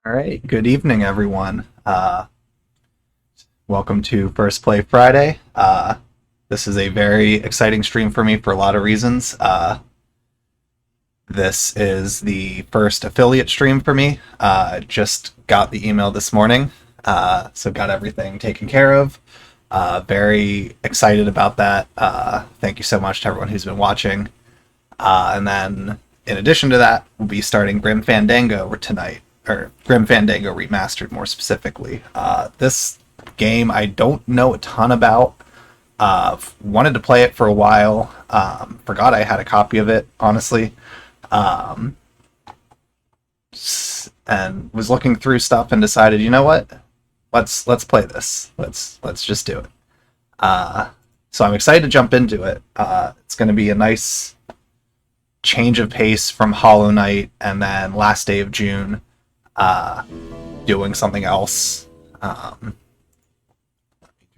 All right, good evening, everyone. Welcome to First Play Friday. This is a very exciting stream for me for a lot of reasons. This is the first affiliate stream for me. Just got the email this morning, so got everything taken care of. Very excited about that. Thank you so much to everyone who's been watching. And then, in addition to that, we'll be starting Grim Fandango tonight, or Grim Fandango Remastered more specifically. This game I don't know a ton about. Wanted to play it for a while. Forgot I had a copy of it, honestly. And was looking through stuff and decided, you know what? Let's play this. Let's just do it. So I'm excited to jump into it. It's going to be a nice change of pace from Hollow Knight and then last day of June doing something else. Let me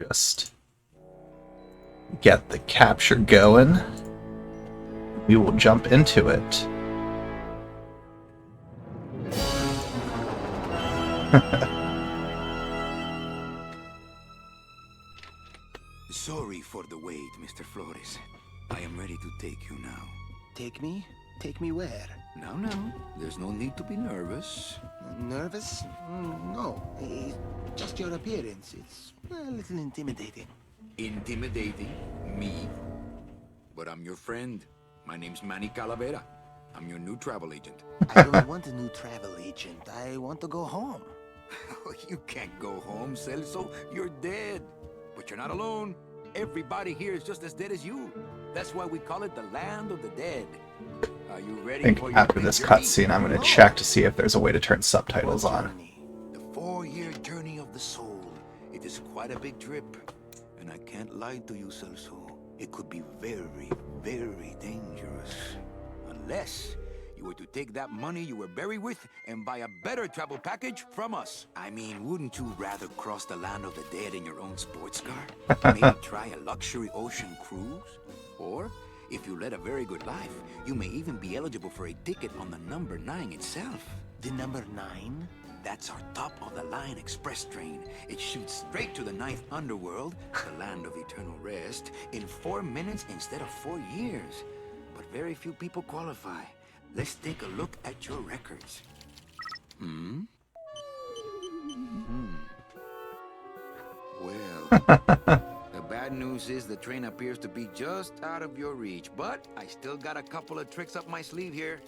just get the capture going. We will jump into it. Sorry for the wait, Mr. Flores. I am ready to take you now. Take me? Take me where? No. There's no need to be nervous. Nervous? No. It's just your appearance. It's a little intimidating. Intimidating? Me? But I'm your friend. My name's Manny Calavera. I'm your new travel agent. I don't want a new travel agent. I want to go home. You can't go home, Celso. You're dead. But you're not alone. Everybody here is just as dead as you. That's why we call it the land of the dead. Are you ready? I think for your after big this journey? cutscene, I'm going to check to see if there's a way to turn subtitles What on. journey? The 4-year journey of the soul. It is quite a big trip. And I can't lie to you, Celso. It could be very, very dangerous. Unless you were to take that money you were buried with and buy a better travel package from us. I mean, wouldn't you rather cross the land of the dead in your own sports car? Maybe try a luxury ocean cruise? Or, if you led a very good life, you may even be eligible for a ticket on the number 9 itself. The number 9? That's our top-of-the-line express train. It shoots straight to the 9th underworld, the land of eternal rest, in 4 minutes instead of 4 years. But very few people qualify. Let's take a look at your records. Well, the bad news is the train appears to be just out of your reach, but I still got a couple of tricks up my sleeve here.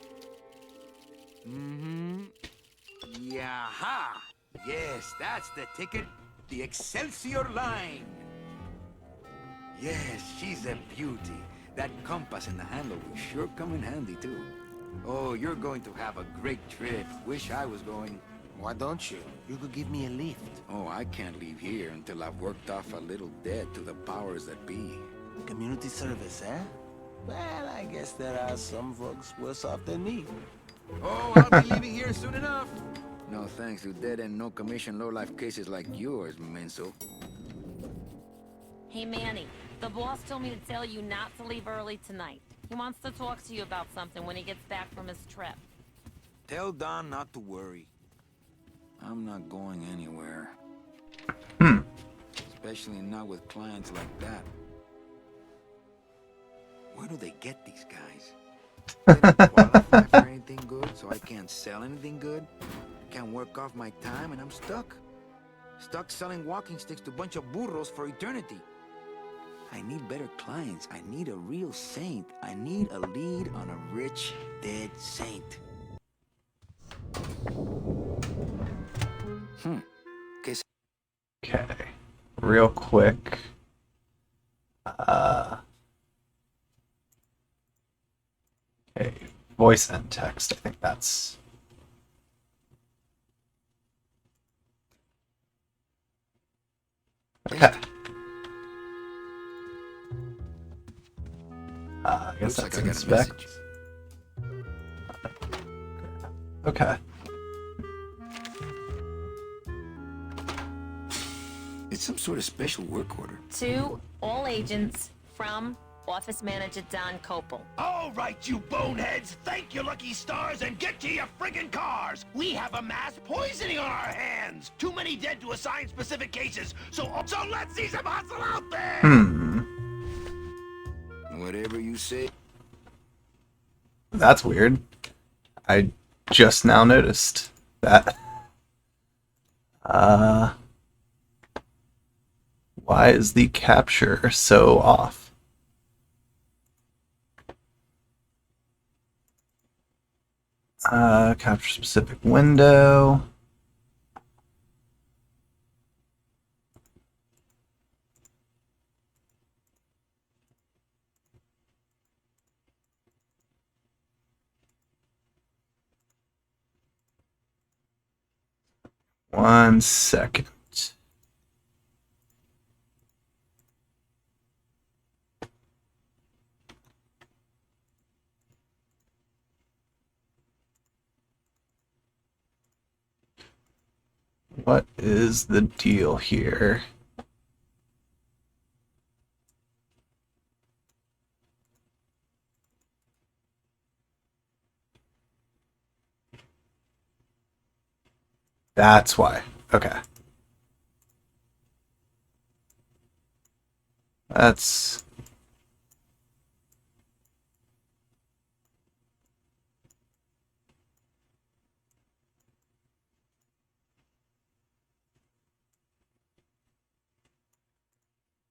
Yaha! Yes, that's the ticket. The Excelsior line. Yes, she's a beauty. That compass in the handle will sure come in handy, too. Oh, you're going to have a great trip. Wish I was going. Why don't you? You could give me a lift. Oh, I can't leave here until I've worked off a little debt to the powers that be. Community service, eh? Well, I guess there are some folks worse off than me. Oh, I'll be leaving here soon enough. No thanks to dead and no commission low-life cases like yours, Menso. Hey, Manny. The boss told me to tell you not to leave early tonight. He wants to talk to you about something when he gets back from his trip. Tell Don not to worry. I'm not going anywhere. Especially not with clients like that. Where do they get these guys? They don't qualify for anything good, so I can't sell anything good. Can't work off my time, and I'm stuck. Stuck selling walking sticks to a bunch of burros for eternity. I need better clients. I need a real saint. I need a lead on a rich, dead saint. Okay, real quick. Okay, voice and text. I think that's... Okay. I guess Looks that's like I got a inspect. message. Okay. It's some sort of special work order. To all agents from Office Manager Don Copel. All right, you boneheads, thank your lucky stars and get to your friggin' cars. We have a mass poisoning on our hands. Too many dead to assign specific cases, so let's see some hustle out there. Whatever you say. That's weird. I just now noticed that. Why is the capture so off? Capture specific window. One second. What is the deal here? That's why. Okay. That's...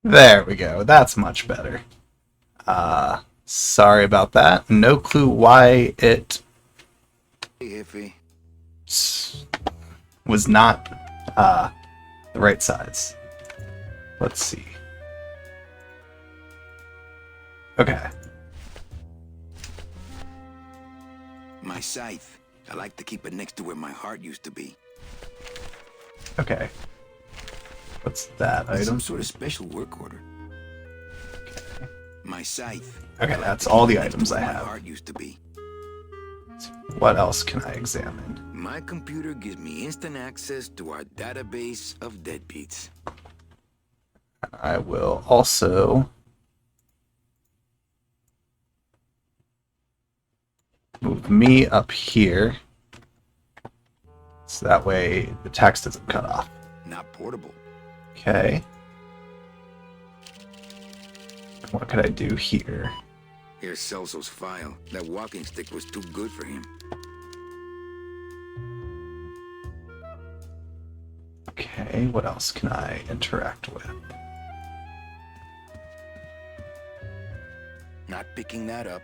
There we go. That's much better. Sorry about that. No clue why it Iffy. was not the right size. Let's see. Okay. My scythe. I like to keep it next to where my heart used to be. Okay. What's that It's some item? sort of special work order. My scythe. Okay, I like that's to all keep the it next items to I where have. My heart used to be. What else can I examine? My computer gives me instant access to our database of deadbeats. I will also move me up here so that way the text isn't cut off. Not portable. Okay. What could I do here? Here's Celso's file. That walking stick was too good for him. Okay, what else can I interact with? Not picking that up.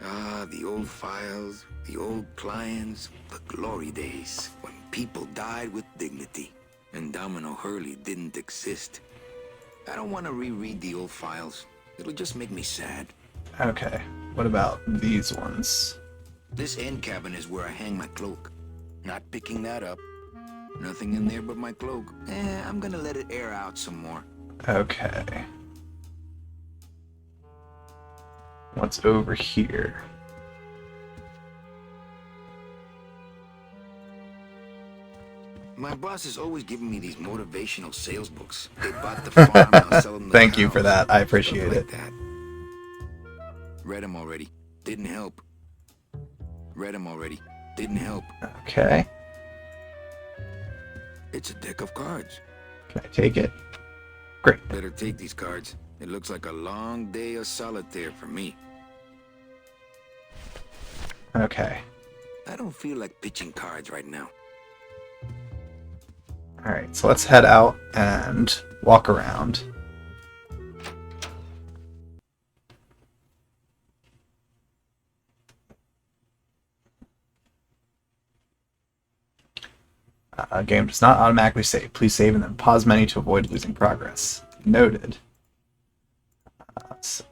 Ah, the old files, the old clients, the glory days when people died with dignity and Domino Hurley didn't exist. I don't want to reread the old files. It'll just make me sad. Okay, what about these ones? This end cabin is where I hang my cloak. Not picking that up. Nothing in there but my cloak. I'm gonna let it air out some more. Okay. What's over here? My boss is always giving me these motivational sales books. They bought the farm and I'll sell them the Thank you house. for that. I Stuff appreciate like it. that. Read them already. Didn't help. Read them already. Didn't help. Okay. It's a deck of cards. Can I take it? Great. Better take these cards. It looks like a long day of solitaire for me. Okay. I don't feel like pitching cards right now. Alright, so let's head out and walk around. Game does not automatically save. Please save and then pause menu to avoid losing progress. Noted. So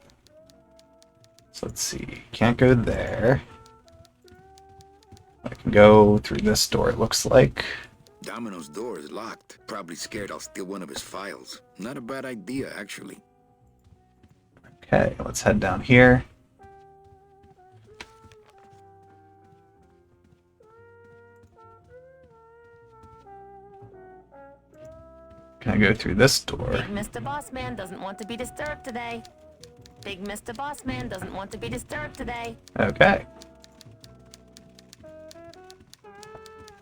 let's see. Can't go there. I can go through this door, it looks like. Domino's door is locked. Probably scared I'll steal one of his files. Not a bad idea, actually. Okay, let's head down here. Can I go through this door? Big Mr. Bossman doesn't want to be disturbed today. Big Mr. Boss Man doesn't want to be disturbed today. Okay.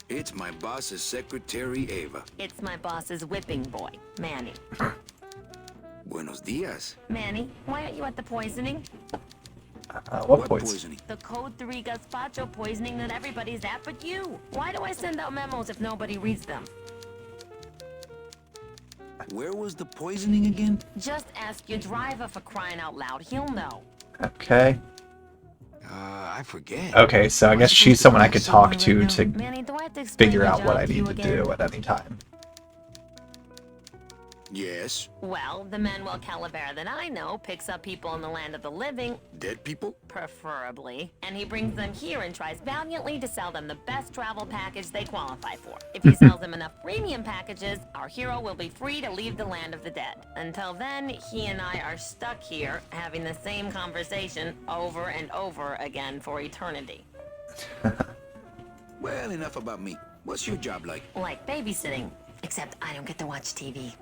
It's my boss's secretary, Ava. It's my boss's whipping boy, Manny. Buenos dias. Manny, why aren't you at the poisoning? What poison? poisoning? The Code 3 gazpacho poisoning that everybody's at but you. Why do I send out memos if nobody reads them? Where was the poisoning again? Just ask your driver, for crying out loud. He'll know. Okay. I forget. Okay, so I guess she's someone I could talk to Manny, do I have to explain figure my out what job I to you need to again? do at any time. Yes. Well, the Manuel Calavera that I know picks up people in the land of the living, Dead people? preferably, and he brings them here and tries valiantly to sell them the best travel package they qualify for. If he sells them enough premium packages, our hero will be free to leave the land of the dead. Until then, he and I are stuck here, having the same conversation over and over again for eternity. Well, enough about me. What's your job like? Like babysitting, except I don't get to watch TV.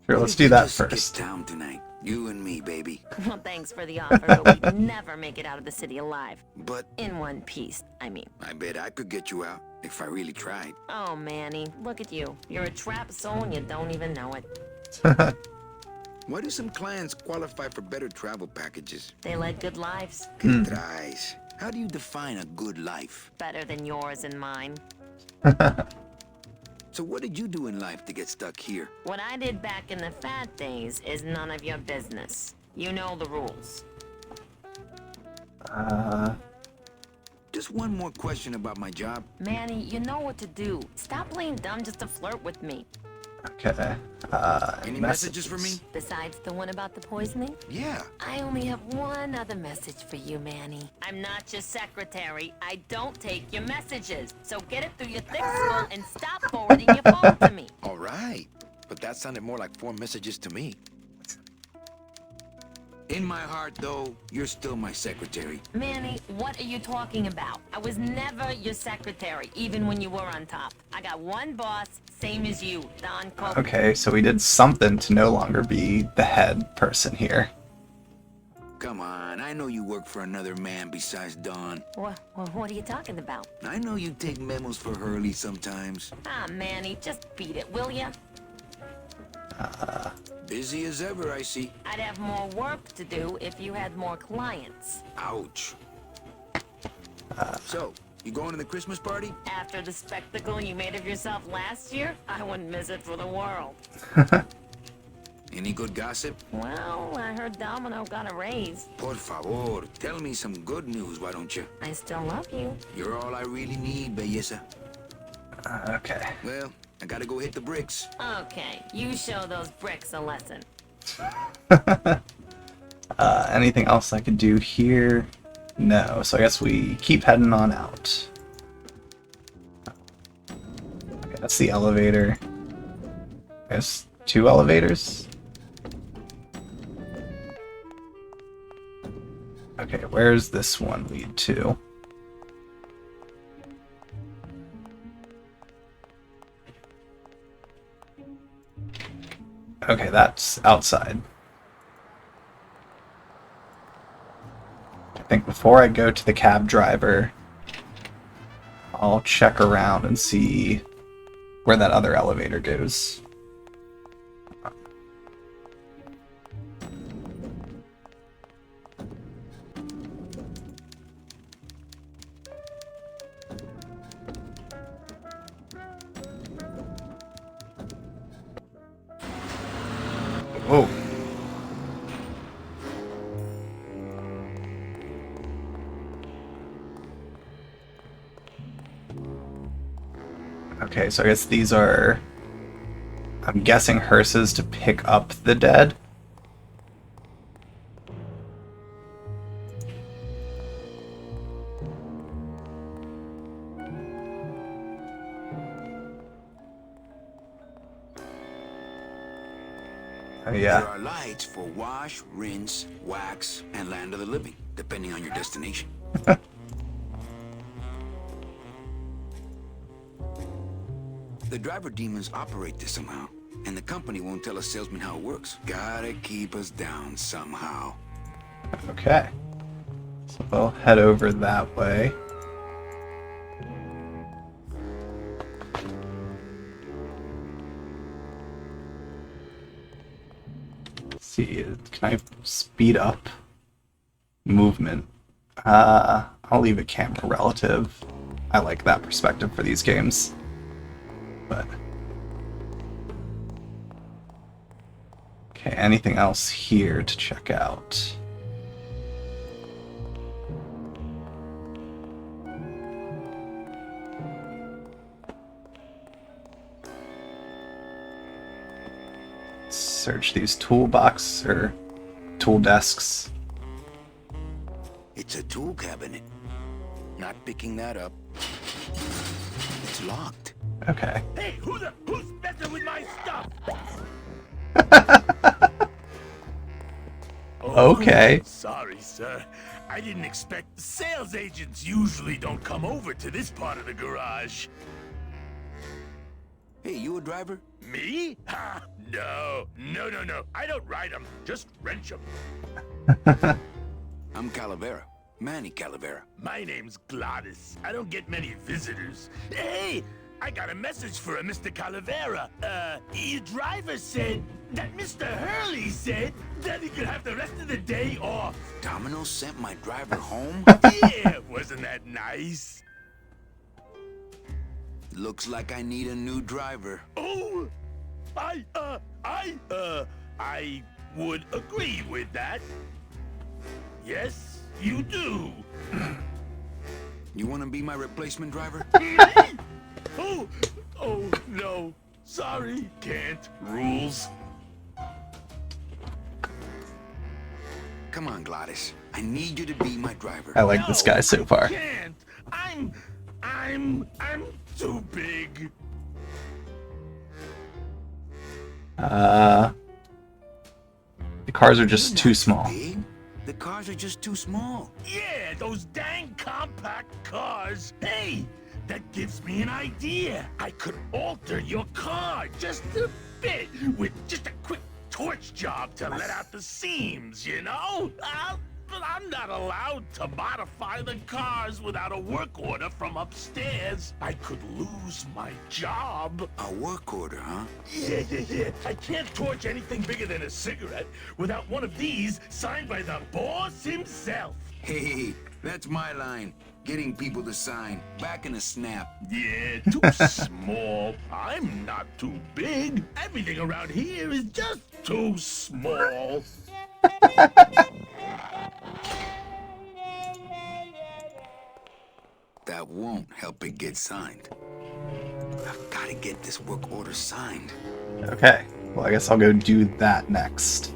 Sure, let's do that Just first. Get down tonight. You and me, baby. Well, thanks for the offer, but we'd never make it out of the city alive. But In one piece, I mean. I bet I could get you out if I really tried. Oh, Manny, look at you. You're a trapped soul and you don't even know it. Why do some clients qualify for better travel packages? They led good lives, Que traes? How do you define a good life? better than yours and mine. So what did you do in life to get stuck here? What I did back in the fat days is none of your business. You know the rules. Just one more question about my job. Manny, you know what to do. Stop playing dumb just to flirt with me. Okay. Any messages for me? Besides the one about the poisoning, Yeah. I only have one other message for you, Manny. I'm not your secretary. I don't take your messages. So get it through your thick skull and stop forwarding your phone to me. All right. But that sounded more like 4 messages to me. In my heart, though, you're still my secretary. Manny, what are you talking about? I was never your secretary, even when you were on top. I got one boss, same as you, Don Cope. Okay, so we did something to no longer be the head person here. Come on, I know you work for another man besides Don. What are you talking about? I know you take memos for Hurley sometimes. Ah, Manny, just beat it, will ya? Busy as ever, I see. I'd have more work to do if you had more clients. Ouch. So, you going to the Christmas party? After the spectacle you made of yourself last year, I wouldn't miss it for the world. Any good gossip? Well, I heard Domino got a raise. Por favor, tell me some good news, why don't you? I still love you. You're all I really need, belleza. Okay. Well, I gotta go hit the bricks. Okay, you show those bricks a lesson. Anything else I could do here? No, so I guess we keep heading on out. Okay, that's the elevator. I guess 2 elevators? Okay, where's this one lead to? Okay, that's outside. I think before I go to the cab driver, I'll check around and see where that other elevator goes. Whoa. Okay, so I guess these are, I'm guessing, hearses to pick up the dead. Oh, yeah. There are lights for wash, rinse, wax, and land of the living, depending on your destination. The driver demons operate this somehow. And the company won't tell a salesman how it works. Gotta keep us down somehow. Okay. So we'll head over that way. Let's see, can I speed up movement? I'll leave it camera relative. I like that perspective for these games. But okay, anything else here to check out? Search these toolbox or tool desks. It's a tool cabinet. Not picking that up. It's locked. Okay. Hey, who's messing with my stuff? Okay. Sorry, sir. I didn't expect the sales agents usually don't come over to this part of the garage. Hey, you a driver? Me? Ha! No. I don't ride them. Just wrench them. I'm Calavera. Manny Calavera. My name's Gladys. I don't get many visitors. Hey, I got a message for a Mr. Calavera. Your driver said that Mr. Hurley said that he could have the rest of the day off. Domino sent my driver home? Yeah, wasn't that nice? Looks like I need a new driver. Oh, I would agree with that. Yes, you do. You want to be my replacement driver? Oh, no. Sorry, can't. Rules. Come on, Gladys. I need you to be my driver. I like this guy so far. I can't. I'm too big. The cars are just too small. Big? The cars are just too small. Yeah, those dang compact cars. Hey, that gives me an idea. I could alter your car just a bit with just a quick torch job to let out the seams, you know? But I'm not allowed to modify the cars without a work order from upstairs. I could lose my job. A work order, huh? Yeah. I can't torch anything bigger than a cigarette without one of these signed by the boss himself. Hey, that's my line. Getting people to sign. Back in a snap. Yeah, too small. I'm not too big. Everything around here is just too small. That won't help it get signed. I've got to get this work order signed. Okay, well, I guess I'll go do that next.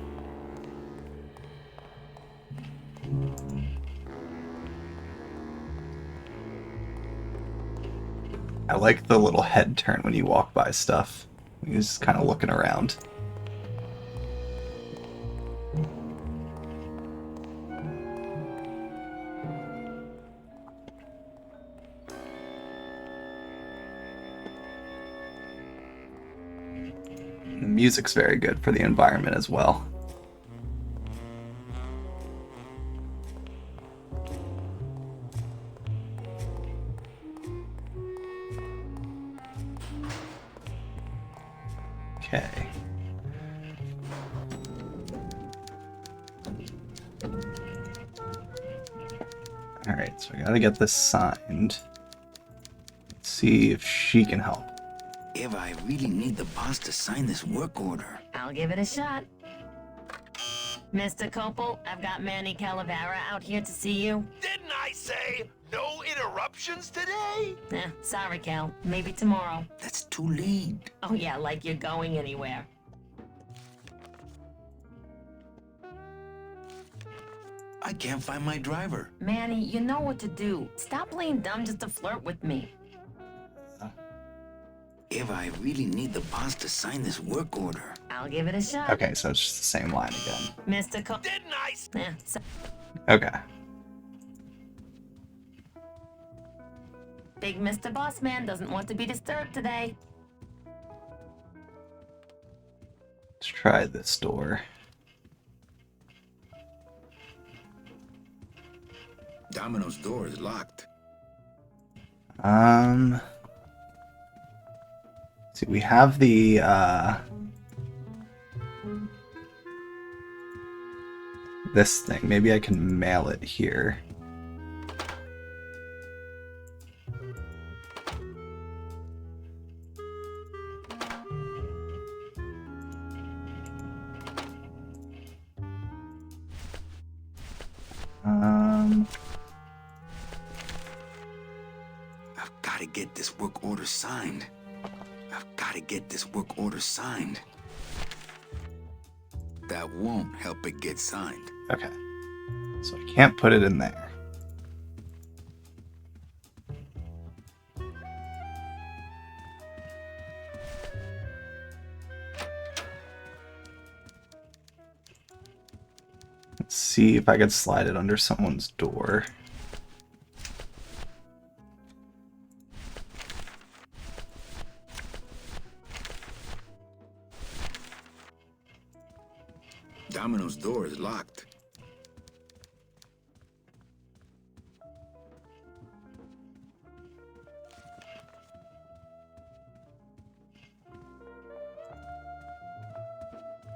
I like the little head turn when you walk by stuff. He's kind of looking around. The music's very good for the environment as well. Okay. Alright, so I gotta get this signed. Let's see if she can help. Eva, I really need the boss to sign this work order. I'll give it a shot. Mr. Copel, I've got Manny Calavera out here to see you. Didn't I say no interruptions today? Sorry, Cal. Maybe tomorrow. That's too late. Oh yeah, like you're going anywhere. I can't find my driver. Manny, you know what to do. Stop playing dumb just to flirt with me. Eva, I really need the boss to sign this work order. I'll give it a shot. Okay, so it's just the same line again. Mr. Copel. Didn't I say? Okay. Big Mr. Bossman doesn't want to be disturbed today. Let's try this door. Domino's door is locked. See, we have the this thing. Maybe I can mail it here. I've got to get this work order signed. I've got to get this work order signed. That won't help it get signed. Okay. So I can't put it in there. Let's see if I could slide it under someone's door. Domino's door is locked.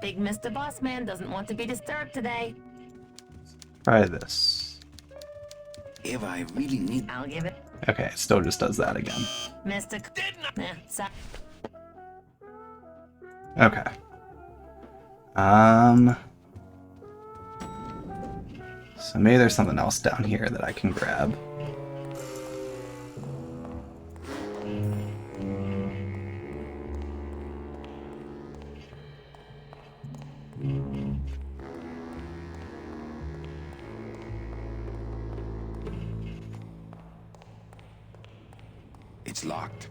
Big Mr. Bossman doesn't want to be disturbed today. Try this. If I really need... I'll give it. Okay, it still just does that again. Mr. Okay. So maybe there's something else down here that I can grab. It's locked.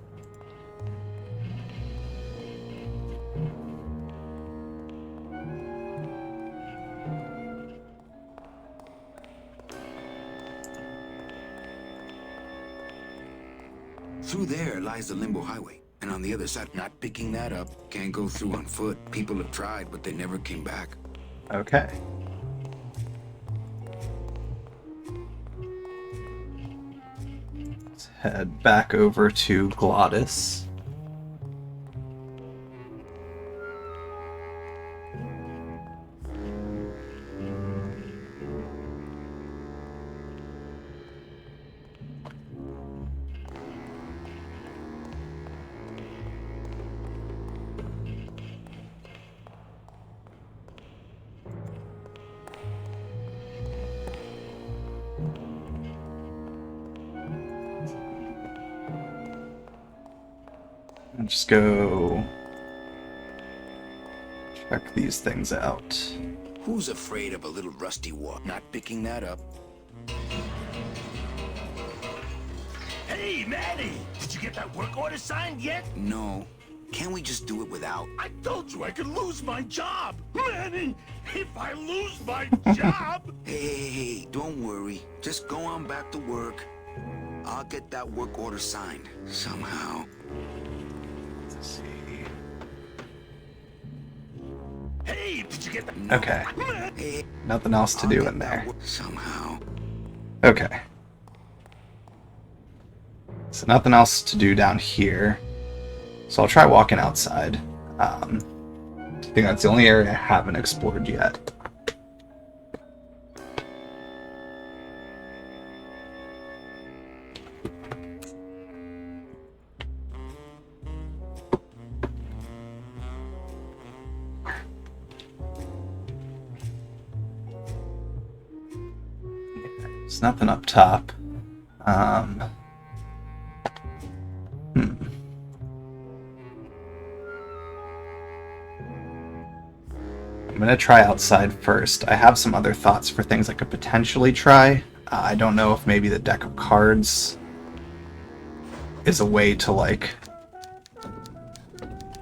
Through there lies the Limbo Highway. And on the other side, not picking that up. Can't go through on foot. People have tried, but they never came back. Okay. Let's head back over to Glottis. And just go check these things out. Who's afraid of a little rusty walk? Not picking that up. Hey, Manny! Did you get that work order signed yet? No. Can't we just do it without? I told you I could lose my job! Manny, if I lose my job... Hey, don't worry. Just go on back to work. I'll get that work order signed. Somehow. Let's see. Hey, did you get that? Okay. Hey, Nothing else to I'll do get in that there. Somehow. Okay. So nothing else to do down here. So I'll try walking outside. I think that's the only area I haven't explored yet. There's nothing up top. I'm gonna try outside first. I have some other thoughts for things I could potentially try. I don't know if maybe the deck of cards is a way to, like,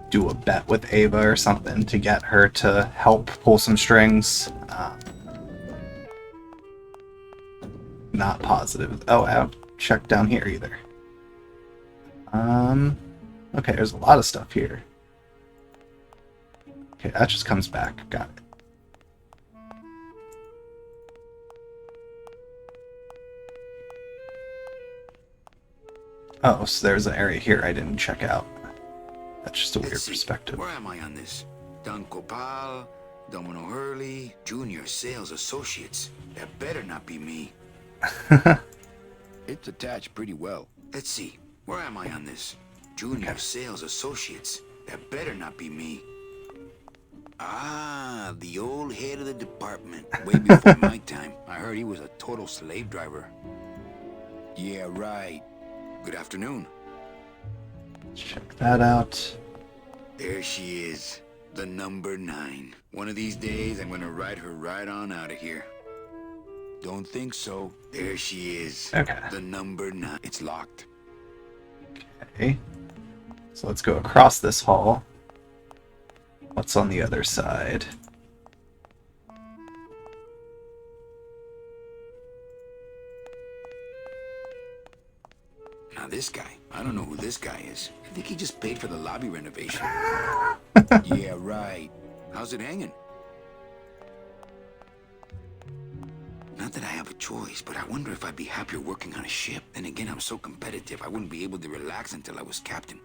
do a bet with Ava or something to get her to help pull some strings. Not positive. Oh, I haven't checked down here either. Okay, there's a lot of stuff here. Okay, that just comes back. Got it. Oh, so there's an area here I didn't check out. That's just a weird Let's see. perspective. Where am I on this? Don Copal, Domino Hurley, Junior Sales Associates. That better not be me. It's attached pretty well. Let's see. Where am I on this? Junior Sales Associates. That better not be me. Ah, the old head of the department. Way before my time. I heard he was a total slave driver. Yeah, right. Good afternoon. Check that out. There she is. The number 9. One of these days, I'm gonna ride her right on out of here. Don't think so. There she is. Okay. The number 9. It's locked. Okay. So let's go across this hall. What's on the other side? Now this guy. I don't know who this guy is. I think he just paid for the lobby renovation. Yeah, right. How's it hanging? Not that I have a choice, but I wonder if I'd be happier working on a ship. Then again, I'm so competitive, I wouldn't be able to relax until I was captain.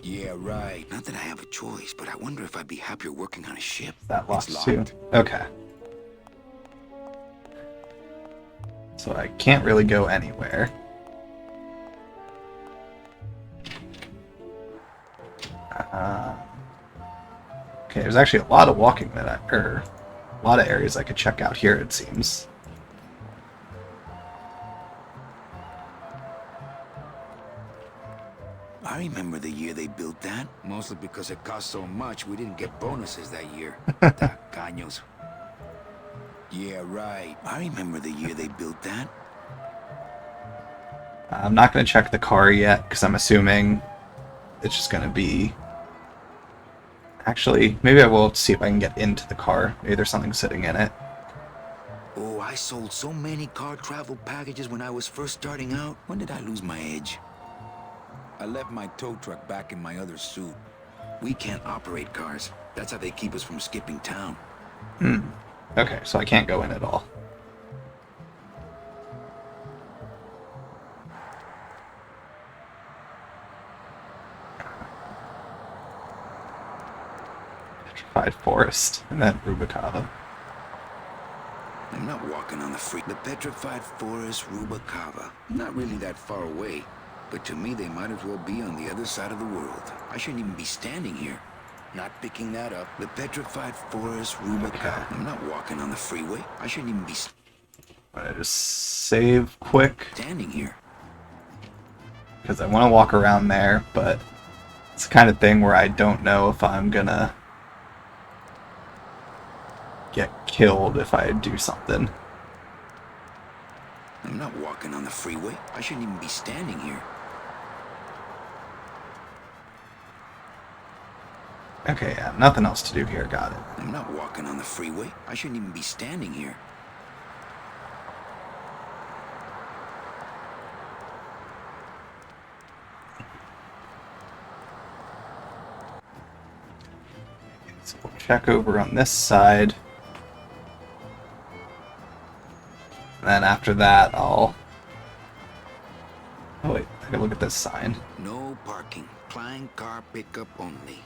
Yeah, right. Not that I have a choice, but I wonder if I'd be happier working on a ship. That locked It's too. Okay. So I can't really go anywhere. Okay, there's actually a lot of walking that a lot of areas I could check out here, it seems. I remember the year they built that. Mostly because it cost so much, we didn't get bonuses that year. Tacaños. Yeah, right. I remember the year they built that. I'm not going to check the car yet, because I'm assuming it's just going to be... Actually, maybe I will see if I can get into the car. Maybe there's something sitting in it. Oh, I sold so many car travel packages when I was first starting out. When did I lose my edge? I left my tow truck back in my other suit. We can't operate cars. That's how they keep us from skipping town. Okay, so I can't go in at all. Petrified Forest, and then Rubicava. I'm not walking on the free. The Petrified Forest, Rubicava. Not really that far away. But to me, they might as well be on the other side of the world. I shouldn't even be standing here. Not picking that up. The Petrified Forest, Rubicava. I'm not walking on the freeway. I shouldn't even be I just save quick, standing here. because I want to walk around there, but it's the kind of thing where I don't know if I'm gonna get killed if I do something. I'm not walking on the freeway. I shouldn't even be standing here. Okay, yeah, nothing else to do here, got it. I'm not walking on the freeway. I shouldn't even be standing here. So we'll check over on this side. And then after that, I'll... Oh wait, I gotta look at this sign. No parking. Klein car pickup only.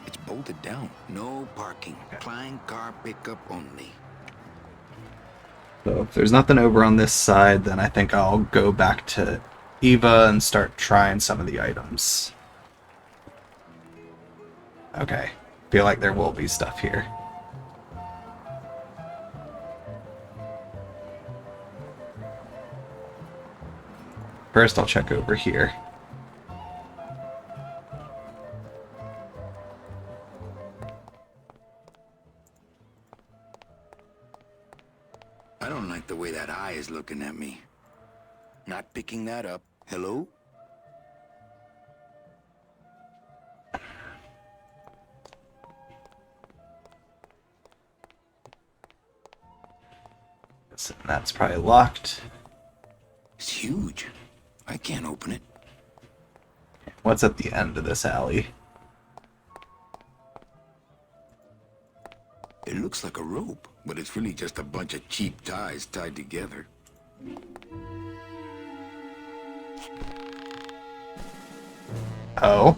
It's bolted down. No parking. Klein car pickup only. So if there's nothing over on this side, then I think I'll go back to Eva and start trying some of the items. Okay, feel like there will be stuff here. First, I'll check over here. I don't like the way that eye is looking at me. Not picking that up. Hello? So that's probably locked. It's huge. I can't open it. What's at the end of this alley? looks like a rope, but it's really just a bunch of cheap ties tied together. Oh.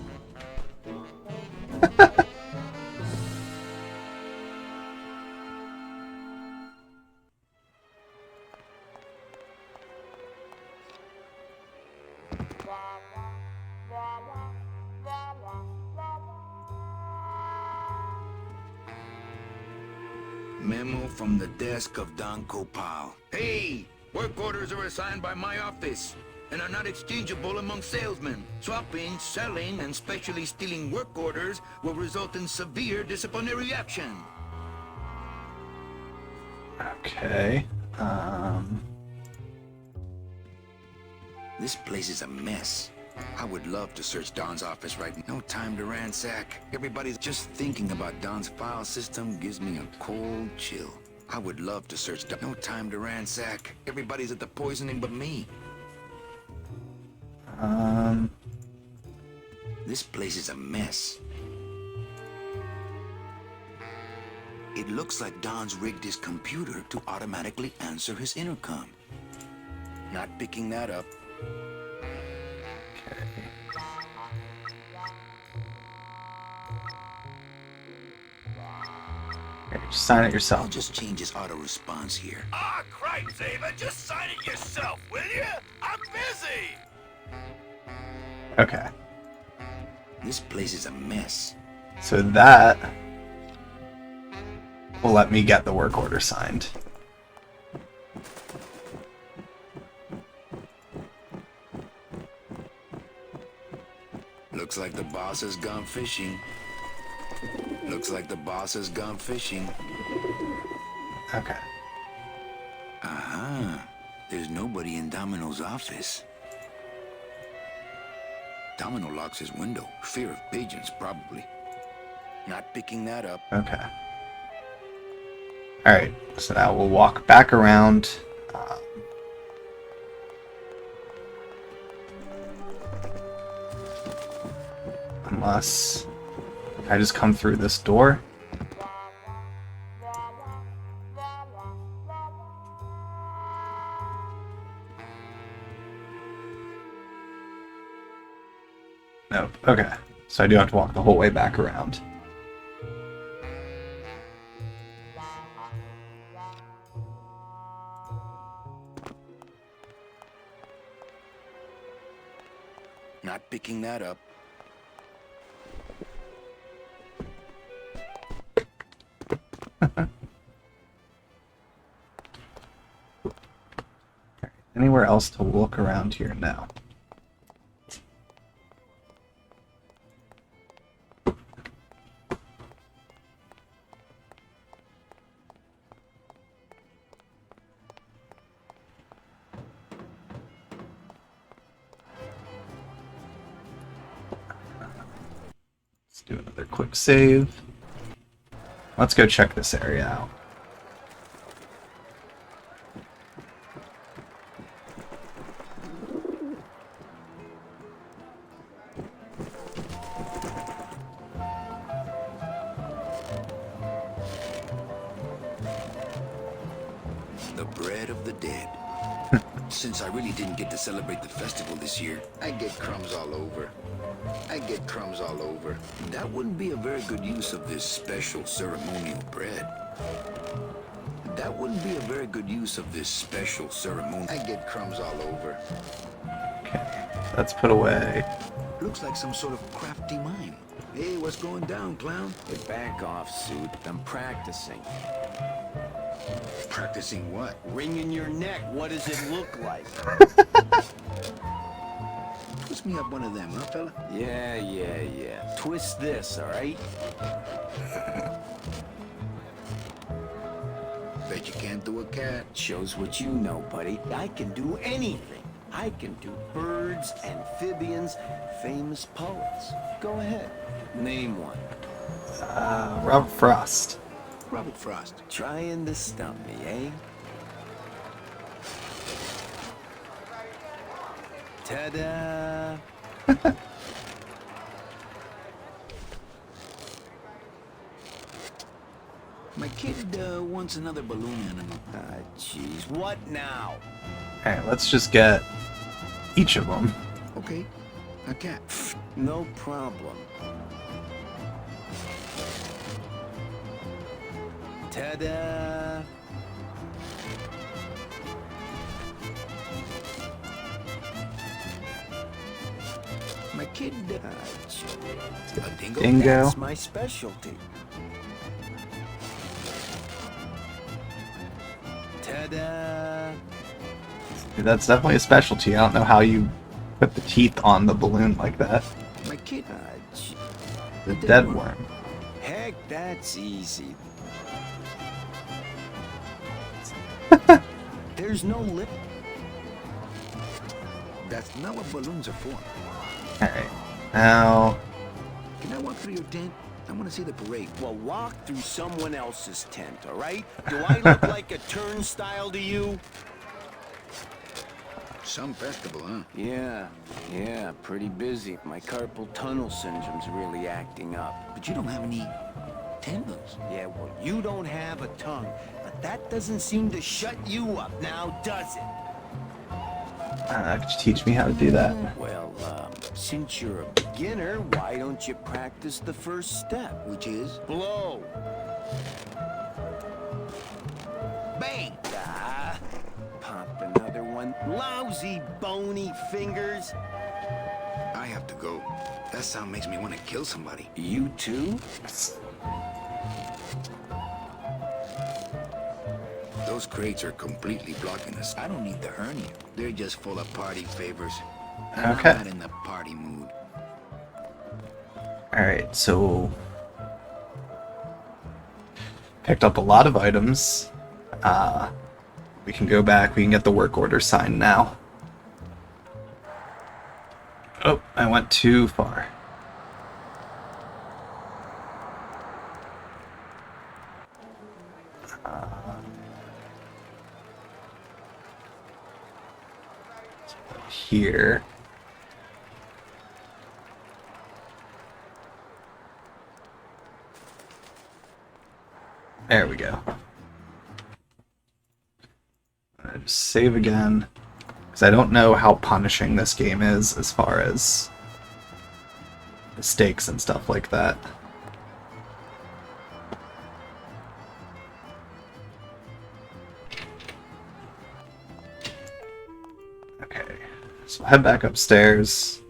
Memo from the desk of Don Copal. Hey! Work orders are assigned by my office and are not exchangeable among salesmen. Swapping, selling, and specially stealing work orders will result in severe disciplinary action. Okay. This place is a mess. I would love to search Don's office right now. No time to ransack. Everybody's just thinking about Don's file system gives me a cold chill. I would love to search Don. No time to ransack. Everybody's at the poisoning but me. This place is a mess. It looks like Don's rigged his computer to automatically answer his intercom. Not picking that up. Just sign it I'll yourself. just change his auto response here. Ah, cripes, Ava, just sign it yourself, will you? I'm busy! Okay. This place is a mess. So that will let me get the work order signed. Looks like the boss has gone fishing. Looks like the boss has gone fishing. Okay. Uh-huh. There's nobody in Domino's office. Domino locks his window. Fear of pigeons, probably. Not picking that up. Okay. Alright, so now we'll walk back around. Unless I just come through this door. Nope. Okay. So I do have to walk the whole way back around. Not picking that up. Anywhere else to look around here? No. Let's do another quick save. Let's go check this area out. The bread of the dead. Since I really didn't get to celebrate the festival this year, I get crumbs all over. I get crumbs all over. That wouldn't be a very good use of this special ceremonial bread. That wouldn't be a very good use of this special ceremony. I get crumbs all over. Okay, that's put away. Looks like some sort of crafty mine. Hey, what's going down, clown? Hey, back off, suit. I'm practicing. Practicing what? Wringing your neck. What does it look like? Twist me up one of them, huh, fella? Yeah. Twist this, all right? Bet you can't do a cat. Shows what you know, buddy. I can do anything. I can do birds, amphibians, famous poets. Go ahead. Name one. Robert Frost. Robert Frost. Trying to stump me, eh? Ta-da! My kid wants another balloon animal. Jeez, what now? Alright, let's just get each of them. Okay, a cat. No problem. Ta-da! My kid, a dingo. Dingo. That's my specialty. Ta-da! Dude, that's definitely a specialty. I don't know how you put the teeth on the balloon like that. My kid, The dead worm. Heck, that's easy. There's no lip. That's not what balloons are for. Alright. Now, Can I walk through your tent? I want to see the parade. Well, walk through someone else's tent, all right? Do I look like a turnstile to you? Some festival, huh? Yeah, pretty busy. My carpal tunnel syndrome's really acting up. But you don't have any tendons. Yeah, well, you don't have a tongue, but that doesn't seem to shut you up now, does it? could you teach me how to do that? Well, since you're a beginner, why don't you practice the first step? Which is? Blow. Bang! Ah, pop another one. Lousy, bony fingers. I have to go. That sound makes me want to kill somebody. You too? Those crates are completely blocking us. I don't need the hernia. They're just full of party favors. And Okay. I'm not in the party mood. Alright, so picked up a lot of items. We can go back, we can get the work order signed now. Oh, I went too far. Here. There we go. Just save again, because I don't know how punishing this game is as far as mistakes and stuff like that. Okay, so head back upstairs.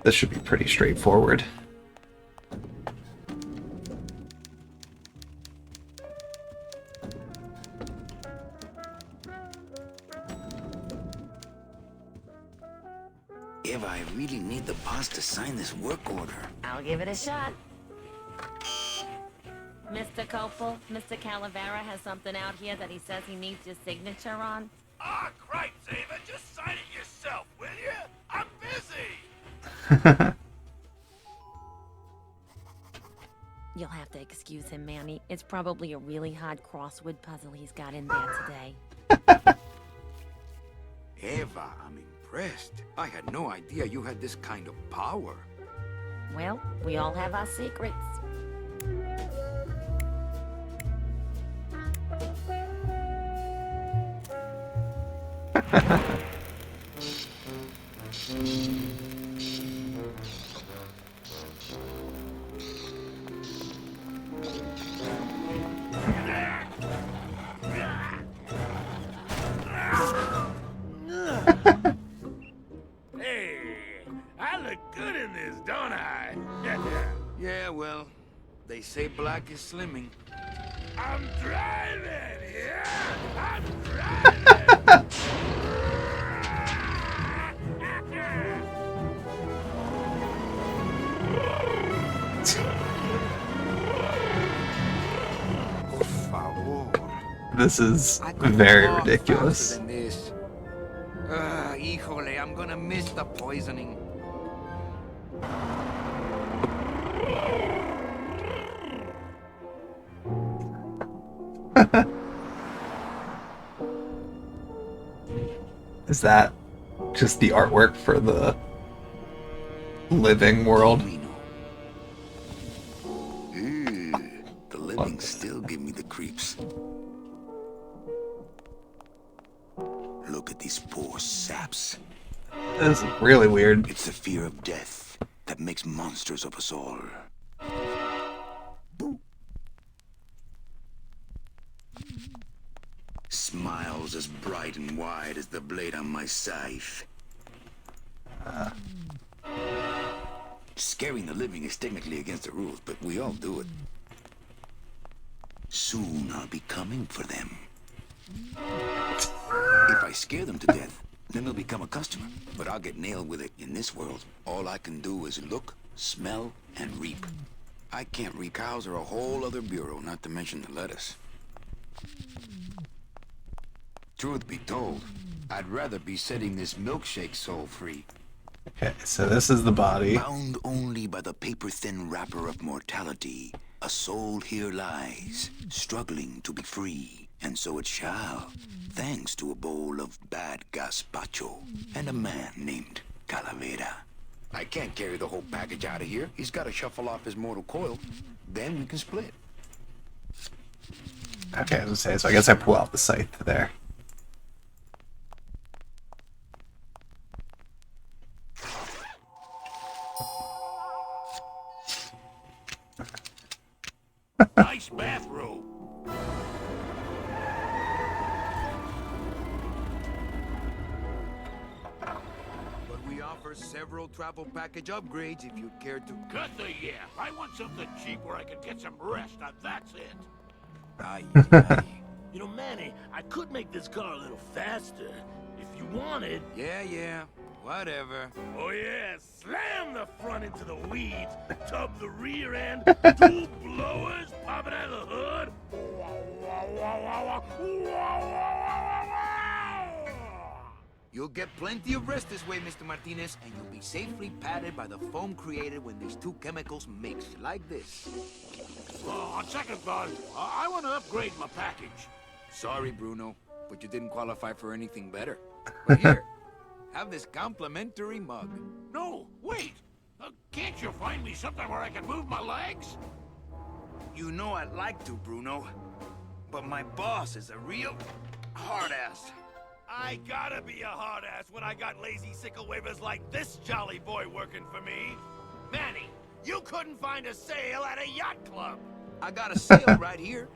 This should be pretty straightforward. Eva, I really need the boss to sign this work order. I'll give it a shot. Mr. Copel, Mr. Calavera has something out here that he says he needs your signature on. Ah, cripes, Ava, just sign it yourself, will you? I'm busy. You'll have to excuse him, Manny. It's probably a really hard crossword puzzle he's got in there today. Eva, I'm impressed. I had no idea you had this kind of power. Well, we all have our secrets. Hey, I look good in this, don't I? Yeah, well, they say black is slimming. I'm driving, yeah! I'm driving! Por favor. This is I could very walk ridiculous. faster than this. Híjole, I'm gonna miss the poisoning. Is that just the artwork for the living world? Ew. creeps. Look at these poor saps. This is really weird. It's the fear of death that makes monsters of us all. Smiles as bright and wide as the blade on my scythe. Scaring the living is technically against the rules, but we all do it. Soon I'll be coming for them. If I scare them to death, then they'll become a customer. But I'll get nailed with it. In this world, all I can do is look, smell, and reap. I can't reap cows or a whole other bureau, not to mention the lettuce. Truth be told, I'd rather be setting this milkshake soul free. Okay, so this is the body. Bound only by the paper-thin wrapper of mortality, a soul here lies, struggling to be free. And so it shall, thanks to a bowl of bad gazpacho and a man named Calavera. I can't carry the whole package out of here. He's got to shuffle off his mortal coil. Then we can split. Okay, I was gonna say, so I guess I pull out the scythe there. Nice bathrobe. But we offer several travel package upgrades if you'd care to. Cut the yap. I want something cheap where I can get some rest. Now that's it. Aye, aye. You know, Manny, I could make this car a little faster if you wanted. Yeah, whatever. Oh yeah, slam the front into the weeds, tub the rear end, two blowers popping out of the hood. You'll get plenty of rest this way, Mr. Martinez, and you'll be safely padded by the foam created when these two chemicals mix, like this. On second thought, I want to upgrade my package. Sorry, Bruno, but you didn't qualify for anything better. But here, have this complimentary mug. No, wait. Can't you find me something where I can move my legs? You know I'd like to, Bruno, but my boss is a real hard-ass. I gotta be a hard ass when I got lazy sickle wavers like this jolly boy working for me. Manny, you couldn't find a sale at a yacht club. I got a sale right here.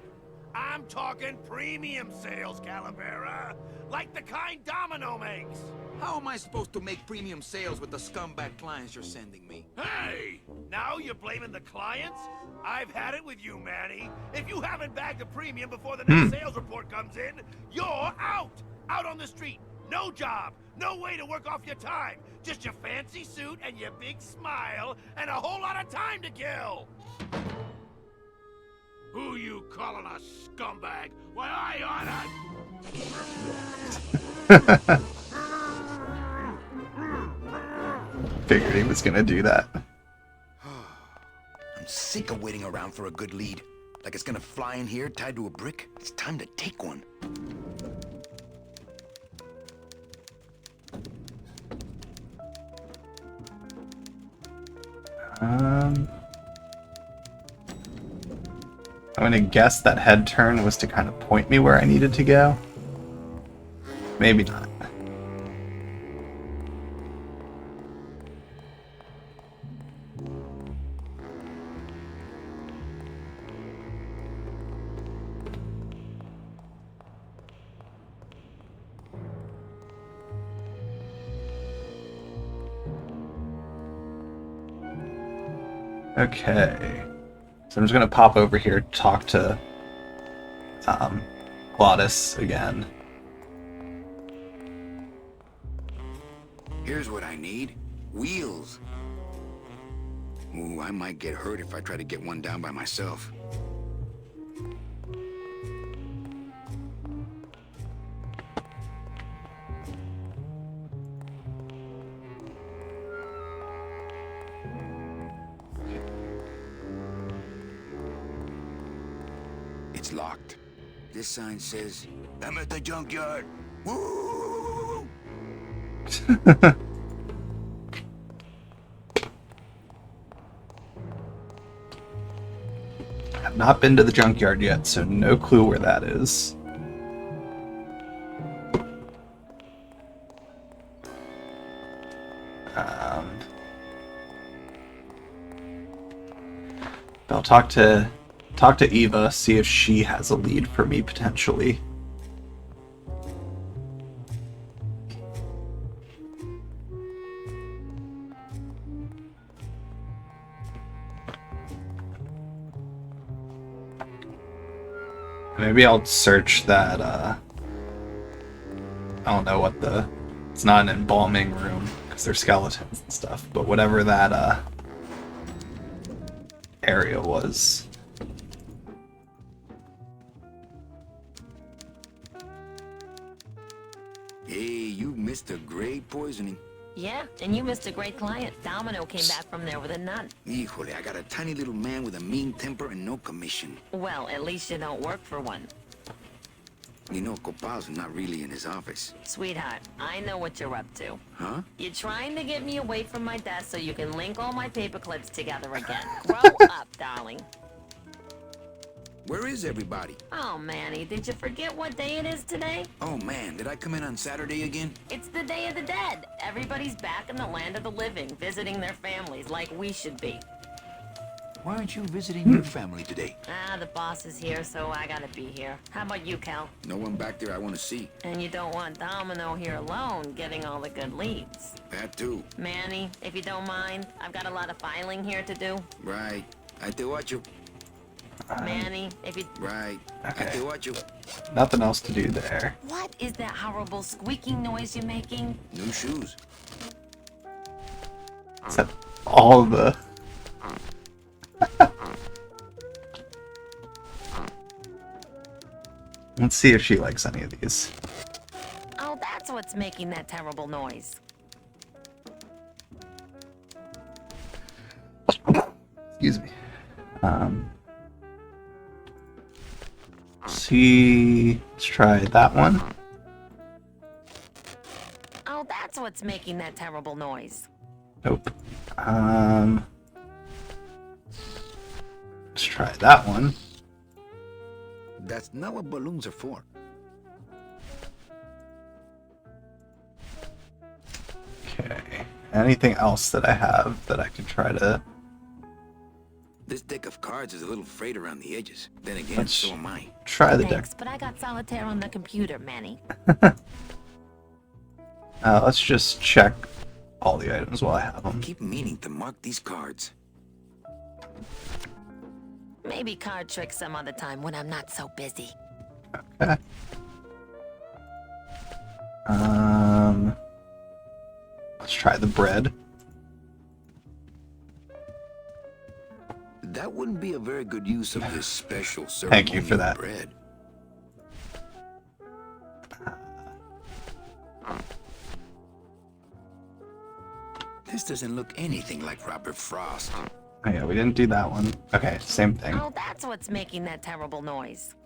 I'm talking premium sales, Calavera. Like the kind Domino makes. How am I supposed to make premium sales with the scumbag clients you're sending me? Hey! Now you're blaming the clients? I've had it with you, Manny. If you haven't bagged a premium before the next sales report comes in, you're out! Out on the street. No job. No way to work off your time. Just your fancy suit and your big smile and a whole lot of time to kill. Who you calling a scumbag? Why, I oughta... Figured he was gonna do that. I'm sick of waiting around for a good lead. Like it's gonna fly in here tied to a brick. It's time to take one. I'm gonna guess that head turn was to kind of point me where I needed to go. Maybe not. Okay, so I'm just gonna pop over here, talk to Glottis again. Here's what I need. Wheels. Ooh, I might get hurt if I try to get one down by myself. It's locked. This sign says, I'm at the junkyard. Woo! Have not been to the junkyard yet, so no clue where that is. I'll talk to Eva, see if she has a lead for me potentially. Maybe I'll search that, I don't know what it's not an embalming room, because they're skeletons and stuff, but whatever that, area was. Hey, you missed a great poisoning. Yeah, and you missed a great client. Domino came back from there with a nut. Híjole, I got a tiny little man with a mean temper and no commission. Well, at least you don't work for one. You know, Copal's not really in his office. Sweetheart, I know what you're up to. Huh? You're trying to get me away from my desk so you can link all my paper clips together again. Grow up, darling. Where is everybody? Oh, Manny, did you forget what day it is today? Oh man, did I come in on Saturday again? It's the Day of the Dead. Everybody's back in the land of the living, visiting their families like we should be. Why aren't you visiting your family today? Ah, the boss is here, so I gotta be here. How about you, Cal? No one back there I want to see. And you don't want Domino here alone, getting all the good leads. That too. Manny, if you don't mind, I've got a lot of filing here to do. Right. I te watch you. Manny, if you... Right. Okay. I te watch you. Nothing else to do there. What is that horrible squeaking noise you're making? New shoes. Is that all the... Let's see if she likes any of these. Oh, that's what's making that terrible noise. Excuse me. See, let's try that one. Oh, that's what's making that terrible noise. Nope. Let's try that one. That's not what balloons are for. Okay. Anything else that I have that I can try to... This deck of cards is a little frayed around the edges. Then again, Let's so am I. try the deck. Thanks, but I got solitaire on the computer, Manny. Let's just check all the items while I have them. Keep meaning to mark these cards. Maybe card tricks some other time when I'm not so busy. Okay. Let's try the bread. That wouldn't be a very good use of this special Thank you for that. bread. This doesn't look anything like Robert Frost. Oh yeah, we didn't do that one. Okay, same thing. Oh, that's what's making that terrible noise.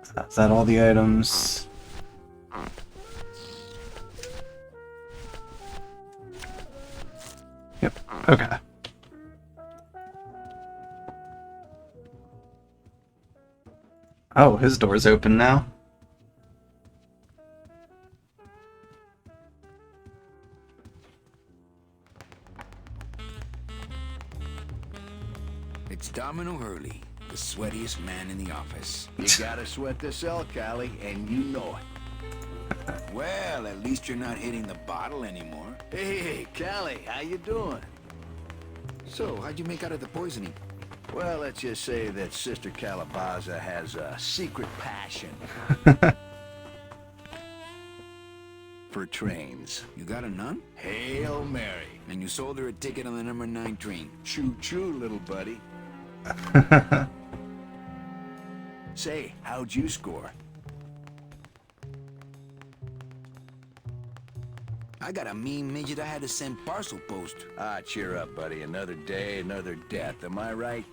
Is that all the items? Yep, okay. Oh, his door's open now. It's Domino Hurley, the sweatiest man in the office. You gotta sweat the cell, Callie, and you know it. Well, at least you're not hitting the bottle anymore. Hey, Callie, how you doing? So, how'd you make out of the poisoning? Well, let's just say that Sister Calabaza has a secret passion for trains. You got a nun? Hail Mary. And you sold her a ticket on the number 9 train. Choo-choo, little buddy. Say, how'd you score? I got a mean midget I had to send parcel post. Ah, cheer up, buddy. Another day, another death. Am I right?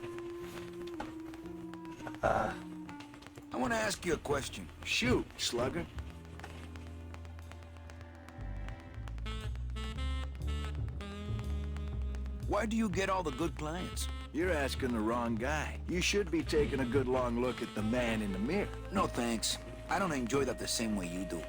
I want to ask you a question. Shoot, slugger. Why do you get all the good clients? You're asking the wrong guy. You should be taking a good long look at the man in the mirror. No thanks. I don't enjoy that the same way you do.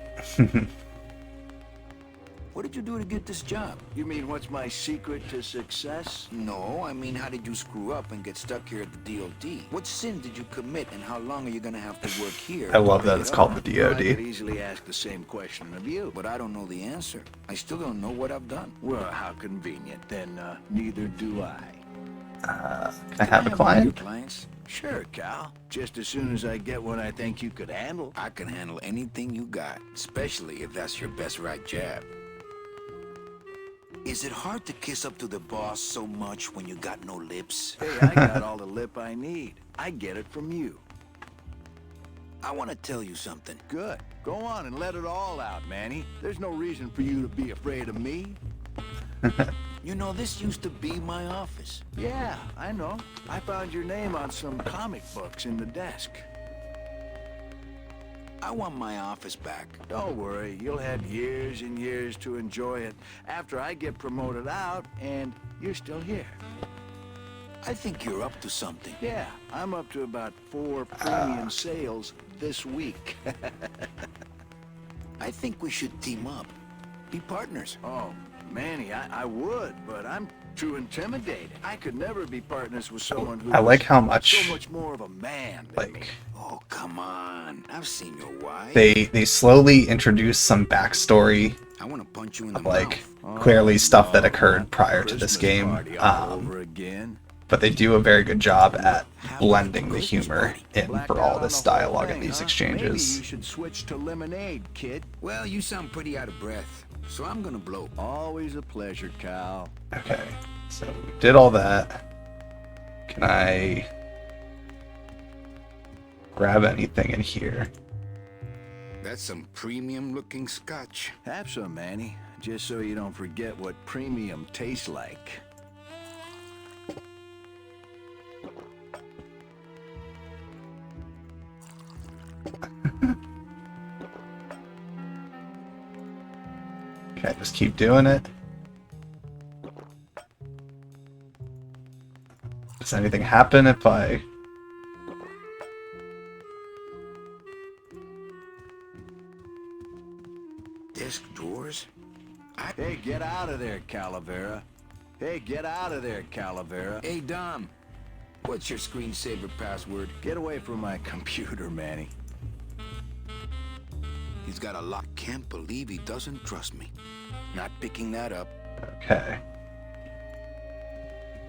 What did you do to get this job? You mean what's my secret to success? No, I mean how did you screw up and get stuck here at the DOD? What sin did you commit and how long are you gonna have to work here? I love that it's called the Well, I could DOD. easily ask the same question of you. But I don't know the answer. I still don't know what I've done. Well, how convenient. Then neither do I. Can I have a Your client? clients? Sure, Cal. Just as soon as I get one I think you could handle. I can handle anything you got, especially if that's your best right jab. Is it hard to kiss up to the boss so much when you got no lips? Hey, I got all the lip I need. I get it from you. I want to tell you something. Good. Go on and let it all out, Manny. There's no reason for you to be afraid of me. You know, this used to be my office. Yeah, I know. I found your name on some comic books in the desk. I want my office back. Don't worry, you'll have years and years to enjoy it after I get promoted out and you're still here. I think you're up to something. Yeah, I'm up to about 4 premium sales this week. I think we should team up. Be partners. Oh, Manny, I would, but I'm too intimidated. I could never be partners with someone who I like how much, so much more of a man than me. like, Oh, come on. I've seen your wife. they slowly introduce some backstory I want to punch you in the of, like, mouth. clearly stuff that no, occurred not prior to this Christmas game. party all over again. But they do a very good job at Have blending the Christmas humor party. in Blacked for out all on this the whole dialogue thing, and these huh? exchanges. Maybe you should switch to lemonade, kid. Well, you sound pretty out of breath, so I'm gonna blow. Always a pleasure, Cal. Okay, so we did all that. Can I grab anything in here? That's some premium-looking scotch. Have some, Manny, just so you don't forget what premium tastes like. Okay, just keep doing it. Does anything happen if I... Desk drawers? Hey, get out of there, Calavera. Hey, get out of there, Calavera. Hey, Dom. What's your screensaver password? Get away from my computer, Manny. He's got a lock. Can't believe he doesn't trust me. Not picking that up. Okay.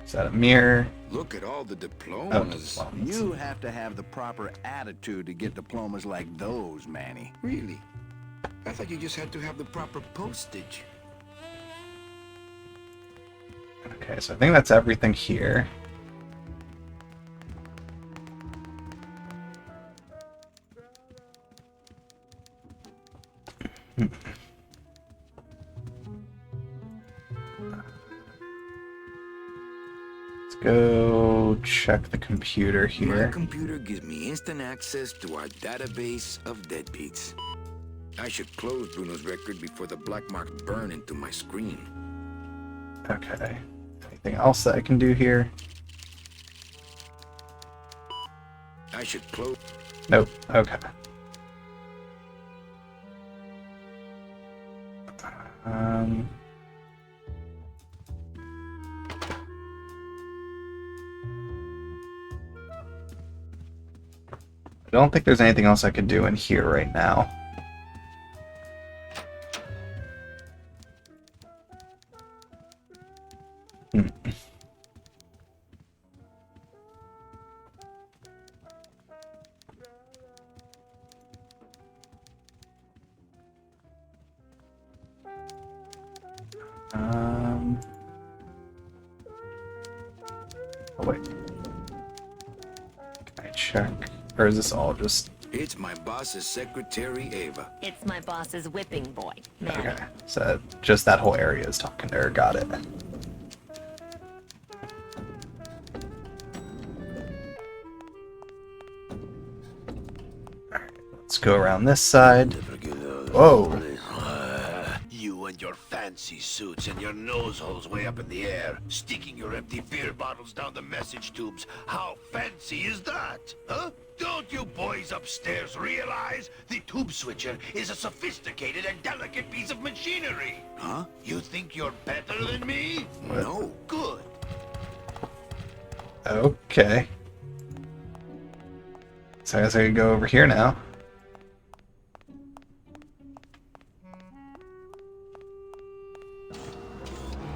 Is that a mirror? Look at all the Oh, diplomas. diplomas. You have to have the proper attitude to get diplomas like those, Manny. Really? I thought you just had to have the proper postage. Okay, so I think that's everything here. Let's go check the computer My here. computer gives me instant access to our database of deadbeats. I should close Bruno's record before the black marks burn into my screen. Okay. Anything else that I can do here? I should close. Nope. Okay. Um... I don't think there's anything else I could do in here right now. Hmm. Oh wait. Can I check? Or is this all just... It's my boss's secretary, Ava. It's my boss's whipping boy, Manny. Okay, so just that whole area is talking to her. Got it. Alright, let's go around this side. Whoa! You and your fancy fancy suits and your nose holes way up in the air, sticking your empty beer bottles down the message tubes. How fancy is that? Huh? Don't you boys upstairs realize the tube switcher is a sophisticated and delicate piece of machinery? Huh? You think you're better than me? No. Good. Okay. So I guess I could go over here now.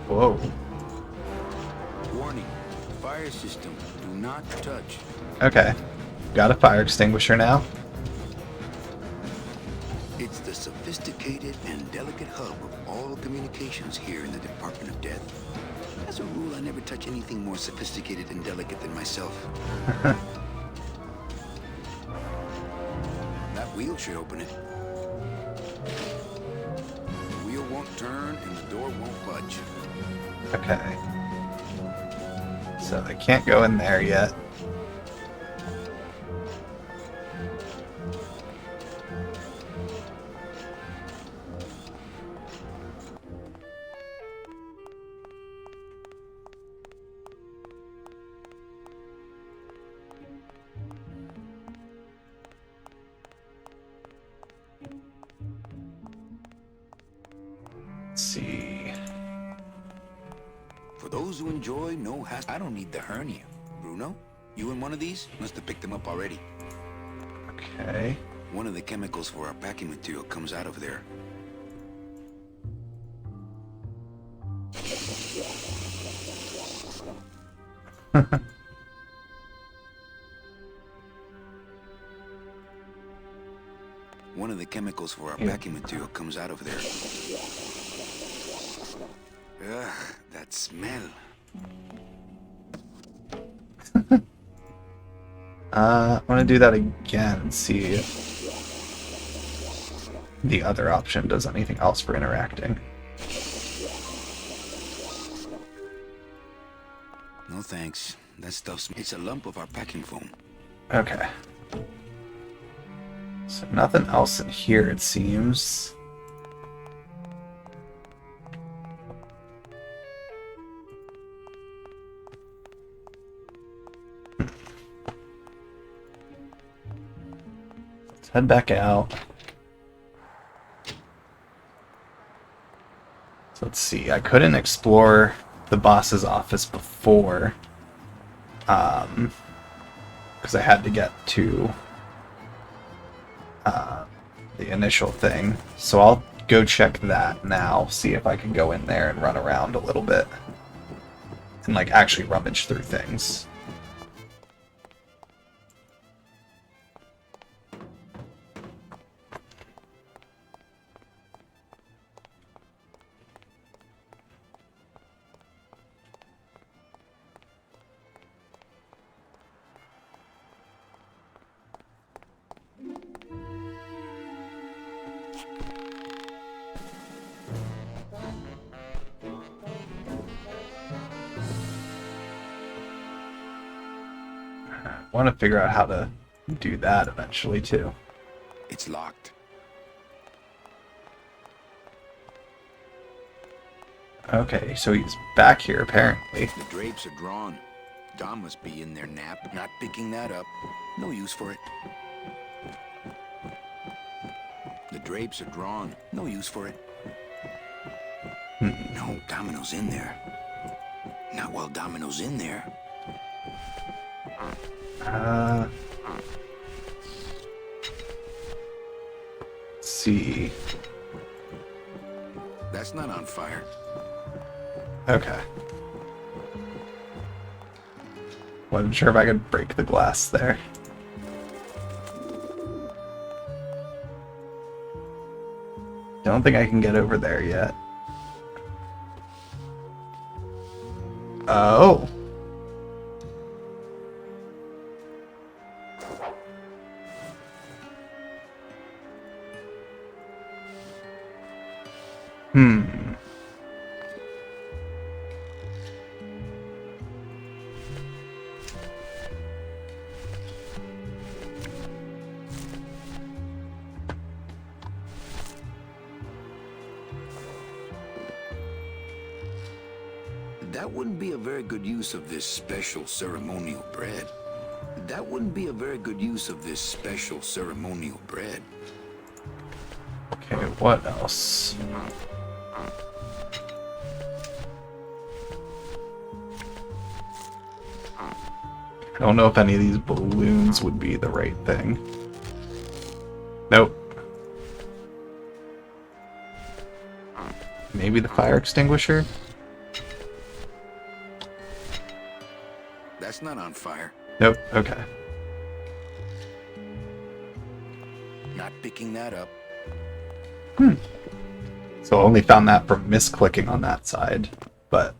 Whoa. Warning. Fire system. Do not touch. Okay. Got a fire extinguisher now. It's the sophisticated and delicate hub of all communications here in the Department of Death. As a rule, I never touch anything more sophisticated and delicate than myself. That wheel should open it. The wheel won't turn and the door won't budge. Okay. So I can't go in there yet. Let's see. For those who enjoy no hassle, I don't need the hernia. Bruno, you in one of these? Must have picked them up already. Okay. One of the chemicals for our packing material comes out of there. One of the chemicals for our packing material comes out of there. Ugh, that smell. I want to do that again and see if the other option does anything else for interacting. No thanks. That stuff's... It's a lump of our packing foam. Okay. So nothing else in here, it seems. Let's head back out. So let's see. I couldn't explore the boss's office before, because I had to get to the initial thing. So I'll go check that now, see if I can go in there and run around a little bit and like actually rummage through things. I want to figure out how to do that eventually too. It's locked. Okay, so he's back here apparently. The drapes are drawn. Dom must be in their nap, not picking that up. No use for it. The drapes are drawn. No use for it. No, Domino's in there. Not while Domino's in there. Let's see. That's not on fire. Okay. Wasn't sure if I could break the glass there. Don't think I can get over there yet. Oh. That wouldn't be a very good use of this special ceremonial bread. That wouldn't be a very good use of this special ceremonial bread. Okay, what else? I don't know if any of these balloons would be the right thing. Nope. Maybe the fire extinguisher? That's not on fire. Nope, okay. Not picking that up. So I only found that from misclicking on that side. But,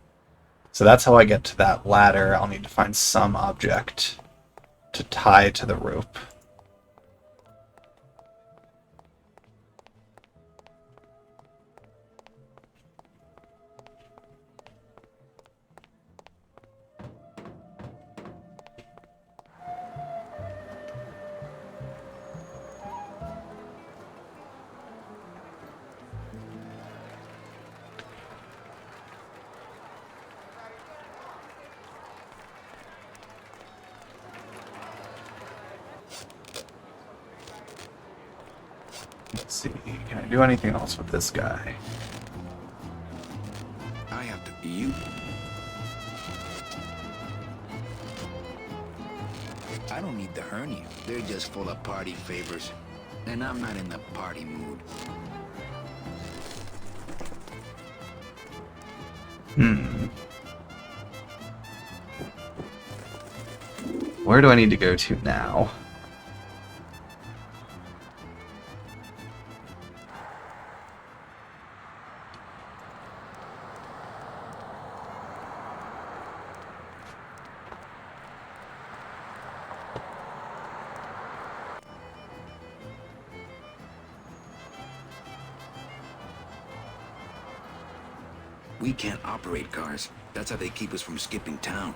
so that's how I get to that ladder. I'll need to find some object to tie to the rope. Let's see, can I do anything else with this guy? I have to... You... I don't need the hernia. They're just full of party favors. And I'm not in the party mood. Where do I need to go to now? We can't operate cars. That's how they keep us from skipping town.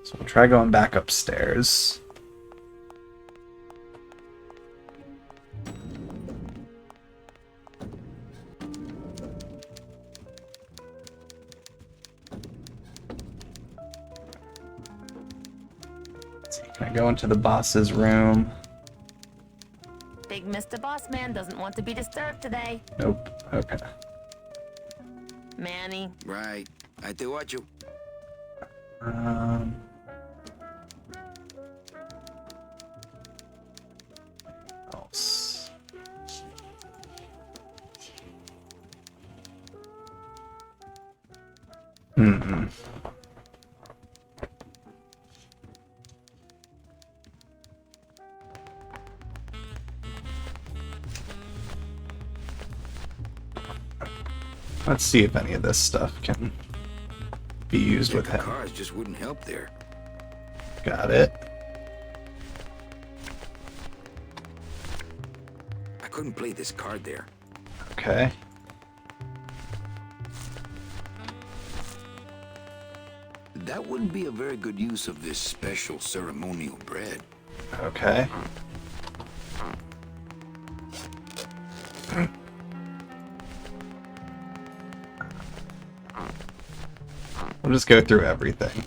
So we'll try going back upstairs. Let's see, can I go into the boss's room? Big Mr. Boss Man doesn't want to be disturbed today. Nope. Okay. Manny, Right. I te watch you. Um, else. Let's see if any of this stuff can be used with The him. cars just wouldn't help there. Got it. I couldn't play this card there. Okay. That wouldn't be a very good use of this special ceremonial bread. Okay. We'll just go through everything.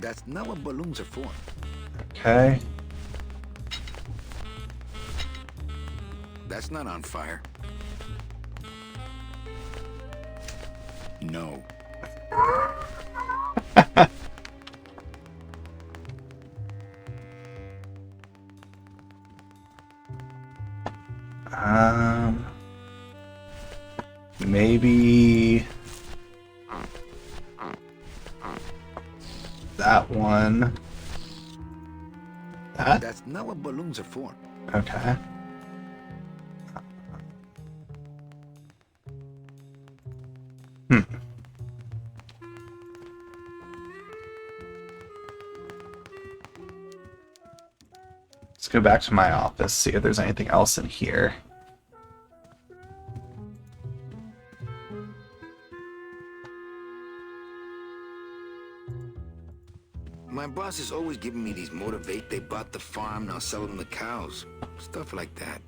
That's not what balloons are for. Okay. That's not on fire. No. Maybe that one. That? That's not what balloons are for. Okay. Let's go back to my office, see if there's anything else in here. My boss is always giving me these motivate, they bought the farm, now sell them the cows. Stuff like that.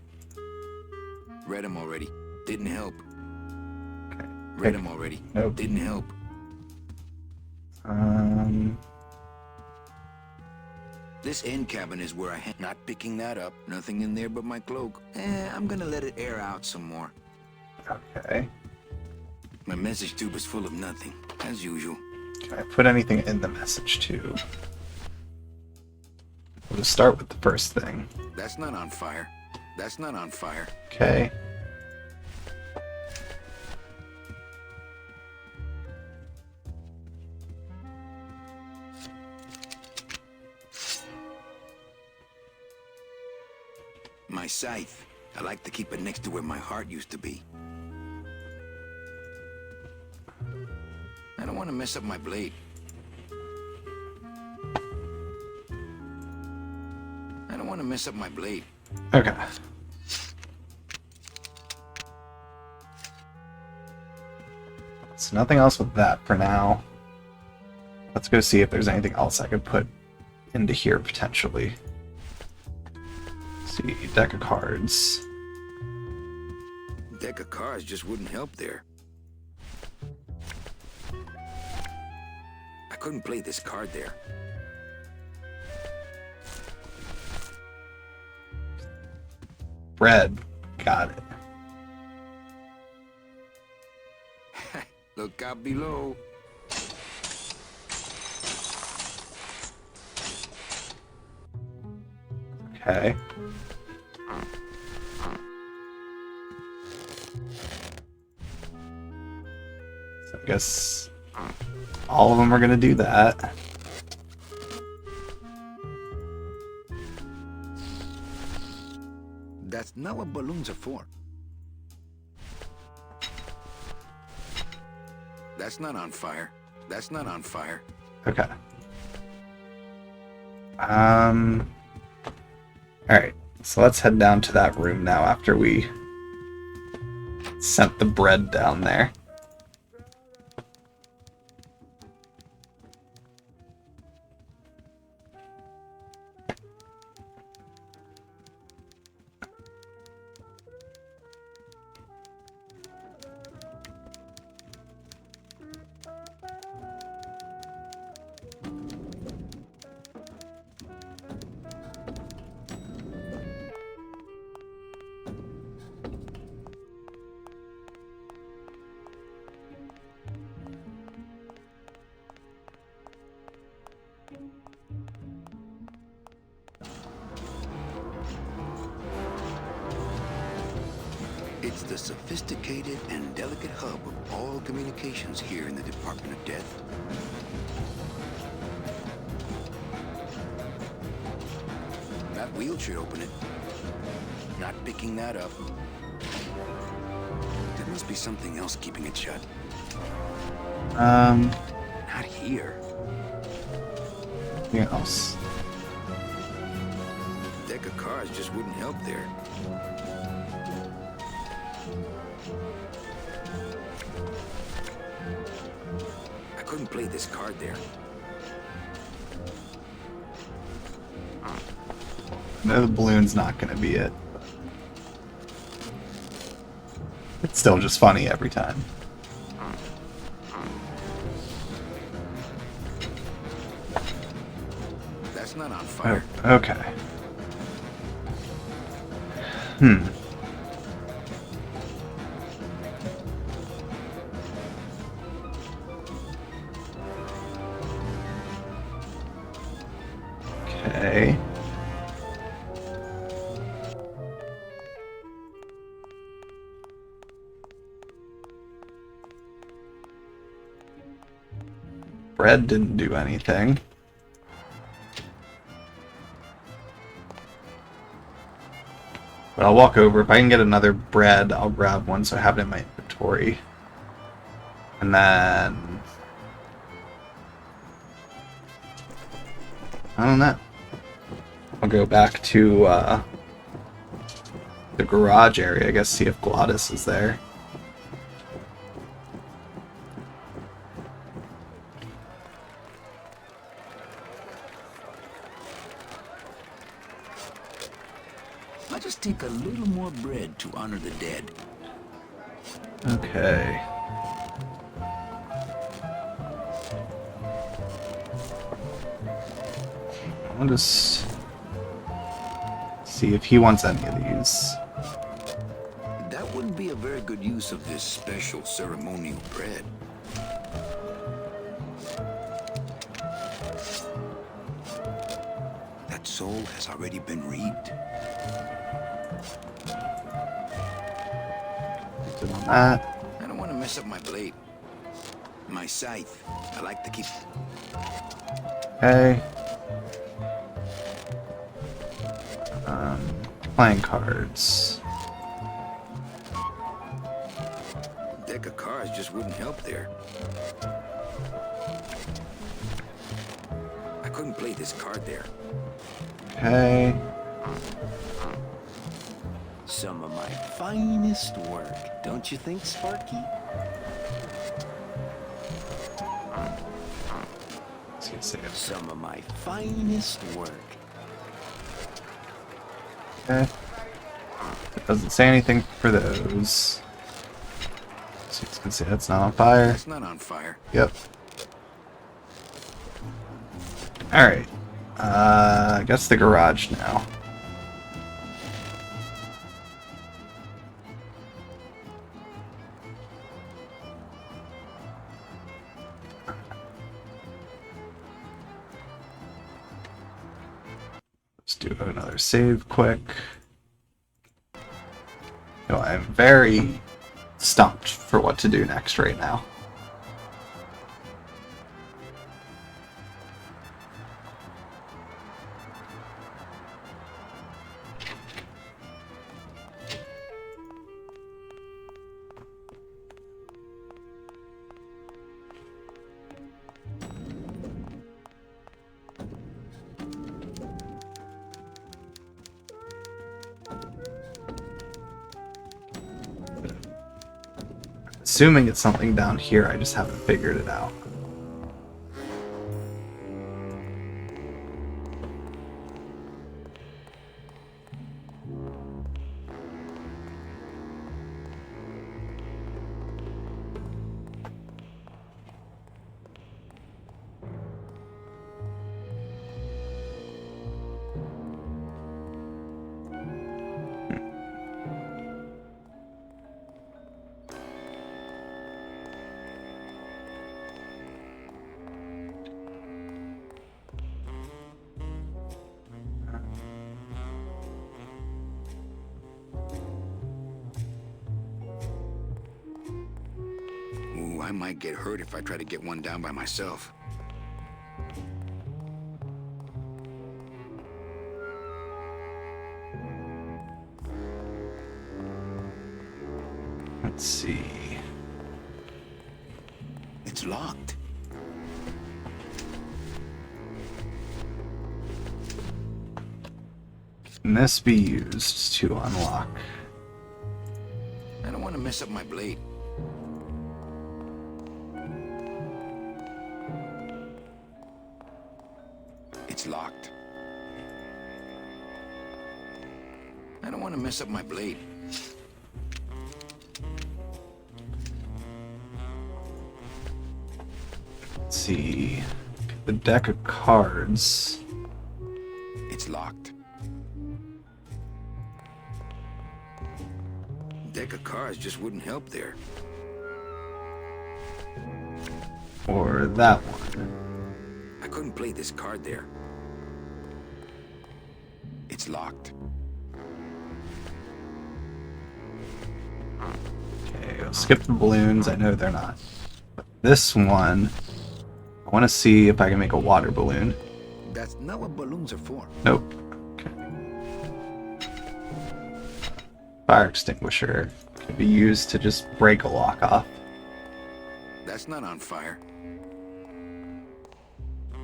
Read them already. Didn't help. Okay. Read them already. Nope. Didn't help. This end cabin is where not picking that up. Nothing in there but my cloak. I'm gonna let it air out some more. Okay. My message tube is full of nothing, as usual. Can I put anything in the message tube? We'll just start with the first thing. That's not on fire. That's not on fire. Okay. My scythe. I like to keep it next to where my heart used to be. I don't want to mess up my blade. I don't want to mess up my blade. Okay. So nothing else with that for now. Let's go see if there's anything else I could put into here potentially. Let's see, deck of cards. Deck of cards just wouldn't help there. I couldn't play this card there. Bread. Got it. Look out below. Okay. So I guess all of them are gonna do that. That's not what balloons are for. That's not on fire. That's not on fire. Okay. Alright, so let's head down to that room now after we sent the bread down there. It's the sophisticated and delicate hub of all communications here in the Department of Death. That wheel should open it. Not picking that up. There must be something else keeping it shut. Not here. Anything else? Deck of cards just wouldn't help there. I couldn't play this card there. No, the balloon's not gonna be it. It's still just funny every time. That's not on fire. Oh, okay. Okay. Bread didn't do anything. But I'll walk over. If I can get another bread, I'll grab one so I have it in my inventory. And then... I don't know. I'll go back to the garage area, I guess, see if Glottis is there. I'll just take a little more bread to honor the dead. Okay. I'll just see if he wants any of these. That wouldn't be a very good use of this special ceremonial bread. That soul has already been reaped. On that. I don't want to mess up my blade. My scythe. I like to keep... Okay. Playing cards. Deck of cards just wouldn't help there. I couldn't play this card there. Okay. Some of my finest work, don't you think, Sparky? Let's see. Some of my finest work. Okay. It doesn't say anything for those. So you can see that's not on fire. That's not on fire. Yep. Alright. I guess the garage now. Let's do another save quick. No, I'm very stumped for what to do next right now. Assuming it's something down here, I just haven't figured it out. Ooh, I might get hurt if I try to get one down by myself. Let's see. It's locked. Can this be used to unlock? I don't want to mess up my blade. It's locked. I don't want to mess up my blade. Let's see. The deck of cards. It's locked. Deck of cards just wouldn't help there. Or that one. I couldn't play this card there. It's locked. Okay, I'll skip the balloons. I know they're not. But this one, I want to see if I can make a water balloon. That's not what balloons are for. Nope. Okay. Fire extinguisher can be used to just break a lock off. That's not on fire.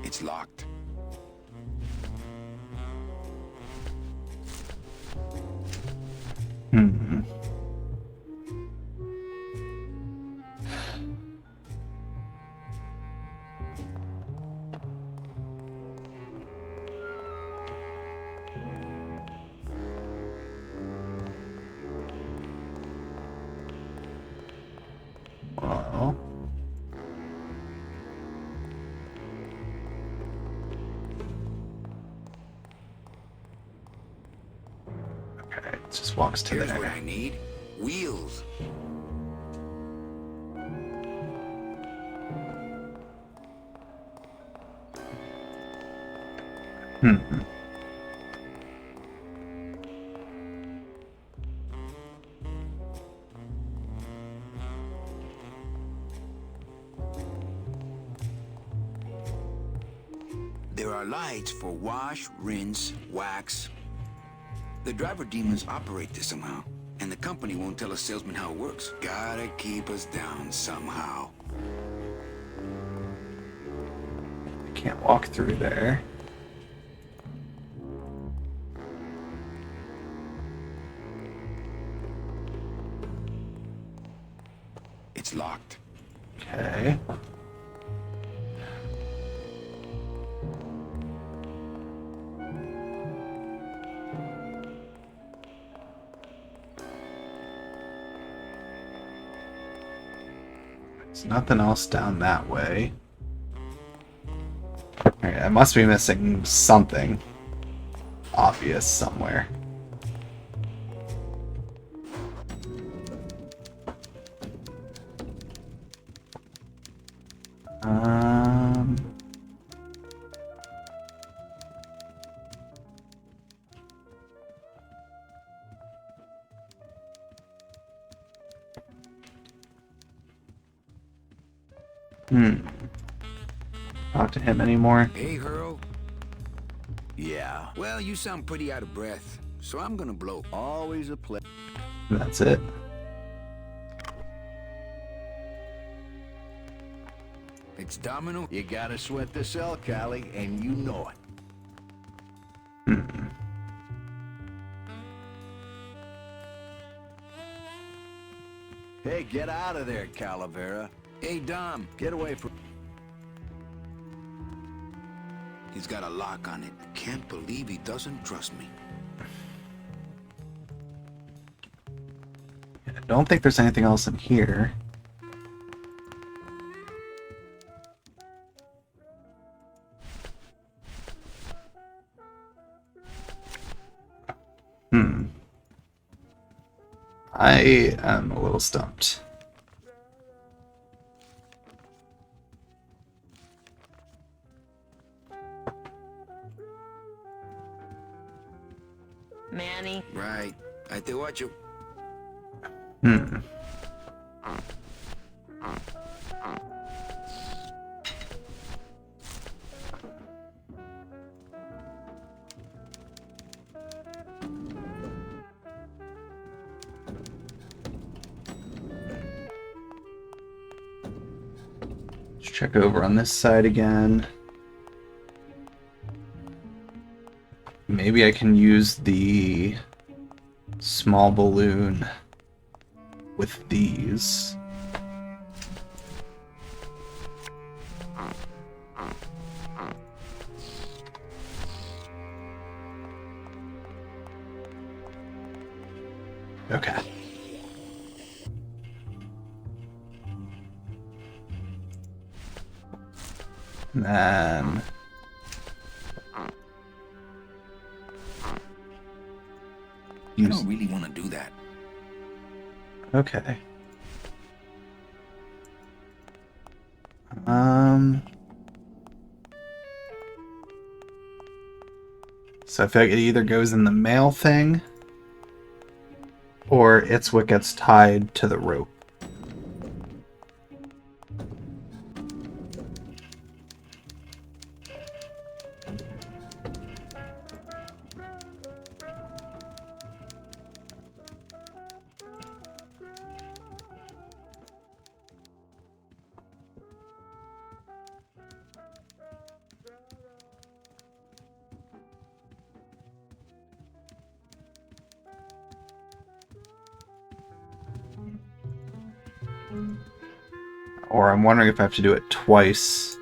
It's locked. Just walks to Here's what there. I need. Wheels. Hmm. There are lights for wash, rinse, wax. The driver demons operate this somehow, and the company won't tell a salesman how it works. Gotta keep us down somehow. Can't walk through there. It's locked. Okay. There's nothing else down that way. Alright, I must be missing something obvious somewhere. Um... Talk to him anymore? Hey, Hurl. Yeah. Well, you sound pretty out of breath, so I'm gonna blow. Always a pleasure. That's it. It's Domino. You gotta sweat the cell, Callie, and you know it. Hey, get out of there, Calavera. Hey, Dom. Get away from... He's got a lock on it. Can't believe he doesn't trust me. I don't think there's anything else in here. I am a little stumped. Manny, Right. I te watch you. Let's check over on this side again. Maybe I can use the small balloon with these. Okay. And then I don't really want to do that. okay. So I feel like it either goes in the mail thing or it's what gets tied to the rope. Or I'm wondering if I have to do it twice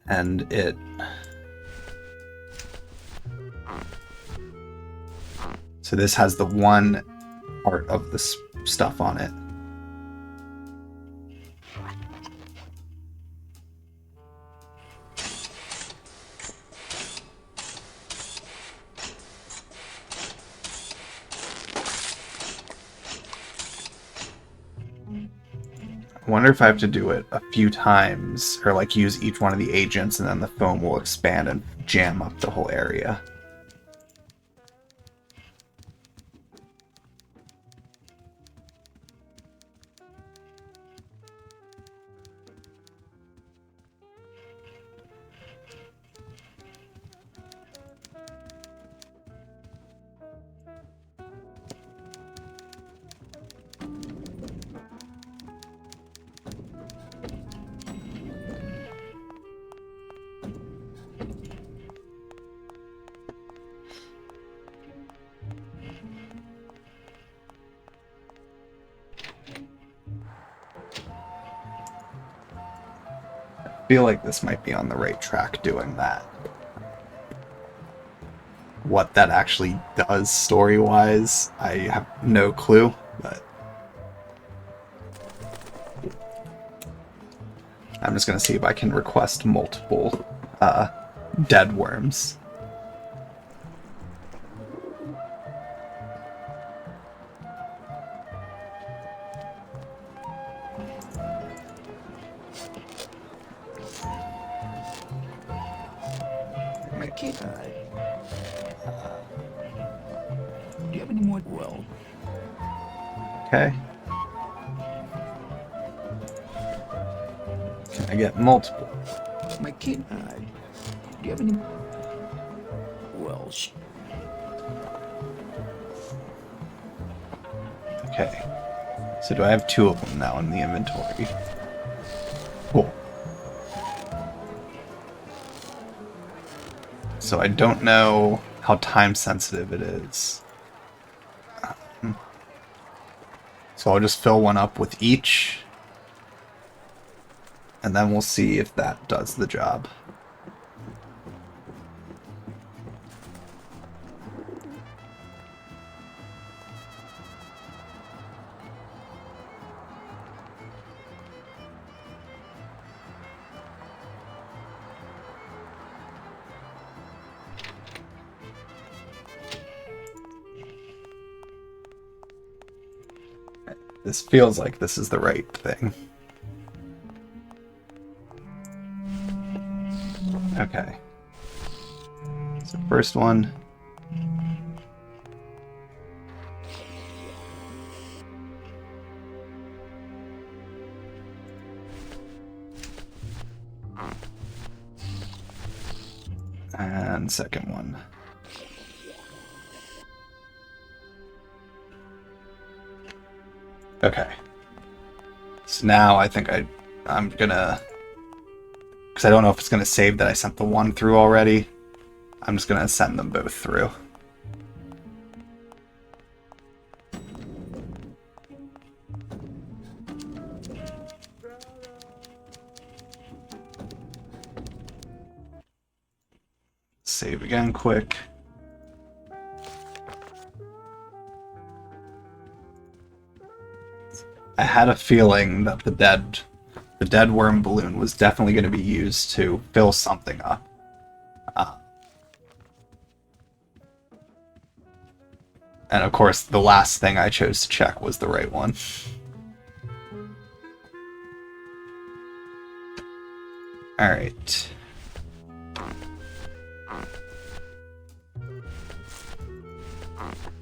and it... So this has the one part of the stuff on it. wonder if I have to do it a few times, or like use each one of the agents, and then the foam will expand and jam up the whole area. I feel like this might be on the right track doing that. What that actually does story-wise, I have no clue, but I'm just gonna see if I can request multiple dead worms. My kid. Do you have any more? Well, Okay. Can I get multiple? my kid. Do you have any? Well, Okay. So do I have 2 of them now in the inventory? Cool. So I don't know how time sensitive it is. So I'll just fill one up with each, and then we'll see if that does the job. This feels like this is the right thing. Okay. So first one. And second one. Okay. So now I think I'm gonna, because I don't know if it's gonna save that I sent the one through already. I'm just gonna send them both through. Save again quick. I had a feeling that the dead worm balloon was definitely going to be used to fill something up. And of course, the last thing I chose to check was the right one. Alright.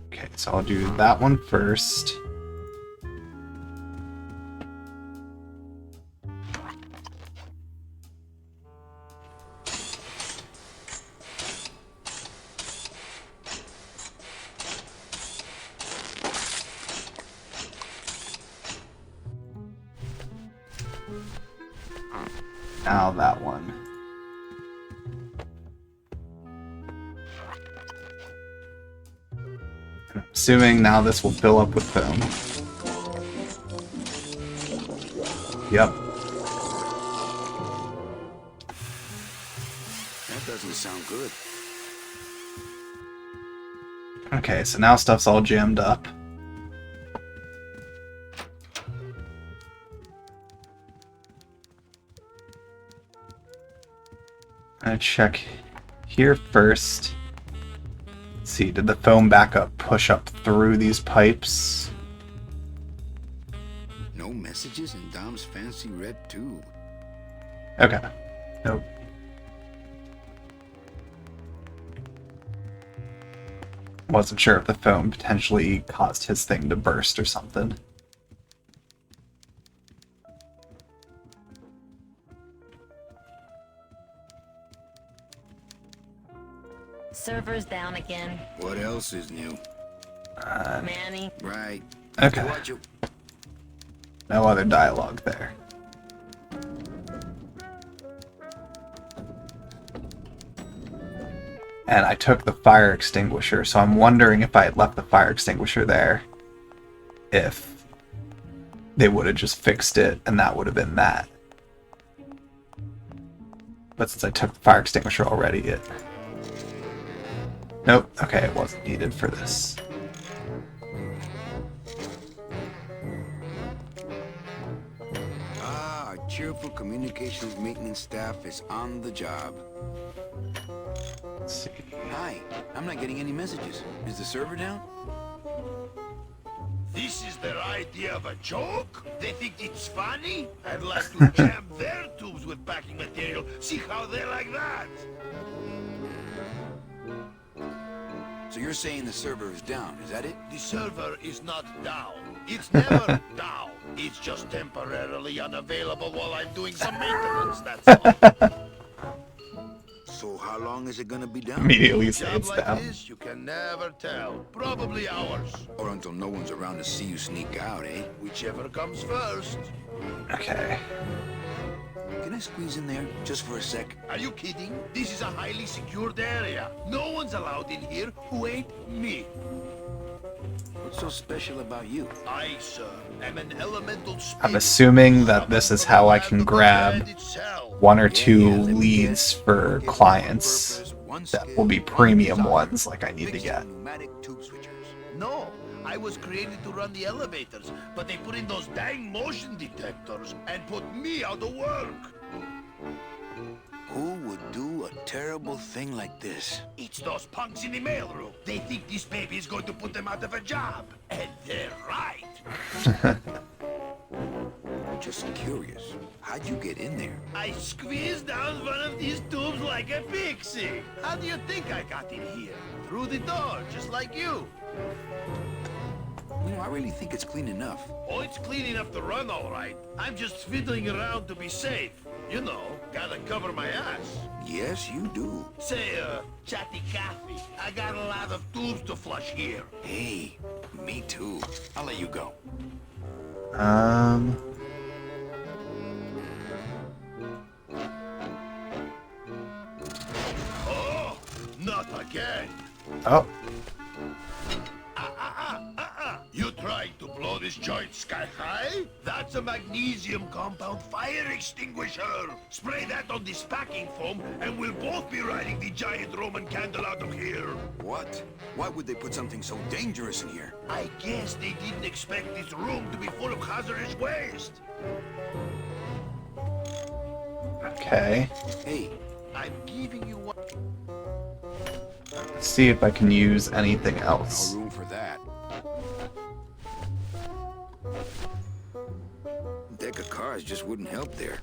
Okay, so I'll do that one first. Now that one. I'm assuming now this will fill up with foam. Yep. That doesn't sound good. Okay, so now stuff's all jammed up. I'm gonna check here first. Let's see, did the foam backup push up through these pipes? Nope. No messages in Dom's fancy red tube. Okay. Nope. Wasn't sure if the phone potentially caused his thing to burst or something. Server's down again. What else is new? Manny. Right. Okay. Watch you. No other dialogue there. And I took the fire extinguisher, so I'm wondering if I had left the fire extinguisher there, if they would have just fixed it and that would have been that. But since I took the fire extinguisher already, it... Nope, okay, it wasn't needed for this. Ah, our cheerful communications maintenance staff is on the job. Let's see. Hi, I'm not getting any messages. Is the server down? This is their idea of a joke? They think it's funny? I'd like to jam their tubes with packing material. See how they like that? So you're saying the server is down, is that it? The server is not down. It's never down. It's just temporarily unavailable while I'm doing some maintenance, that's all. So how long is it gonna be down? Immediately say Job it's like down. this, you can never tell. Probably hours. Or until no one's around to see you sneak out, eh? Whichever comes first. Okay. Can I squeeze in there, just for a sec? Are you kidding? This is a highly secured area. No one's allowed in here who ain't me. What's so special about you? I, sir, am an elemental spirit. I'm assuming that this is how I can grab one or two let me leads guess. for Get one clients purpose, one that skill, will be one premium desire. ones like I need to Fixing get. pneumatic tube switchers. No, I was created to run the elevators, but they put in those dang motion detectors and put me out of work. Who would do a terrible thing like this? It's those punks in the mailroom. They think this baby is going to put them out of a job. And they're right. Just curious. How'd you get in there? I squeezed down one of these tubes like a pixie. How do you think I got in here? Through the door, just like you. You know, I really think it's clean enough. Oh, it's clean enough to run, all right. I'm just fiddling around to be safe. You know, gotta cover my ass. Yes, you do. Say, chatty Cathy, I got a lot of tubes to flush here. Hey, me too. I'll let you go. Oh, not again. Oh, You trying to blow this joint sky high? That's a magnesium compound fire extinguisher. Spray that on this packing foam and we'll both be riding the giant Roman candle out of here. What? Why would they put something so dangerous in here? I guess they didn't expect this room to be full of hazardous waste. okay. Hey, I'm giving you one. Let's see if I can use anything no else. room for that. Deck of cards just wouldn't help there.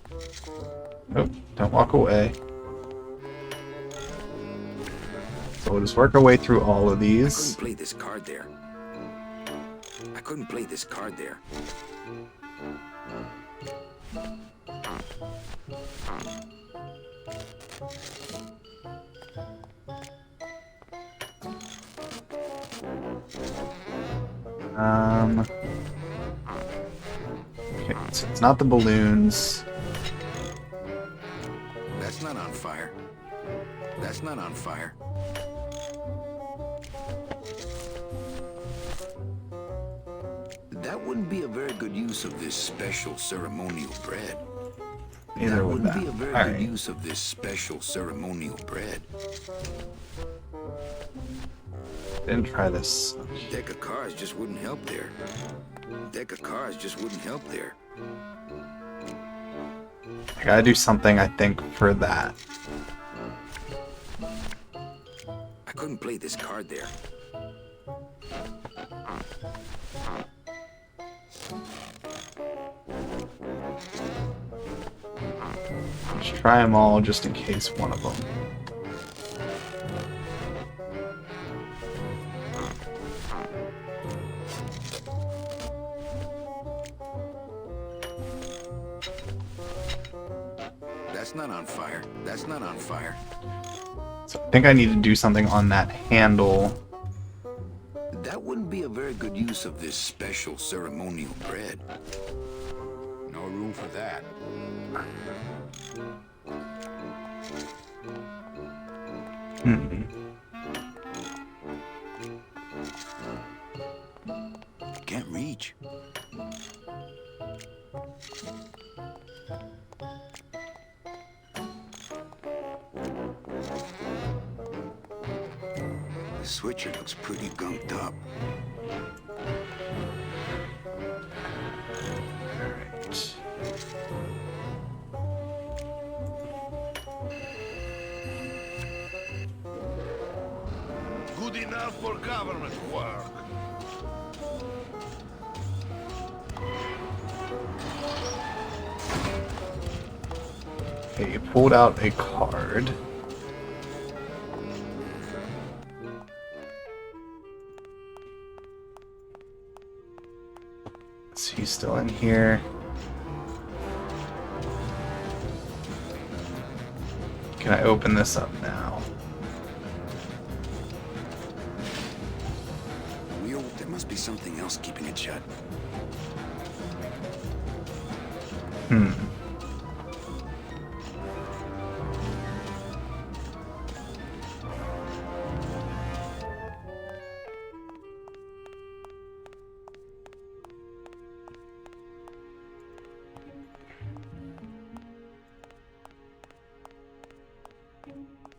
Nope, don't walk away. So we'll just work our way through all of I these. couldn't play this card there. I couldn't play this card there. Okay, so it's not the balloons. That's not on fire. That's not on fire. That wouldn't be a very good use of this special ceremonial bread. Neither That would wouldn't that. be a very Alright. good use of this special ceremonial bread. Didn't try this. Deck of cards just wouldn't help there. Deck of cards just wouldn't help there. I gotta do something, I think, for that. I couldn't play this card there. Let's try them all just in case one of them. That's not on fire. That's not on fire. So I think I need to do something on that handle. That wouldn't be a very good use of this special ceremonial bread. No room for that. Can't reach. The switcher looks pretty gunked up. Alright. Good enough for government work. Okay, you pulled out a card. So he's still in here. Can I open this up now? Wheel, there must be something else keeping it shut.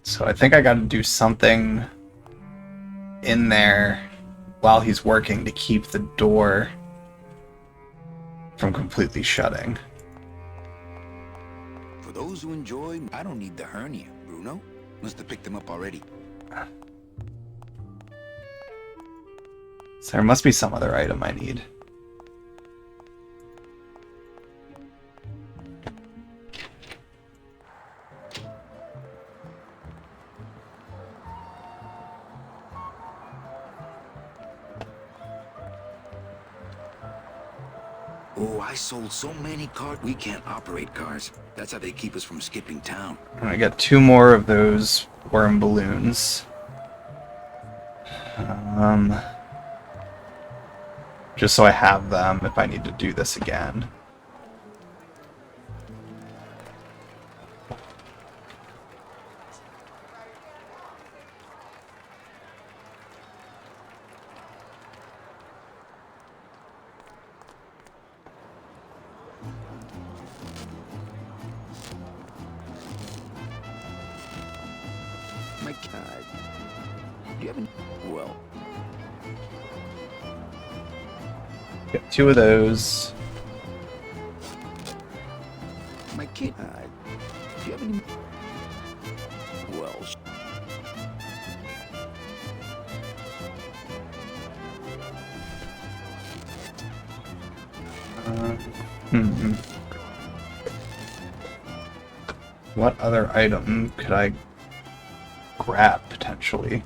So I think I got to do something in there while he's working to keep the door from completely shutting. For those who enjoy, I don't need the hernia. Bruno must have picked them up already. So there must be some other item I need. Oh, I sold so many cars. We can't operate cars. That's how they keep us from skipping town. And I got 2 more of those worm balloons. Just so I have them if I need to do this again. My God. Do you have any? Well, Got 2 of those. my kid. Do you have any? Well, What other item could I grab potentially?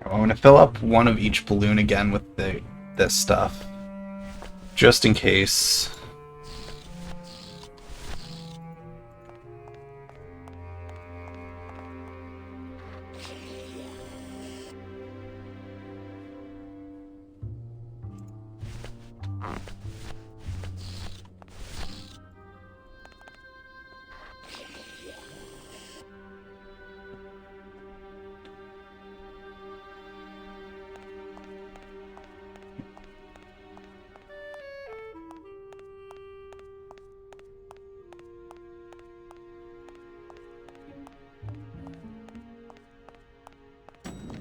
I'm going to fill up one of each balloon again with this stuff, just in case.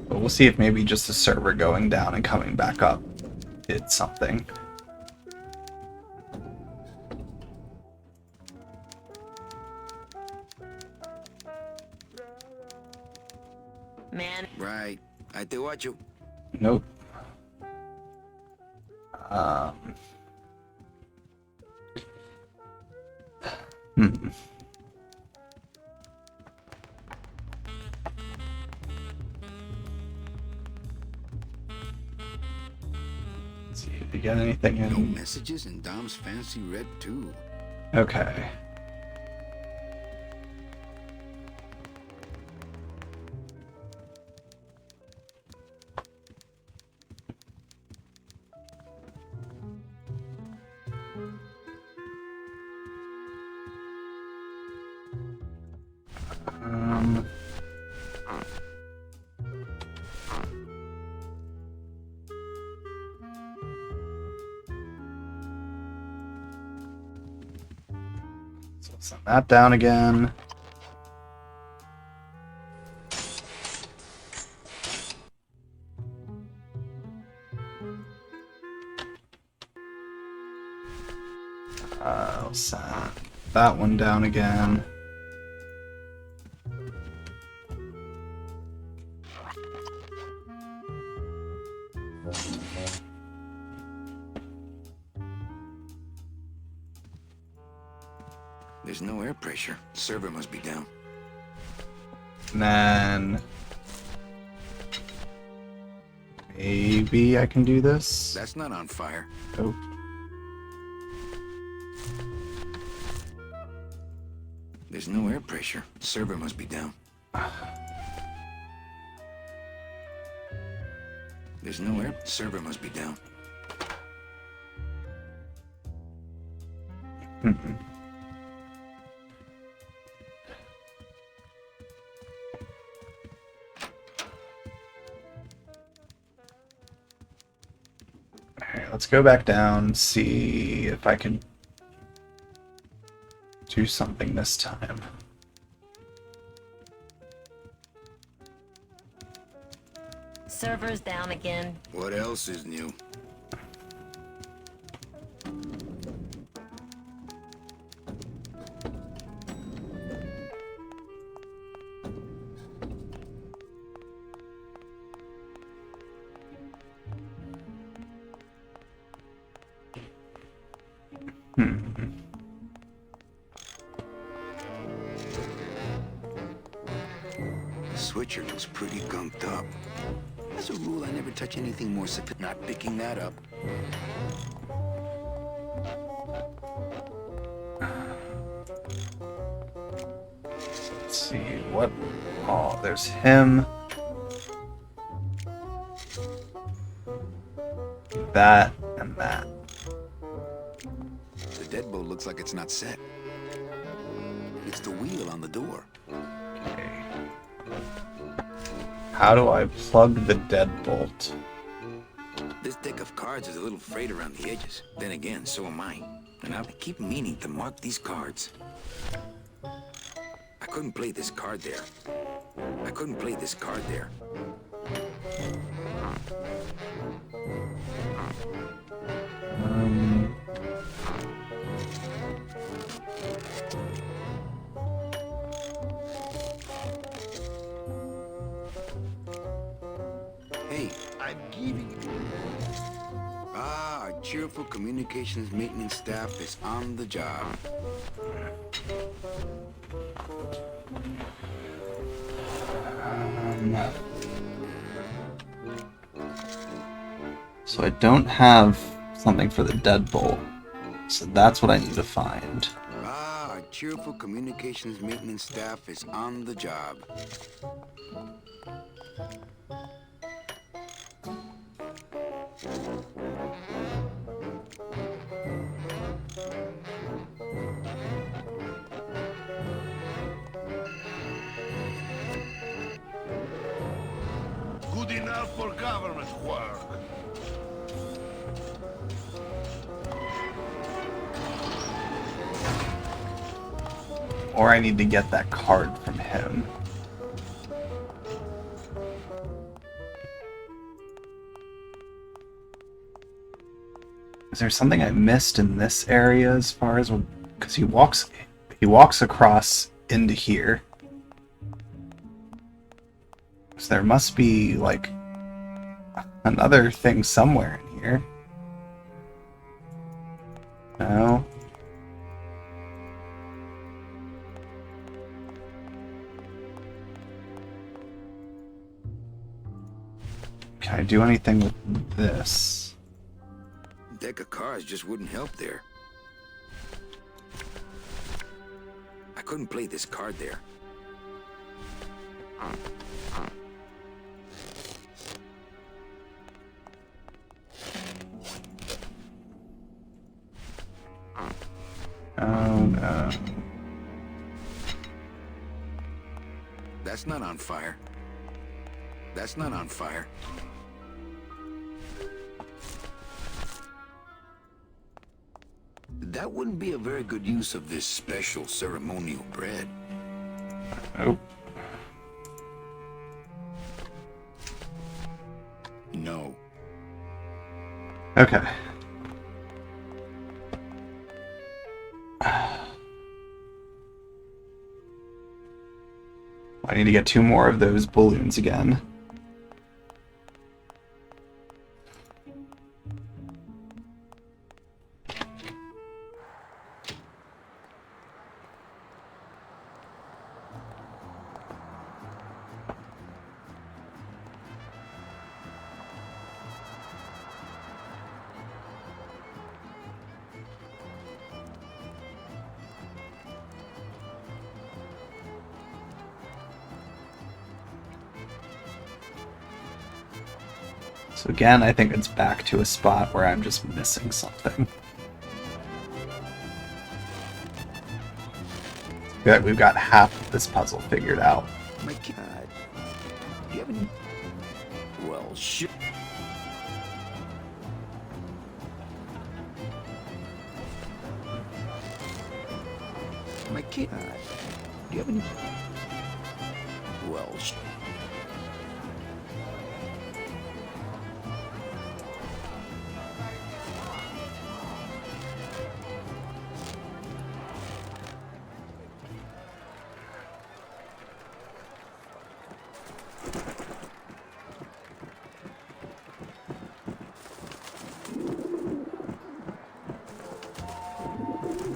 But we'll see if maybe just the server going down and coming back up did something. Man, Right. I te watch you. Nope. Hmm. Let's see if you get anything No in. messages in Dom's fancy red too. Okay. Um, so send that down again. I'll send that one down again. There's no air pressure. Server must be down. And then maybe I can do this. That's not on fire. Oh, There's no air pressure. Server must be down. There's no air. Server must be down. Alright, let's go back down, see if I can do something this time. server's down again. What else is new? Switcher looks pretty gunked up. As a rule, I never touch anything more not picking that up. Let's see what. Oh, there's him. That and that. The deadbolt looks like it's not set. It's the wheel on the door. Okay. How do I plug the deadbolt? This deck of cards is a little frayed around the edges. Then again, so am I. And I keep meaning to mark these cards. I couldn't play this card there. I couldn't play this card there. Hey, I'm giving you. Our cheerful communications maintenance staff is on the job. So I don't have something for the deadbolt. So that's what I need to find. Our cheerful communications maintenance staff is on the job. Good enough for government work. Or I need to get that card from him. Is there something I missed in this area as far as, because he walks across into here. So there must be like another thing somewhere in here. No. Can I do anything with this? Deck of cards just wouldn't help there. I couldn't play this card there. Oh no. That's not on fire. That's not on fire. That wouldn't be a very good use of this special ceremonial bread. Nope. No. Okay. I need to get 2 more of those balloons again. So again, I think it's back to a spot where I'm just missing something. Good, we've got half of this puzzle figured out. My God. Do you have any... Well, shit. My kid. Do you have any... Well, shit.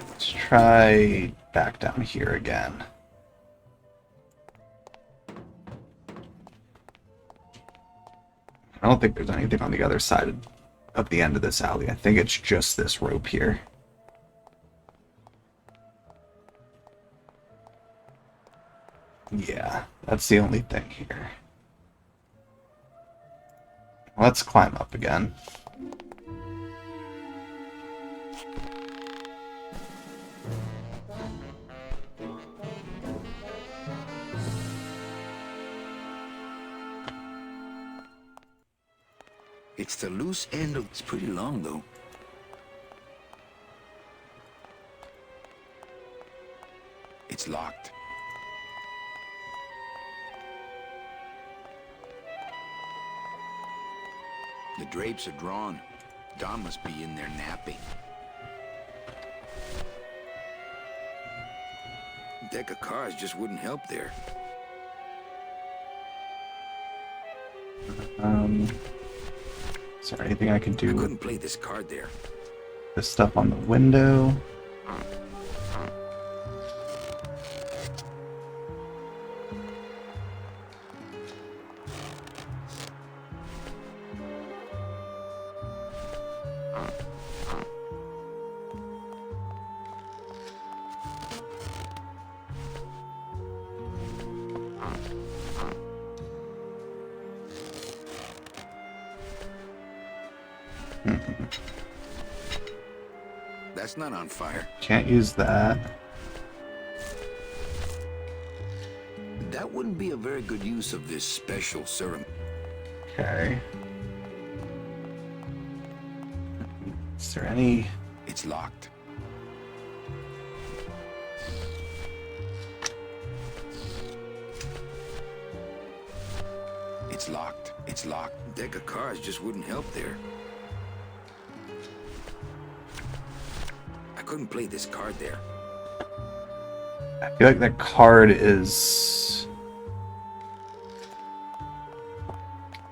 Let's try back down here again. I don't think there's anything on the other side of the end of this alley. I think it's just this rope here. Yeah, that's the only thing here. Let's climb up again. It's the loose end of... It's pretty long, though. It's locked. The drapes are drawn. Don must be in there napping. Deck of cards just wouldn't help there. Is there anything I can do I with couldn't play this card there. this stuff on the window? That's not on fire. Can't use that. That wouldn't be a very good use of this special ceremony. Okay. Is there any... It's locked. It's locked. It's locked. Deck of cards just wouldn't help there. couldn't play this card there. I feel like that card is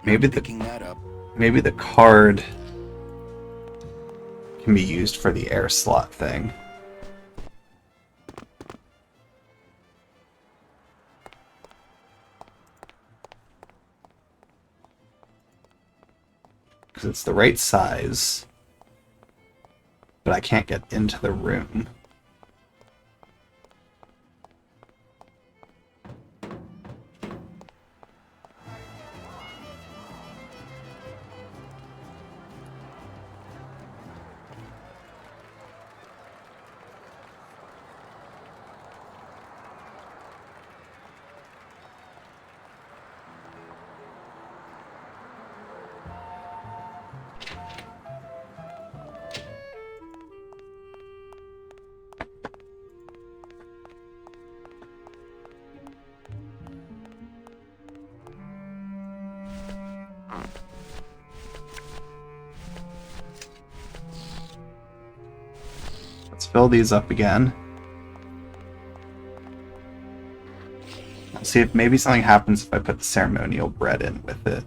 maybe Picking that up. the card can be used for the air slot thing. Because it's the right size, but I can't get into the room. Let's fill these up again. I'll see if maybe something happens if I put the ceremonial bread in with it.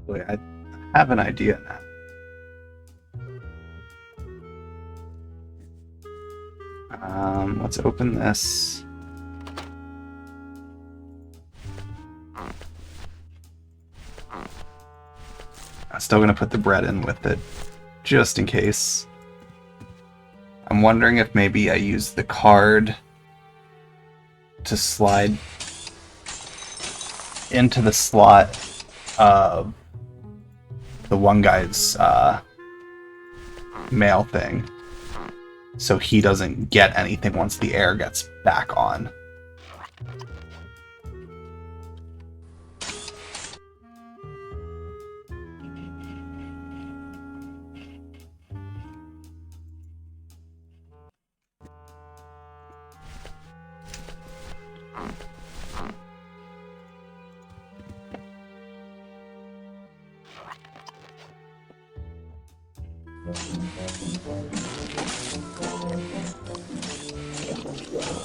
Wait, I have an idea now. Let's open this. I'm still gonna put the bread in with it, just in case. I'm wondering if maybe I use the card to slide into the slot of the one guy's mail thing, so he doesn't get anything once the air gets back on.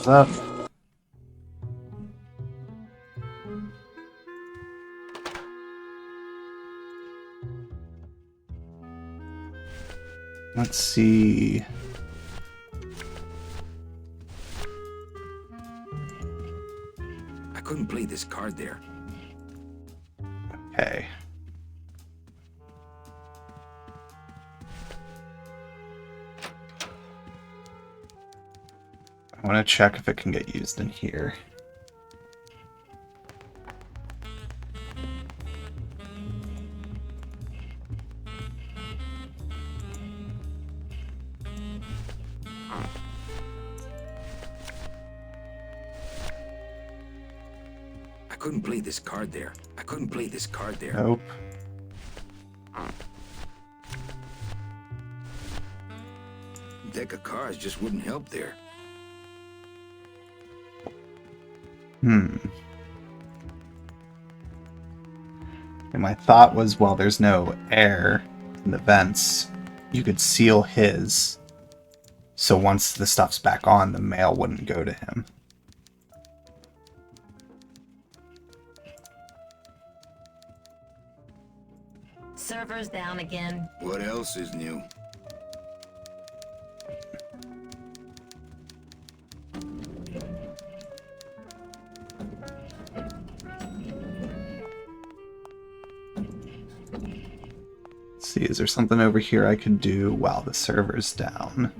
What's up? Let's see. I couldn't play this card there. Okay. I want to check if it can get used in here. I couldn't play this card there. I couldn't play this card there. Nope. Deck of cards just wouldn't help there. And my thought was, well, there's no air in the vents, you could seal his, so once the stuff's back on, the mail wouldn't go to him. Server's down again. What else is new? see, is there something over here I could do while the server's down?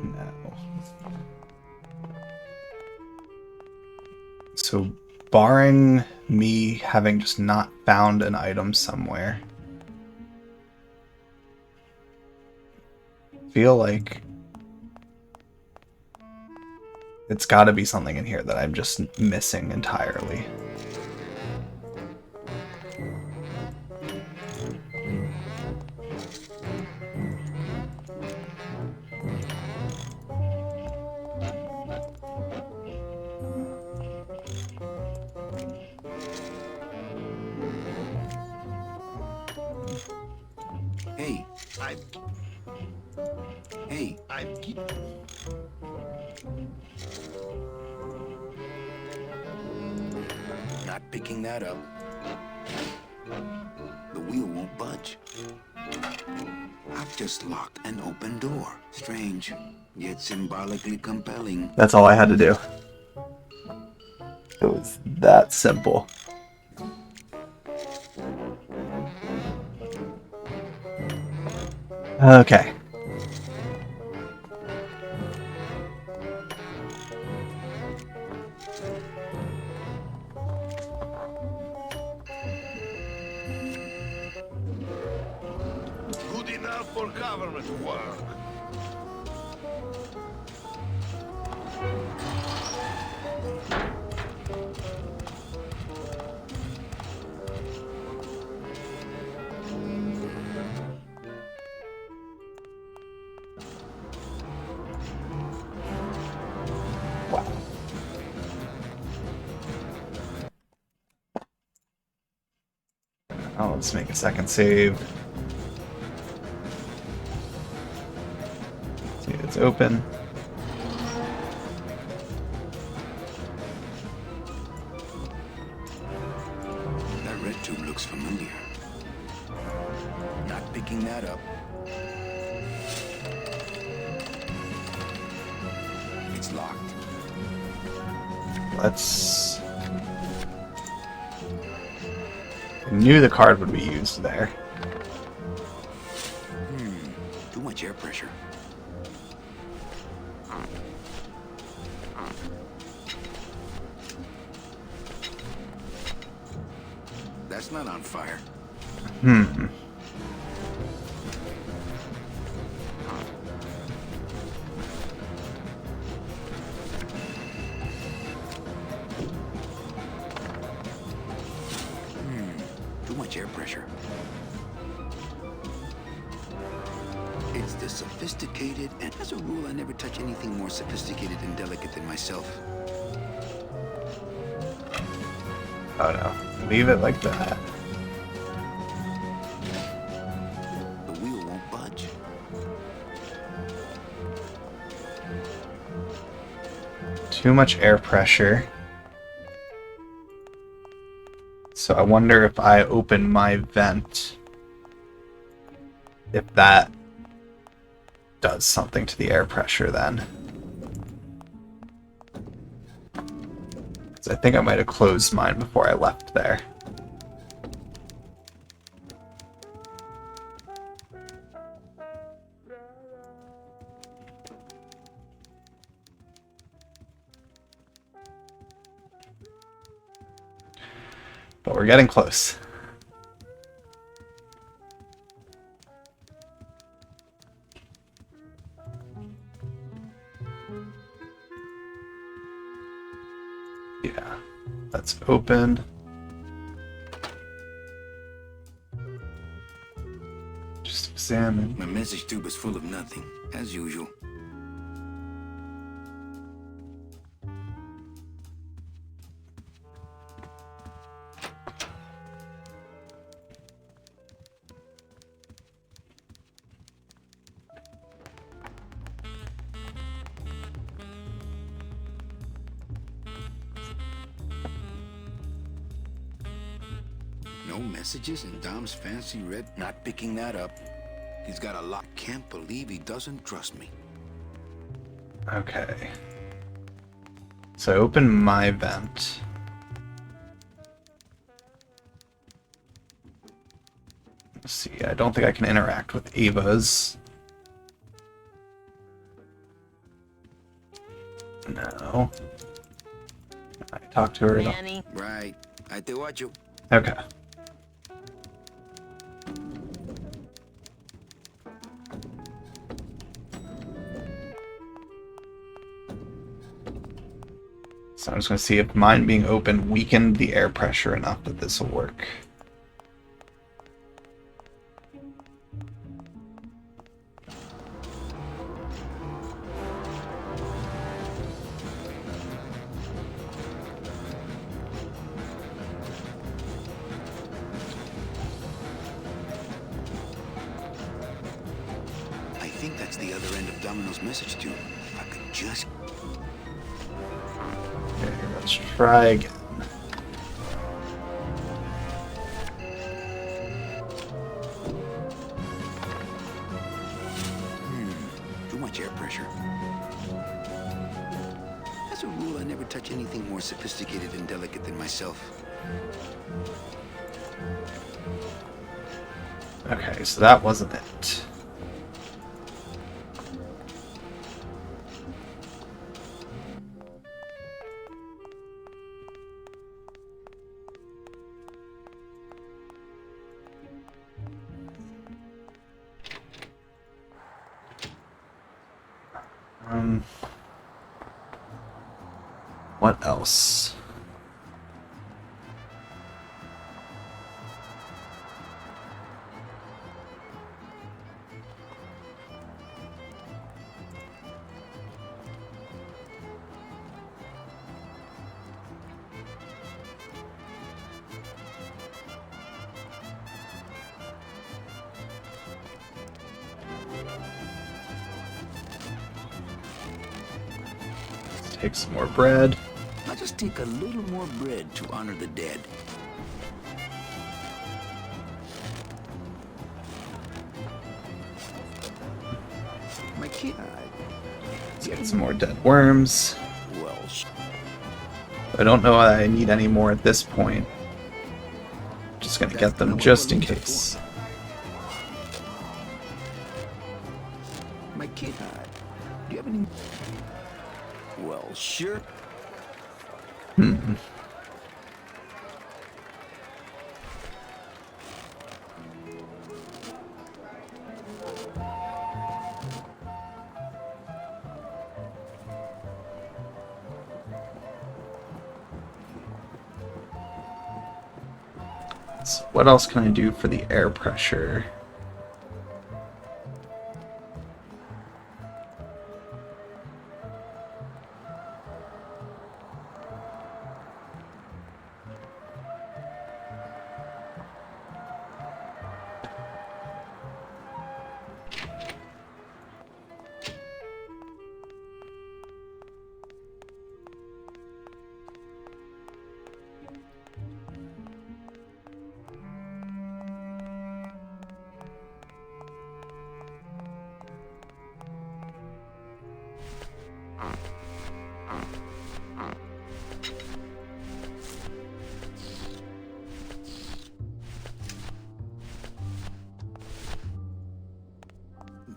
No. So, barring me having just not found an item somewhere, I feel like it's got to be something in here that I'm just missing entirely. Hey, hey, not picking that up. The wheel won't budge. I've just locked an open door. Strange, yet symbolically compelling. That's all I had to do. It was that simple. Okay. Good enough for government work. Oh, let's make a second save. See, it's open. That red tube looks familiar. Not picking that up. It's locked. Let's... I knew the card would be used there. Too much air pressure. That's not on fire. Too much air pressure. It's the sophisticated, and as a rule, I never touch anything more sophisticated and delicate than myself. Oh no. Leave it like that. The wheel won't budge. Too much air pressure. So I wonder if I open my vent, if that does something to the air pressure then. 'Cause I think I might have closed mine before I left there. But we're getting close. Yeah, that's open. Just examine. My message tube is full of nothing, as usual. No messages in Dom's fancy red. Not picking that up. He's got a lock. Can't believe he doesn't trust me. Okay. So I open my vent. Let's see, I don't think I can interact with Ava's. No. I talk to her. Manny. Right. I te watch you. Okay. So I'm just going to see if mine being open weakened the air pressure enough that this will work. I think that's the other end of Domino's message tube. If I could just... Okay, let's try again. Too much air pressure. As a rule, I never touch anything more sophisticated and delicate than myself. Okay, so that wasn't it. What else? Let's take some more bread. I'll just take a little more bread to honor the dead. My kid... Let's get some more dead worms. Well, I don't know I need any more at this point. Just gonna get them just in case. my kid... do you have any... Well, sure. So what else can I do for the air pressure?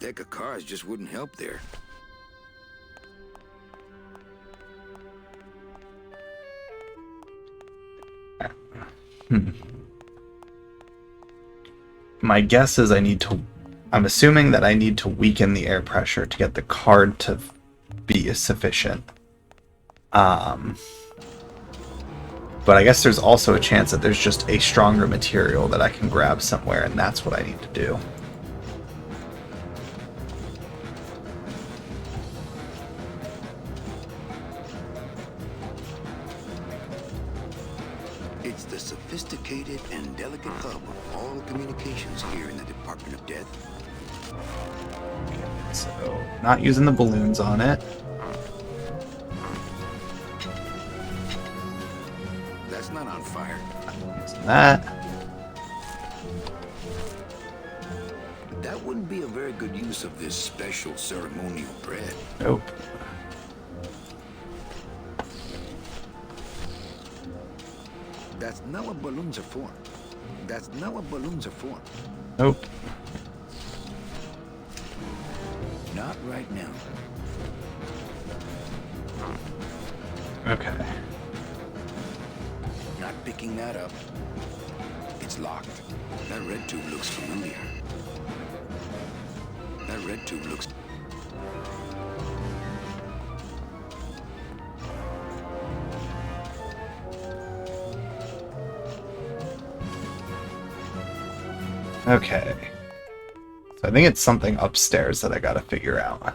Deck of cards just wouldn't help there. My guess is I'm assuming that I need to weaken the air pressure to get the card to be sufficient. But I guess there's also a chance that there's just a stronger material that I can grab somewhere, and that's what I need to do. It's the sophisticated and delicate hub of all communications here in the Department of Death. So, not using the balloons on it. That's not on fire. Not using that. That wouldn't be a a very good use of this special ceremonial bread. Nope. That's not what balloons are for. That's not what balloons are for. Nope. Not right now. Okay. Not picking that up. It's locked. That red tube looks familiar. That red tube looks... Okay. So I think it's something upstairs that I gotta figure out.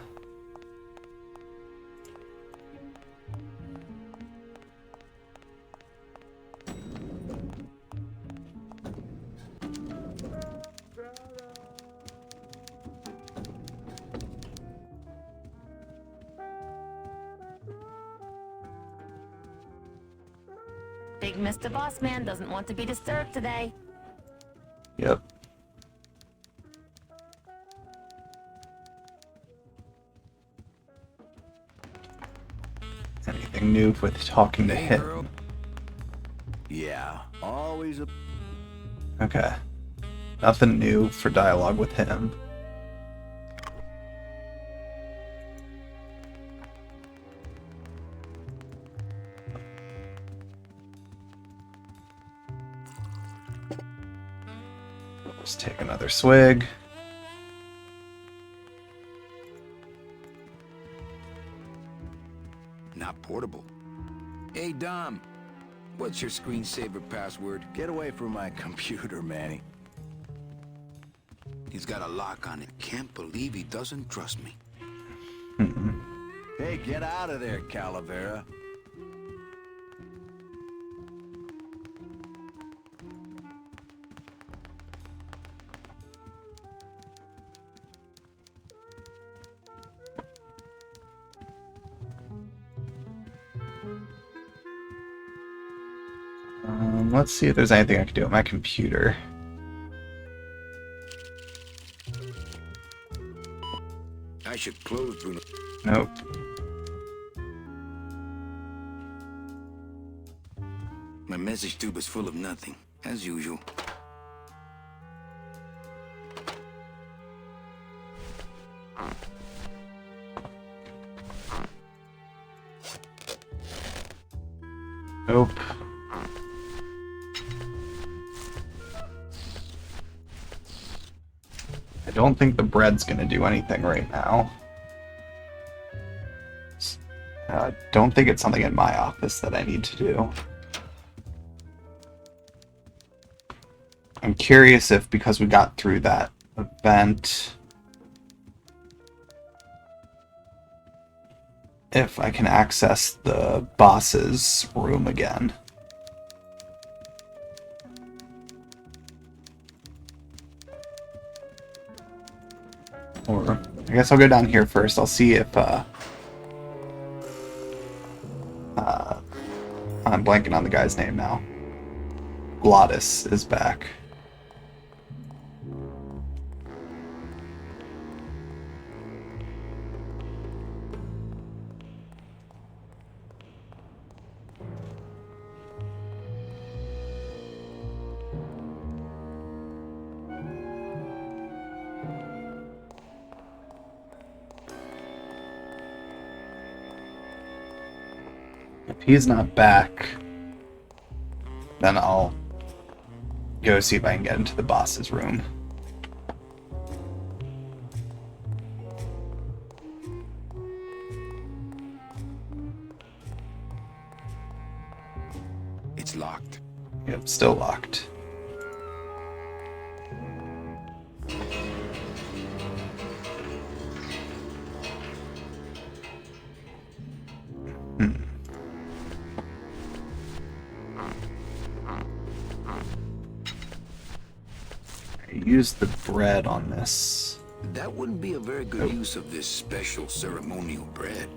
Big Mr. Bossman doesn't want to be disturbed today. Yep. Anything new with talking to Hey, girl. him? Yeah, always a... Okay. Nothing new for dialogue with him. Just take another swig. Not portable. Hey, Dom. What's your screensaver password? Get away from my computer, Manny. He's got a lock on it. Can't believe he doesn't trust me. Hey, get out of there, Calavera. Let's see if there's anything I can do on my computer. I should close Bruno. Nope. My message tube is full of nothing, as usual. Nope. I don't think the bread's gonna do anything right now. Don't think it's something in my office that I need to do. I'm curious if, because we got through that event, if I can access the boss's room again. Or, I guess I'll go down here first. I'll see if, I'm blanking on the guy's name now. Glottis is back. If he's not back, then I'll go see if I can get into the boss's room. It's locked. Yep, still locked. Use the bread on this. That wouldn't be a very good use of this special ceremonial bread.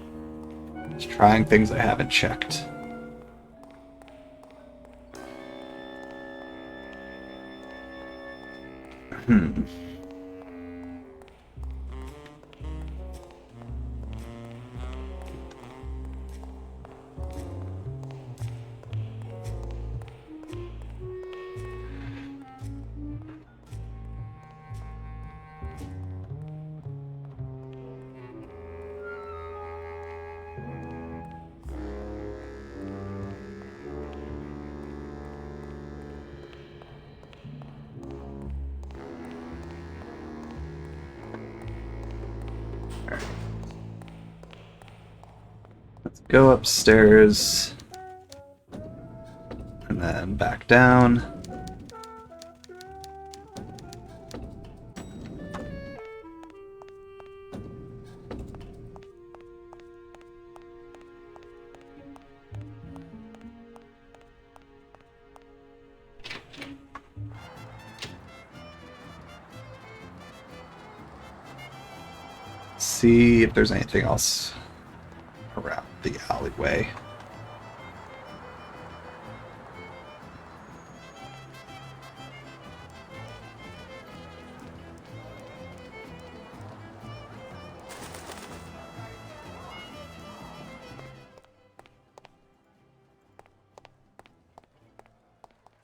Just trying things I haven't checked. Alright. Let's go upstairs. And then back down. See if there's anything else around the alleyway.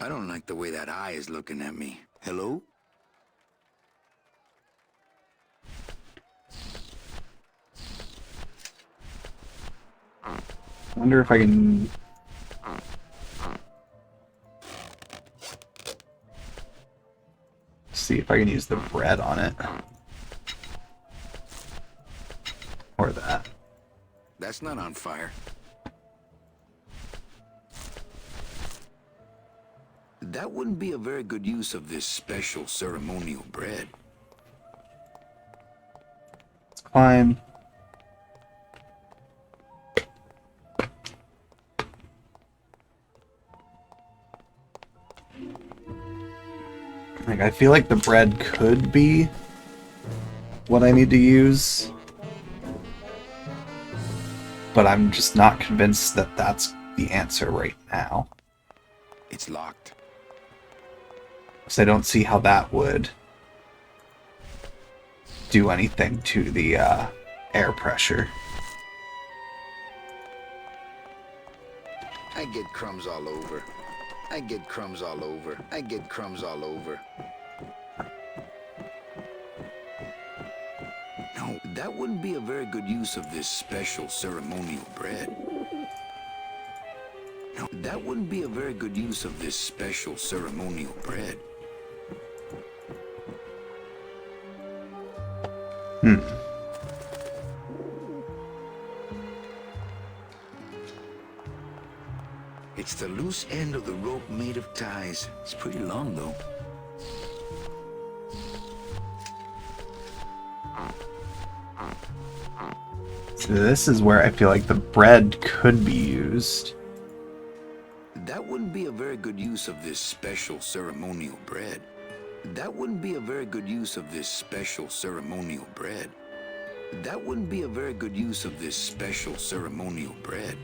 I don't like the way that eye is looking at me. Hello? I wonder if I can... see if I can use the bread on it. Or that. That's not on fire. That wouldn't be a very good use of this special ceremonial bread. Let's climb. Like, I feel like the bread could be what I need to use, but I'm just not convinced that that's the answer right now. It's locked. So I don't see how that would do anything to the air pressure. I get crumbs all over. I get crumbs all over. I get crumbs all over. No, that wouldn't be a very good use of this special ceremonial bread. No, that wouldn't be a very good use of this special ceremonial bread. It's the loose end of the rope made of ties. It's pretty long, though. So this is where I feel like the bread could be used. That wouldn't be a very good use of this special ceremonial bread. That wouldn't be a very good use of this special ceremonial bread. That wouldn't be a very good use of this special ceremonial bread.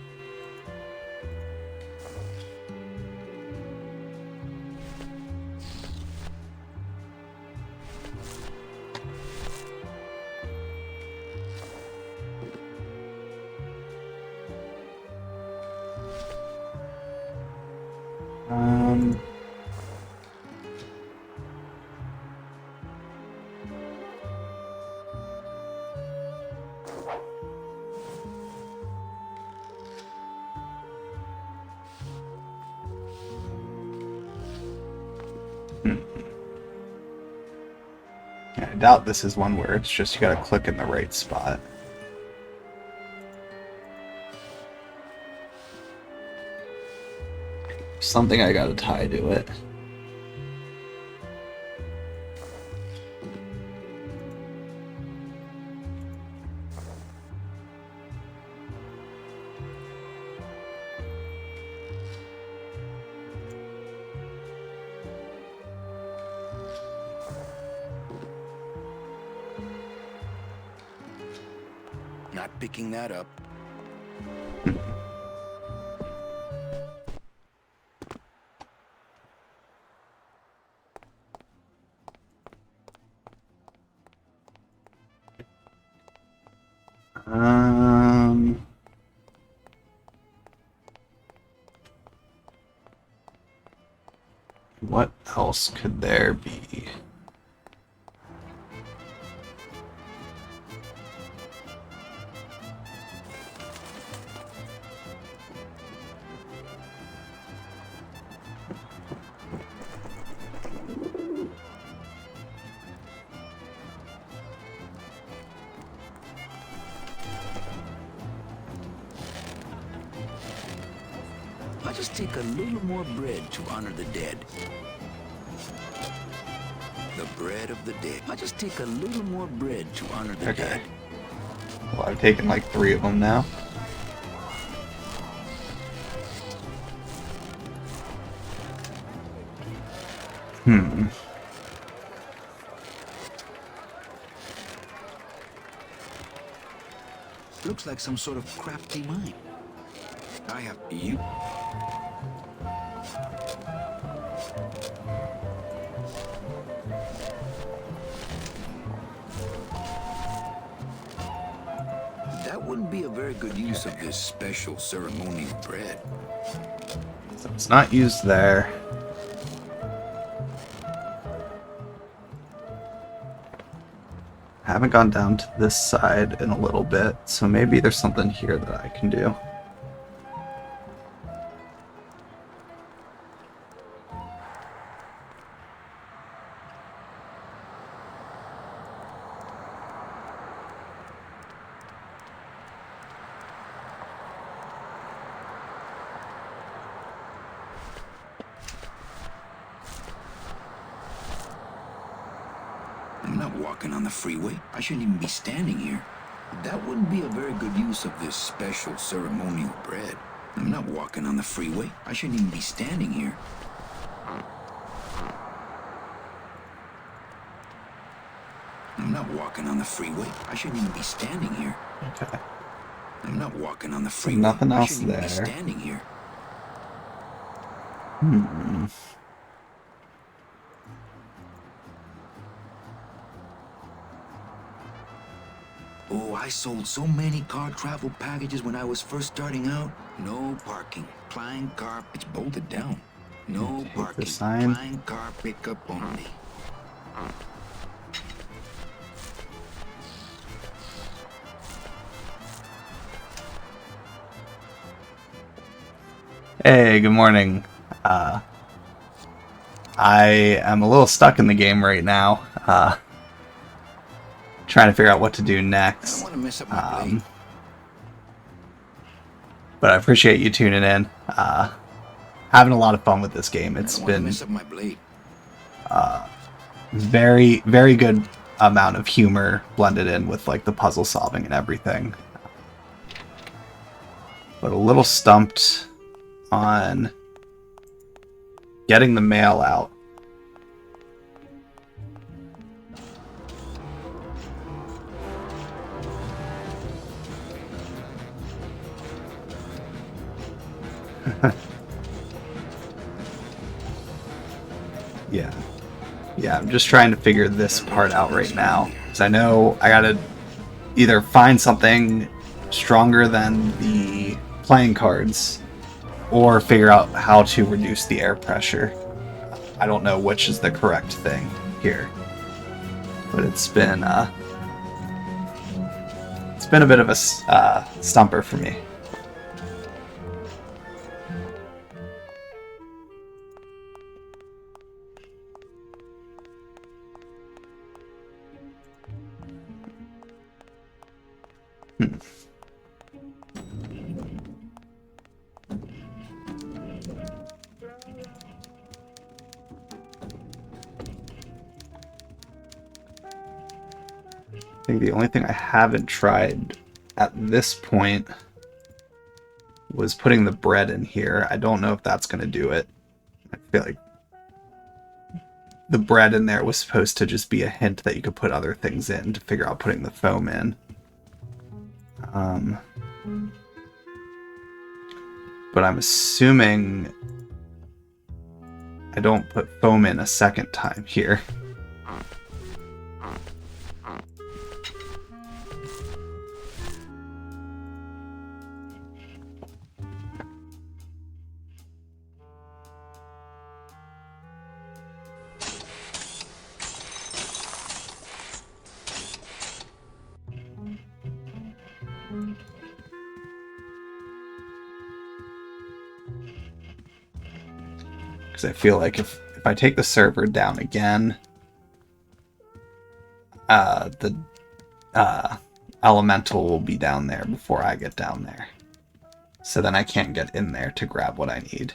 I doubt this is one where it's just you gotta click in the right spot. Something I gotta tie to it. Not picking that up. What else could there be? I'll just take a little more bread to honor the dead. The bread of the dead. I'll just take a little more bread to honor the dead. Well, I've taken like 3 of them now. Looks like some sort of crafty mine. I have you. That wouldn't be a very good use of this special ceremonial bread. So it's not used there. I haven't gone down to this side in a little bit, so maybe there's something here that I can do. I'm not walking on the freeway. I shouldn't even be standing here. That wouldn't be a very good use of this special ceremonial bread. I'm not walking on the freeway. I shouldn't even be standing here. I'm not walking on the freeway. I shouldn't even be standing here. Okay. I'm not walking on the So freeway. nothing I else shouldn't even be there. standing here. Oh, I sold so many car travel packages when I was first starting out. No parking. Klein car, it's bolted down. No Take the parking. sign. Klein car pickup only. Hey, good morning. I am a little stuck in the game right now. Trying to figure out what to do I don't next. want to mess up my blade. But I appreciate you tuning in. Having a lot of fun with this game. I It's don't want to been mess up my blade. very, very good amount of humor blended in with like the puzzle solving and everything. But a little stumped on getting the mail out. Yeah, I'm just trying to figure this part out right now. Because I know I gotta either find something stronger than the playing cards, or figure out how to reduce the air pressure. I don't know which is the correct thing here. But it's been a bit of a stumper for me. I think the only thing I haven't tried at this point was putting the bread in here. I don't know if that's going to do it. I feel like the bread in there was supposed to just be a hint that you could put other things in to figure out putting the foam in. But I'm assuming I don't put foam in a second time here. Because I feel like if I take the server down again, the elemental will be down there before I get down there. So then I can't get in there to grab what I need.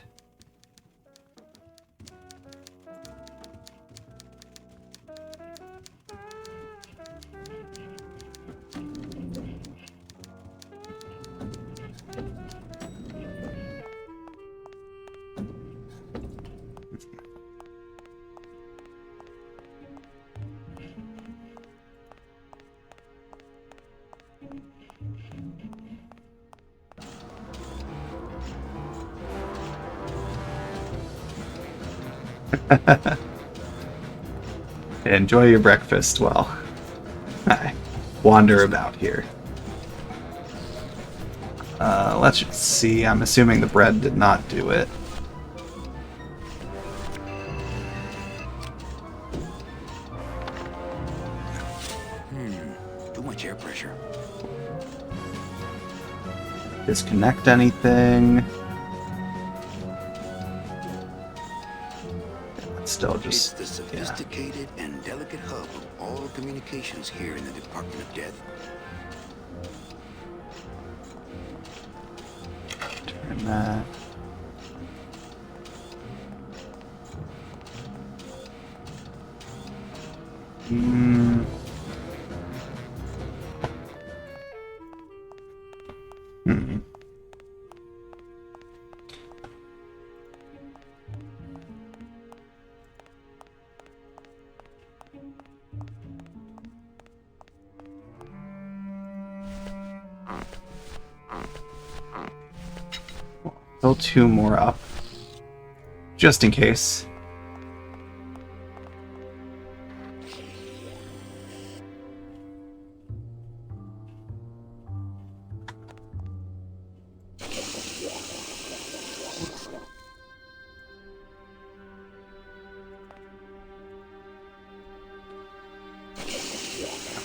Enjoy your breakfast while I wander about here. Let's just see. I'm assuming the bread did not do it. Too much air pressure. Disconnect anything. Still It's just the sophisticated and delicate hub of all communications here in the Department of Death. turn that. Hmm. Fill 2 more up, just in case.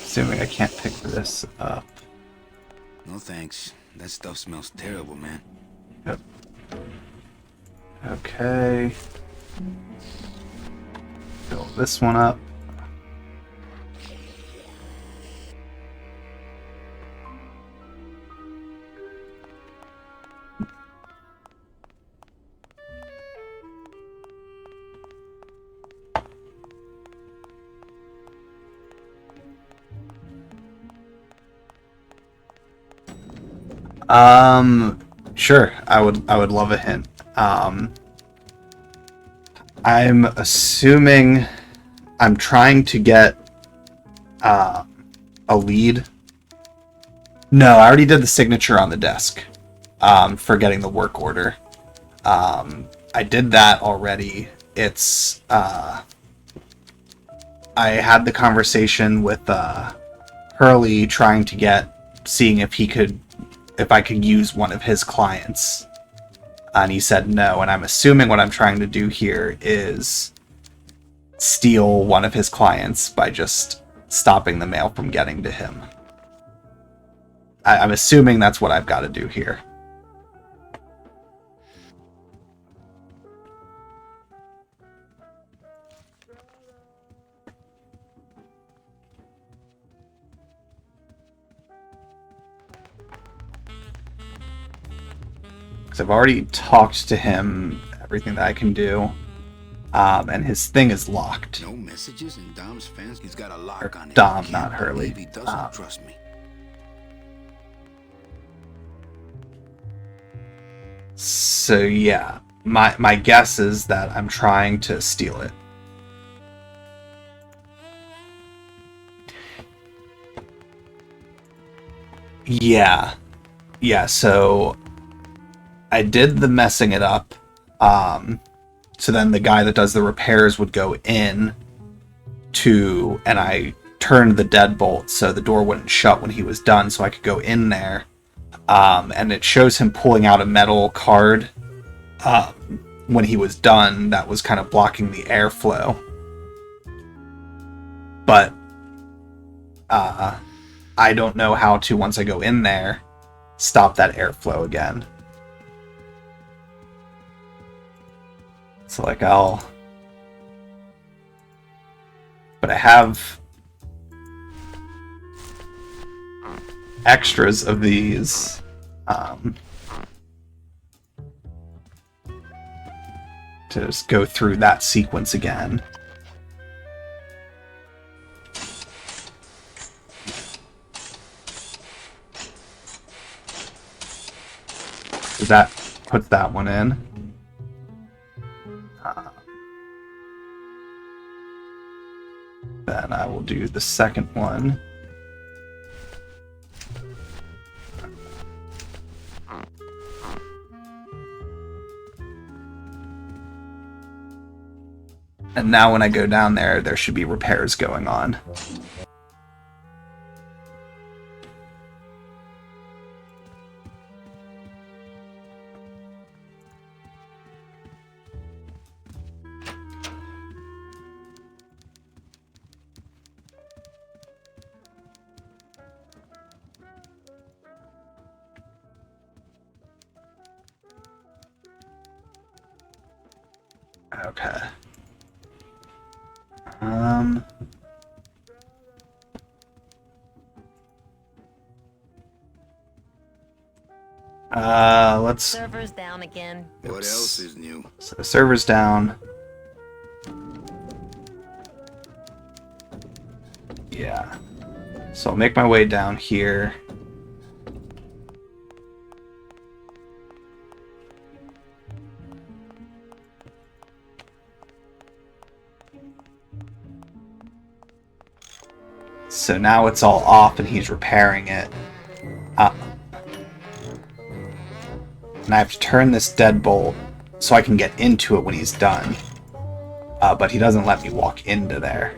Assuming I can't pick this up. No thanks. That stuff smells terrible, man. Yep. Okay. Fill this one up. Sure. I would love a hint. I'm assuming I'm trying to get a lead. No, I already did the signature on the desk for getting the work order. I did that already. It's I had the conversation with Hurley trying to seeing if I could use one of his clients. And he said no, and I'm assuming what I'm trying to do here is steal one of his clients by just stopping the mail from getting to him. I'm assuming that's what I've got to do here. Because I've already talked to him, everything that I can do, and his thing is locked. No messages in Dom's fence. He's got a lock on it. Dom, Can't not Hurley. believe he doesn't trust me. So yeah, my guess is that I'm trying to steal it. Yeah, so I did the messing it up. So then the guy that does the repairs would go in and I turned the deadbolt so the door wouldn't shut when he was done, so I could go in there. And it shows him pulling out a metal card when he was done that was kind of blocking the airflow. But I don't know how to, once I go in there, stop that airflow again. So like but I have extras of these to just go through that sequence again. So that puts that one in. Then I will do the second one. And now when I go down there, there should be repairs going on. Okay. Let's... Server's down again. What else is new? So the server's down. Yeah. So I'll make my way down here. So now it's all off and he's repairing it. And I have to turn this deadbolt so I can get into it when he's done. But he doesn't let me walk into there.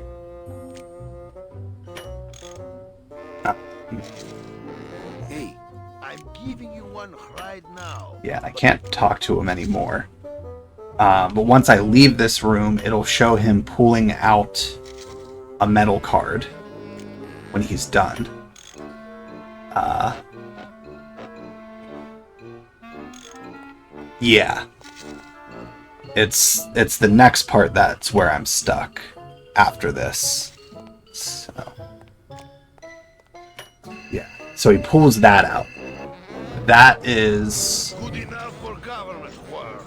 Hey, I'm giving you one right now. Yeah, I can't talk to him anymore. But once I leave this room, it'll show him pulling out a metal card when he's done. Yeah. It's the next part that's where I'm stuck after this. So yeah. So he pulls that out. That is Good enough for government work.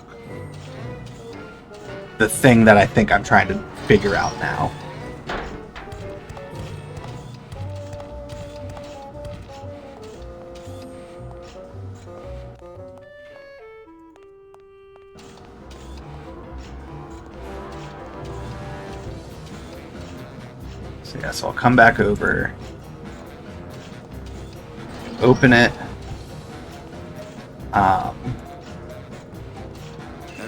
the thing that I think I'm trying to figure out now. So yeah, so I'll come back over, open it. That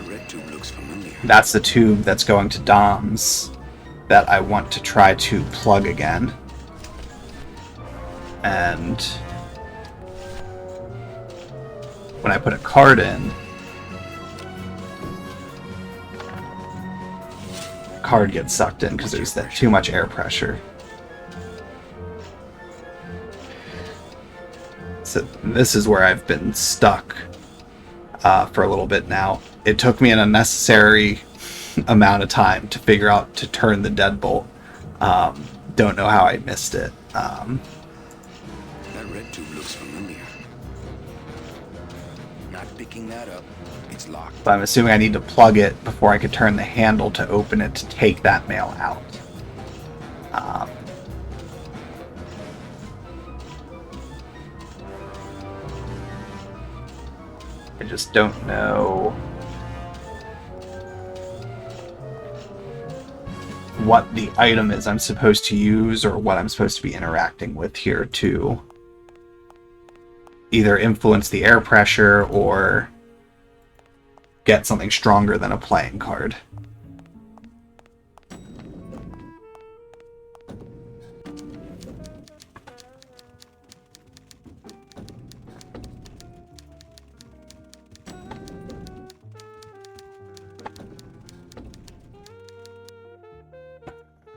red tube looks familiar. That's the tube that's going to Dom's that I want to try to plug again. And when I put a card in, the card gets sucked in because there's too much air pressure. So this is where I've been stuck for a little bit now. It took me an unnecessary amount of time to figure out to turn the deadbolt. Don't know how I missed it. That red tube looks familiar. Not picking that up. It's locked. But I'm assuming I need to plug it before I could turn the handle to open it to take that mail out. I just don't know what the item is I'm supposed to use or what I'm supposed to be interacting with here to either influence the air pressure or get something stronger than a playing card.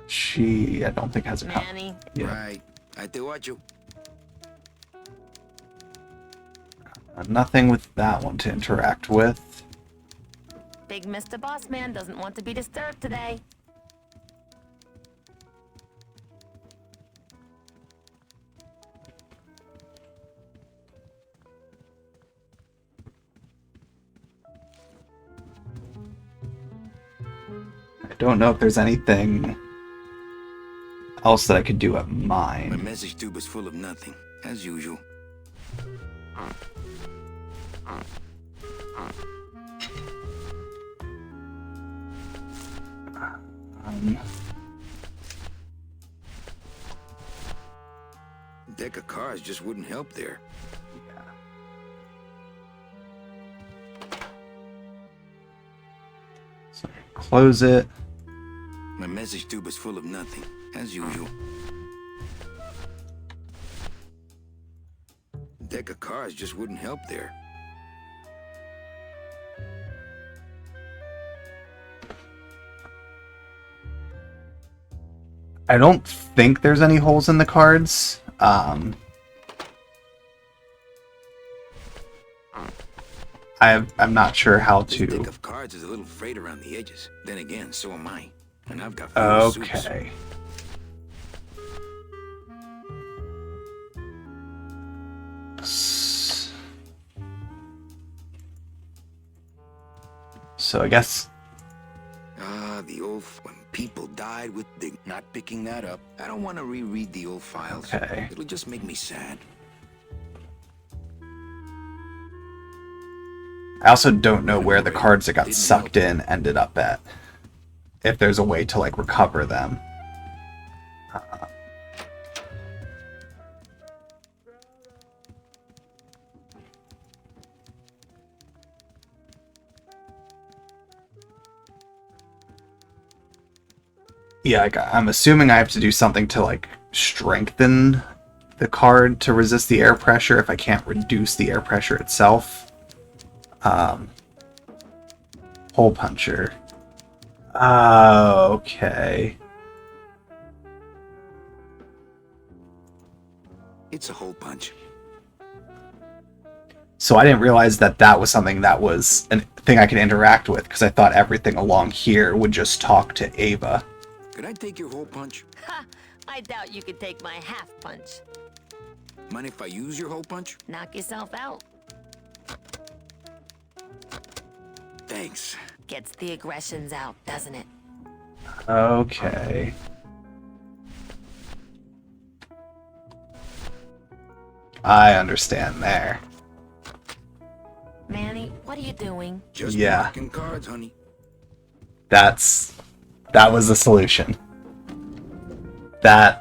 She, I don't think has a copy. Manny, Yeah. Right. I te watch you. Nothing with that one to interact with. big Mr. Boss Man doesn't want to be disturbed today. I don't know if there's anything else that I could do at My mine. message tube is full of nothing, as usual. Deck of cards just wouldn't help there. So close it. My message tube is full of nothing, as usual. Deck of cards just wouldn't help there. I don't think there's any holes in the cards. I'm not sure how This to. deck of cards is a little frayed around the edges. Then again, so am I. And I've got fewer suits. Okay. So I guess. Ah, the old... When people died with dig... Not picking that up. I don't want to reread the old files. Okay. It'll just make me sad. I also don't know where the cards that got sucked in ended up at. If there's a way to like recover them. Yeah, I'm assuming I have to do something to like strengthen the card to resist the air pressure if I can't reduce the air pressure itself. Hole puncher. Okay. It's a hole punch. So I didn't realize that that was something that was a thing I could interact with, because I thought everything along here would just talk to Ava. Could I take your hole punch? Ha! I doubt you could take my half punch. Mind if I use your hole punch? Knock yourself out. Thanks. Gets the aggressions out, doesn't it? Okay. I understand there. Manny, what are you doing? Just Yeah. marking cards, honey. That was the solution. That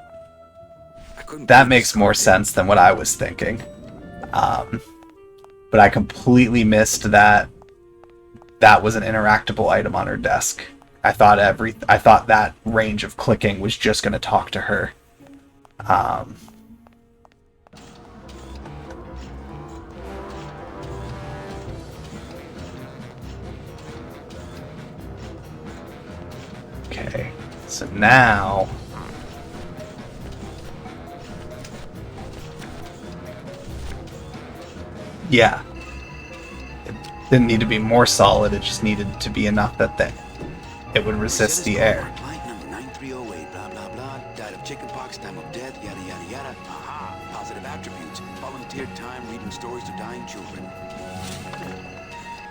makes more sense than what I was thinking. But I completely missed that was an interactable item on her desk. I thought that range of clicking was just going to talk to her. Okay, so now yeah, it didn't need to be more solid, it just needed to be enough that it would resist the air. Client number 9308, blah, blah, blah. Died of chickenpox, time of death, yada, yada, yada. Aha! Positive attributes. Volunteered time reading stories to dying children.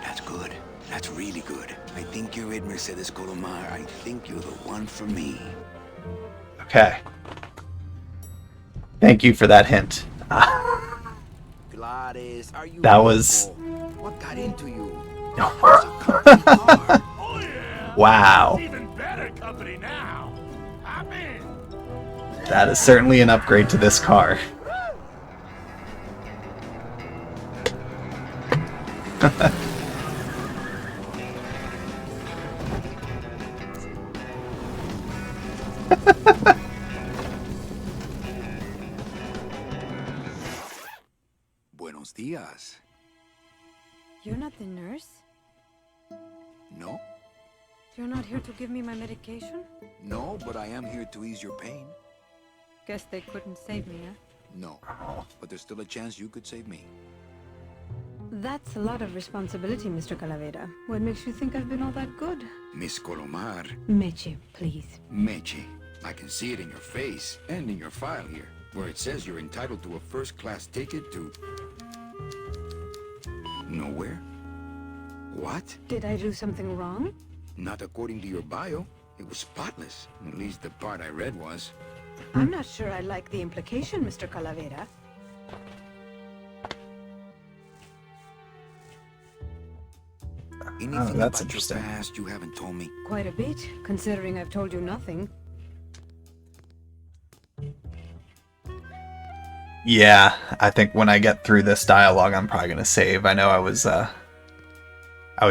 That's good. That's really good. I think you're it, Mercedes Colomar. I think you're the one for me. Okay. Thank you for that hint. Gladys, are you That was- local? What got into you? Oh yeah! Wow. It's even better company now. I'm in. That is certainly an upgrade to this car. Buenos dias. You're not the nurse? No? You're not here to give me my medication? No, but I am here to ease your pain. Guess they couldn't save me, eh? No. But there's still a chance you could save me. That's a lot of responsibility, Mr. Calavera. What makes you think I've been all that good? Miss Colomar. Meche, please. Meche. I can see it in your face and in your file here, where it says you're entitled to a first-class ticket to... nowhere? What? Did I do something wrong? Not according to your bio. It was spotless. At least the part I read was. I'm not sure I like the implication, Mr. Calavera. Anything that's about interesting. your past you haven't told me? Quite a bit, considering I've told you nothing. Yeah, I think when I get through this dialogue, I'm probably gonna save. I know I was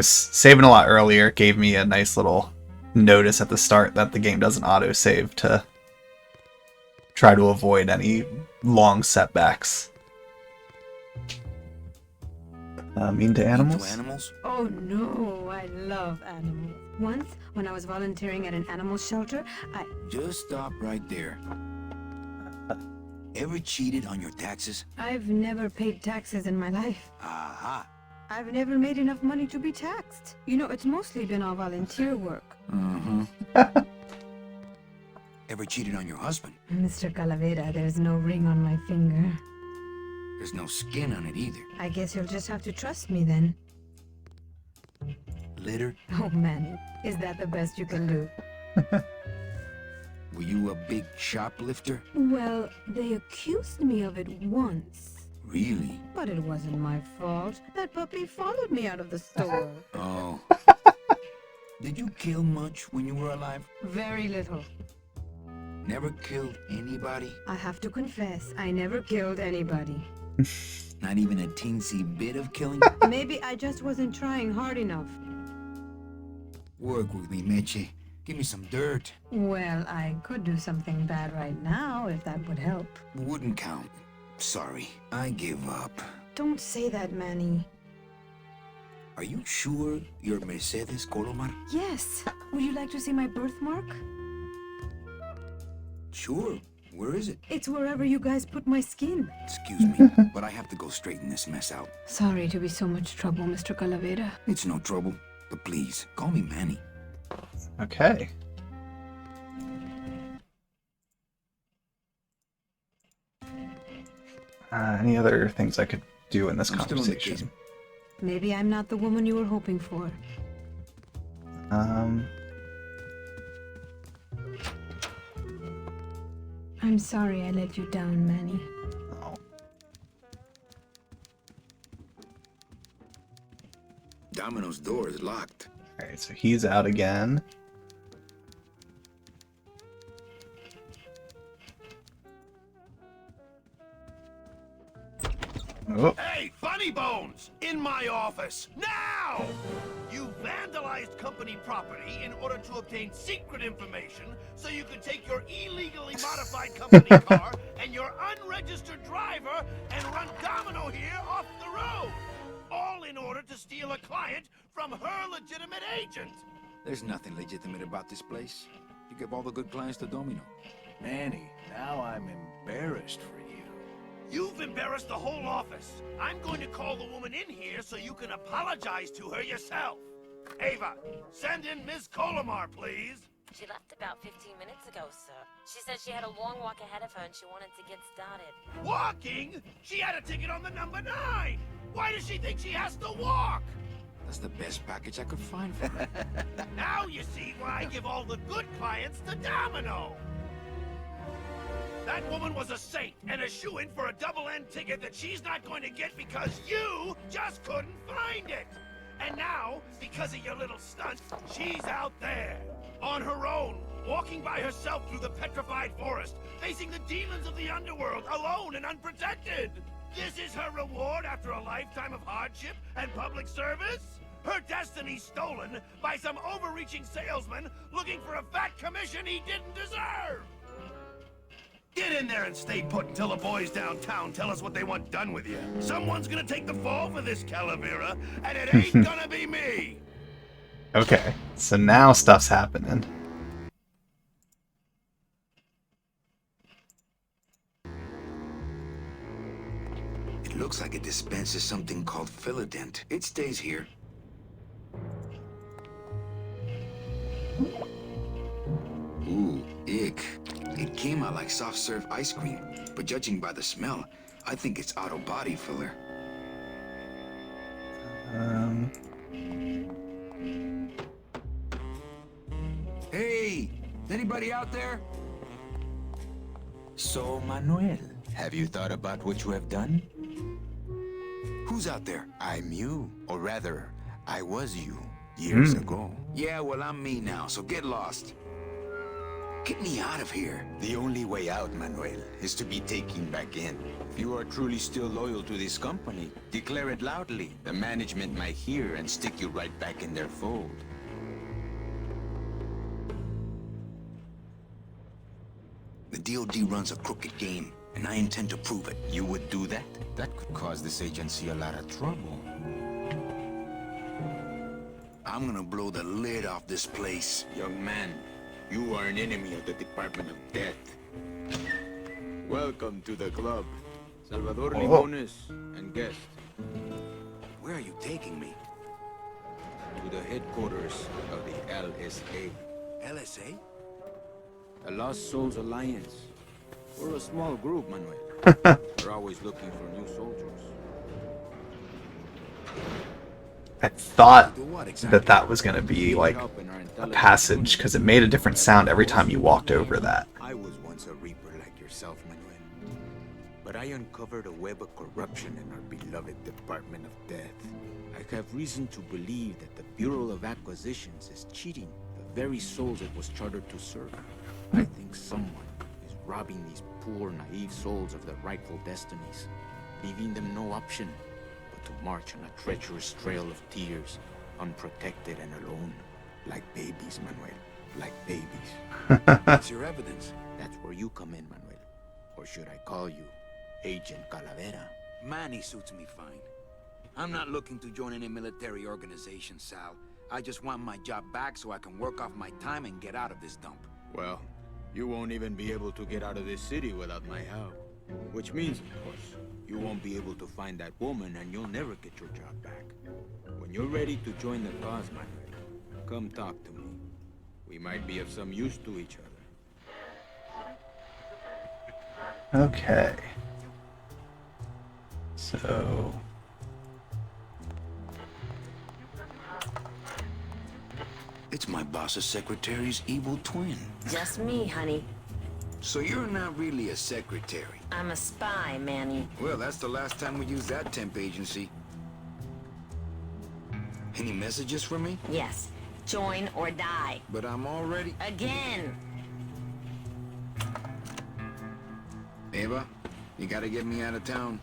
saving a lot earlier. It gave me a nice little notice at the start that the game doesn't auto-save to try to avoid any long setbacks. Mean to animals? Mean to animals? Oh no, I love animals. Once, when I was volunteering at an animal shelter, Just stop right there. Ever cheated on your taxes? I've never paid taxes in my life. Aha. I've never made enough money to be taxed. You know, it's mostly been all volunteer work. Ever cheated on your husband? Mr. Calavera, there's no ring on my finger. There's no skin on it either. I guess you'll just have to trust me then. Litter? Oh, Manny, is that the best you can do? Were you a big shoplifter? Well, they accused me of it once. Really? But it wasn't my fault. That puppy followed me out of the store. Oh. Did you kill much when you were alive? Very little. Never killed anybody? I have to confess, I never killed anybody. Not even a teensy bit of killing? Maybe I just wasn't trying hard enough. Work with me, Meche. Give me some dirt. Well, I could do something bad right now if that would help. Wouldn't count. Sorry, I give up. Don't say that, Manny. Are you sure you're Mercedes Colomar? Yes. Would you like to see my birthmark? Sure. Where is it? It's wherever you guys put my skin. Excuse me, but I have to go straighten this mess out. Sorry to be so much trouble, Mr. Calavera. It's no trouble, but please, call me Manny. Okay. Any other things I could do in this I'm still on the conversation? Maybe I'm not the woman you were hoping for. I'm sorry I let you down, Manny. Oh. Domino's door is locked. Alright, so he's out again. Oh, Hey, Funny Bones! In my office! Now! You vandalized company property in order to obtain secret information so you could take your illegally modified company car and your unregistered driver and run Domino here off the road! All in order to steal a client from her legitimate agent! There's nothing legitimate about this place. You give all the good clients to Domino. Manny, now I'm embarrassed for you. You've embarrassed the whole office. I'm going to call the woman in here so you can apologize to her yourself. Ava, send in Ms. Colomar, please. She left about 15 minutes ago, sir. She said she had a long walk ahead of her and she wanted to get started. Walking? She had a ticket on the number 9. Why does she think she has to walk? That's the best package I could find for her. Now you see why I give all the good clients to Domino. That woman was a saint and a shoo-in for a double-end ticket that she's not going to get because you just couldn't find it. And now, because of your little stunt, she's out there, on her own, walking by herself through the petrified forest, facing the demons of the underworld, alone and unprotected. This is her reward after a lifetime of hardship and public service? Her destiny stolen by some overreaching salesman looking for a fat commission he didn't deserve! Get in there and stay put until the boys downtown tell us what they want done with you. Someone's gonna take the fall for this, Calavera, and it ain't gonna be me! okay. So now stuff's happening. It looks like it dispenses something called Philodent. It stays here. Ooh, ick. It came out like soft serve ice cream, but judging by the smell, I think it's auto body filler. Hey, is anybody out there? So, Manuel, have you thought about what you have done? Who's out there? I'm you. Or rather, I was you years ago. Yeah, well, I'm me now, so get lost. Get me out of here. The only way out, Manuel, is to be taken back in. If you are truly still loyal to this company, declare it loudly. The management might hear and stick you right back in their fold. The DOD runs a crooked game, and I intend to prove it. You would do that? That could cause this agency a lot of trouble. I'm gonna blow the lid off this place. Young man, you are an enemy of the Department of Death. Welcome to the club. Salvador Limones and guest. Where are you taking me? To the headquarters of the LSA. LSA? The Lost Souls Alliance. We're a small group, Manuel. We're always looking for new soldiers. I thought Do what exactly? that was going to be like a passage because it made a different sound every time you walked over that. I was once a reaper like yourself, Manuel. But I uncovered a web of corruption in our beloved Department of Death. I have reason to believe that the Bureau of Acquisitions is cheating the very souls it was chartered to serve. I think someone is robbing these poor, naive souls of their rightful destinies, leaving them no option but to march on a treacherous trail of tears, unprotected and alone, like babies, Manuel, like babies. What's your evidence? That's where you come in, Manuel. Or should I call you Agent Calavera? Manny suits me fine. I'm not looking to join any military organization, Sal. I just want my job back so I can work off my time and get out of this dump. Well, you won't even be able to get out of this city without my help. Which means, of course, you won't be able to find that woman and you'll never get your job back. When you're ready to join the cause, Manuel, come talk to me. We might be of some use to each other. Okay. So... It's my boss's secretary's evil twin. Just me, honey. So you're not really a secretary. I'm a spy, Manny. Well, that's the last time we used that temp agency. Any messages for me? Yes. Join or die. But I'm already... Again! Eva, you gotta get me out of town.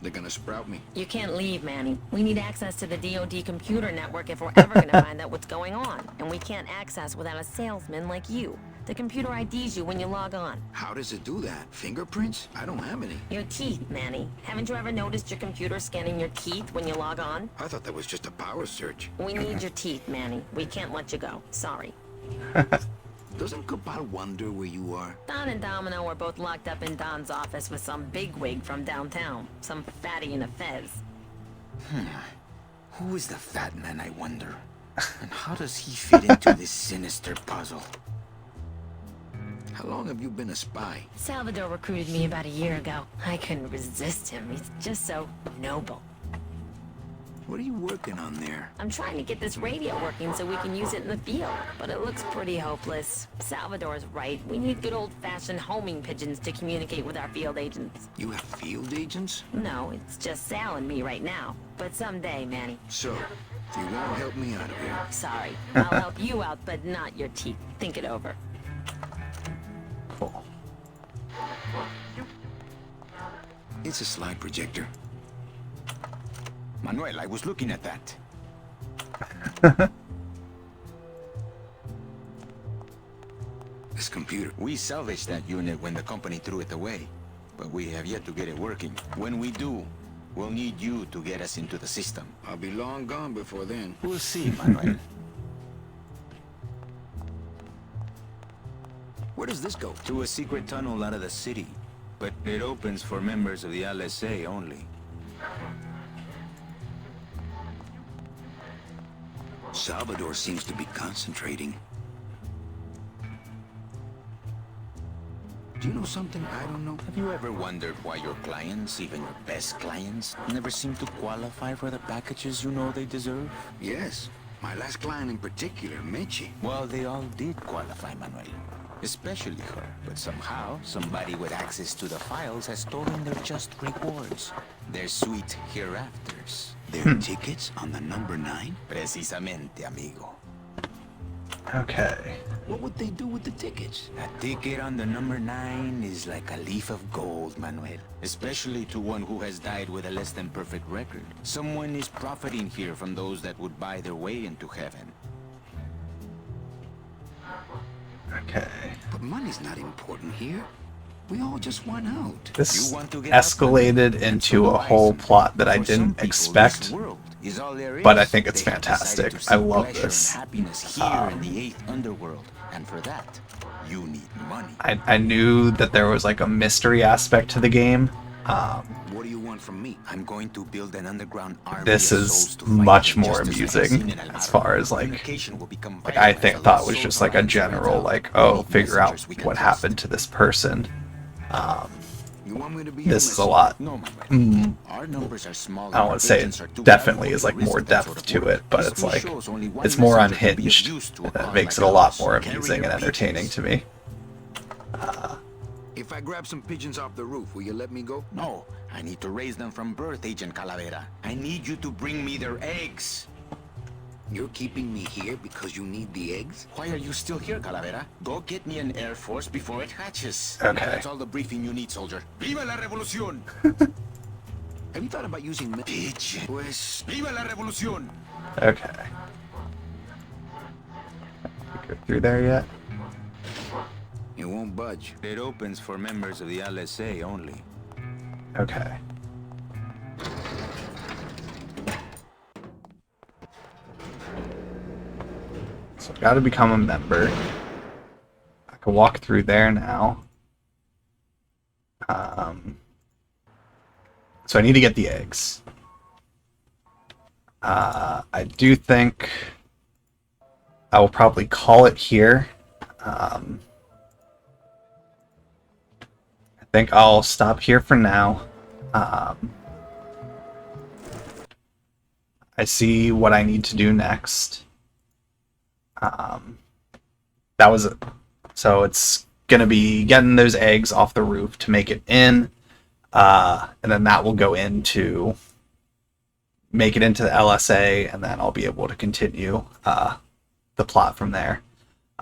They're gonna sprout me. You can't leave, Manny. We need access to the DoD computer network if we're ever gonna find out what's going on. And we can't access without a salesman like you. The computer IDs you when you log on. How does it do that? Fingerprints? I don't have any. Your teeth, Manny. Haven't you ever noticed your computer scanning your teeth when you log on? I thought that was just a power search. We need your teeth, Manny. We can't let you go. Sorry. Doesn't Cabal wonder where you are? Don and Domino are both locked up in Don's office with some bigwig from downtown. Some fatty in a fez. Who is the fat man, I wonder? And how does he fit into this sinister puzzle? How long have you been a spy? Salvador recruited me about a year ago. I couldn't resist him. He's just so noble. What are you working on there? I'm trying to get this radio working so we can use it in the field, but it looks pretty hopeless. Salvador's right. We need good old-fashioned homing pigeons to communicate with our field agents. You have field agents? No, it's just Sal and me right now. But someday, Manny. So, you won't help me out of here. Sorry. I'll help you out, but not your teeth. Think it over. Cool. It's a slide projector. Manuel, I was looking at that. This computer. We salvaged that unit when the company threw it away, but we have yet to get it working. When we do, we'll need you to get us into the system. I'll be long gone before then. We'll see, Manuel. Where does this go? To a secret tunnel out of the city, but it opens for members of the LSA only. Salvador seems to be concentrating. Do you know something I don't know? Have you ever wondered why your clients, even your best clients, never seem to qualify for the packages you know they deserve? Yes. My last client in particular, Michi. Well, they all did qualify, Manuel. Especially her. But somehow, somebody with access to the files has stolen their just rewards. Their sweet hereafters. Their tickets on the number 9? Precisamente, amigo. Okay. What would they do with the tickets? A ticket on the number 9 is like a leaf of gold, Manuel. Especially to one who has died with a less than perfect record. Someone is profiting here from those that would buy their way into heaven. Okay. But money's not important here. We all just want out. This You want to get escalated out, into a whole plot that I For some didn't people, expect, this world is all there but I is. think it's They have decided fantastic. to I seek love pleasure this. and happiness here in the 8th underworld, and for that, you need money. I knew that there was like a mystery aspect to the game. What do you want from me? I'm going to build an underground army. This of is souls to fight much for more justice like amusing seen in El as Aro. far as like Communication will become I vital think as the thought last was souls just like a align general right now. like, We oh, need figure out messengers we can what trust. happened to this person. You want me to be This your is a lot. No, Manuel. Our numbers are small. I don't want to say it definitely is like more depth to it, but it's like it's more unhinged, and that makes it a lot more amusing and entertaining to me. If I grab some pigeons off the roof, will you let me go? No, I need to raise them from birth, Agent Calavera. I need you to bring me their eggs. You're keeping me here because you need the eggs? Why are you still here, Calavera? Go get me an Air Force before it hatches. Okay. That's all the briefing you need, soldier. Viva la revolución! Have you thought about using Pigeon. Pues... Viva la revolución! Okay. Go through there yet? It won't budge. It opens for members of the LSA only. Okay. So I've got to become a member. I can walk through there now. So I need to get the eggs. I do think I will probably call it here. I think I'll stop here for now. I see what I need to do next. That was it. So it's gonna be getting those eggs off the roof to make it in, and then that will go into make it into the LSA, and then I'll be able to continue the plot from there.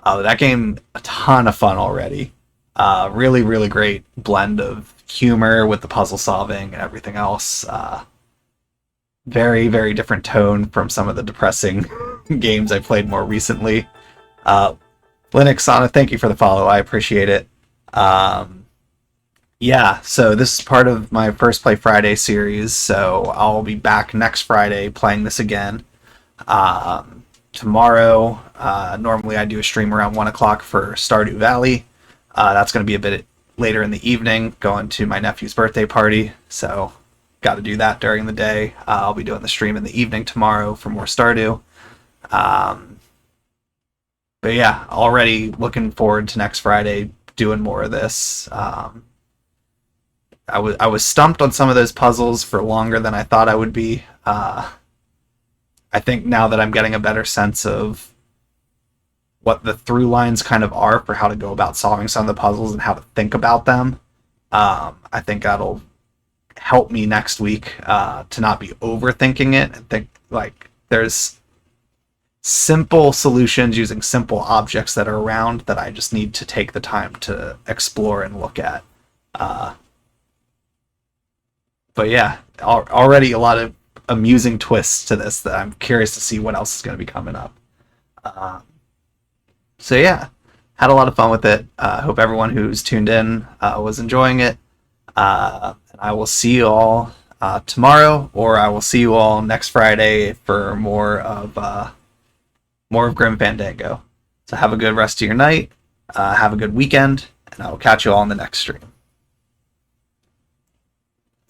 That game, a ton of fun already. Really, really great blend of humor with the puzzle solving and everything else. Very, very different tone from some of the depressing games I played more recently. Linux Sana, thank you for the follow. I appreciate it. Yeah, so this is part of my First Play Friday series, so I'll be back next Friday playing this again. Tomorrow, normally I do a stream around 1 o'clock for Stardew Valley. That's going to be a bit later in the evening, going to my nephew's birthday party, so got to do that during the day. I'll be doing the stream in the evening tomorrow for more Stardew. But yeah, already looking forward to next Friday doing more of this. I was stumped on some of those puzzles for longer than I thought I would be. I think now that I'm getting a better sense of what the through lines kind of are for how to go about solving some of the puzzles and how to think about them, I think that'll help me next week to not be overthinking it and think like there's simple solutions using simple objects that are around that I just need to take the time to explore and look at. But yeah, already a lot of amusing twists to this that I'm curious to see what else is going to be coming up. So yeah, had a lot of fun with it. Hope everyone who's tuned in was enjoying it. And I will see you all tomorrow, or I will see you all next Friday for more of Grim Fandango. So have a good rest of your night. Have a good weekend, and I will catch you all in the next stream.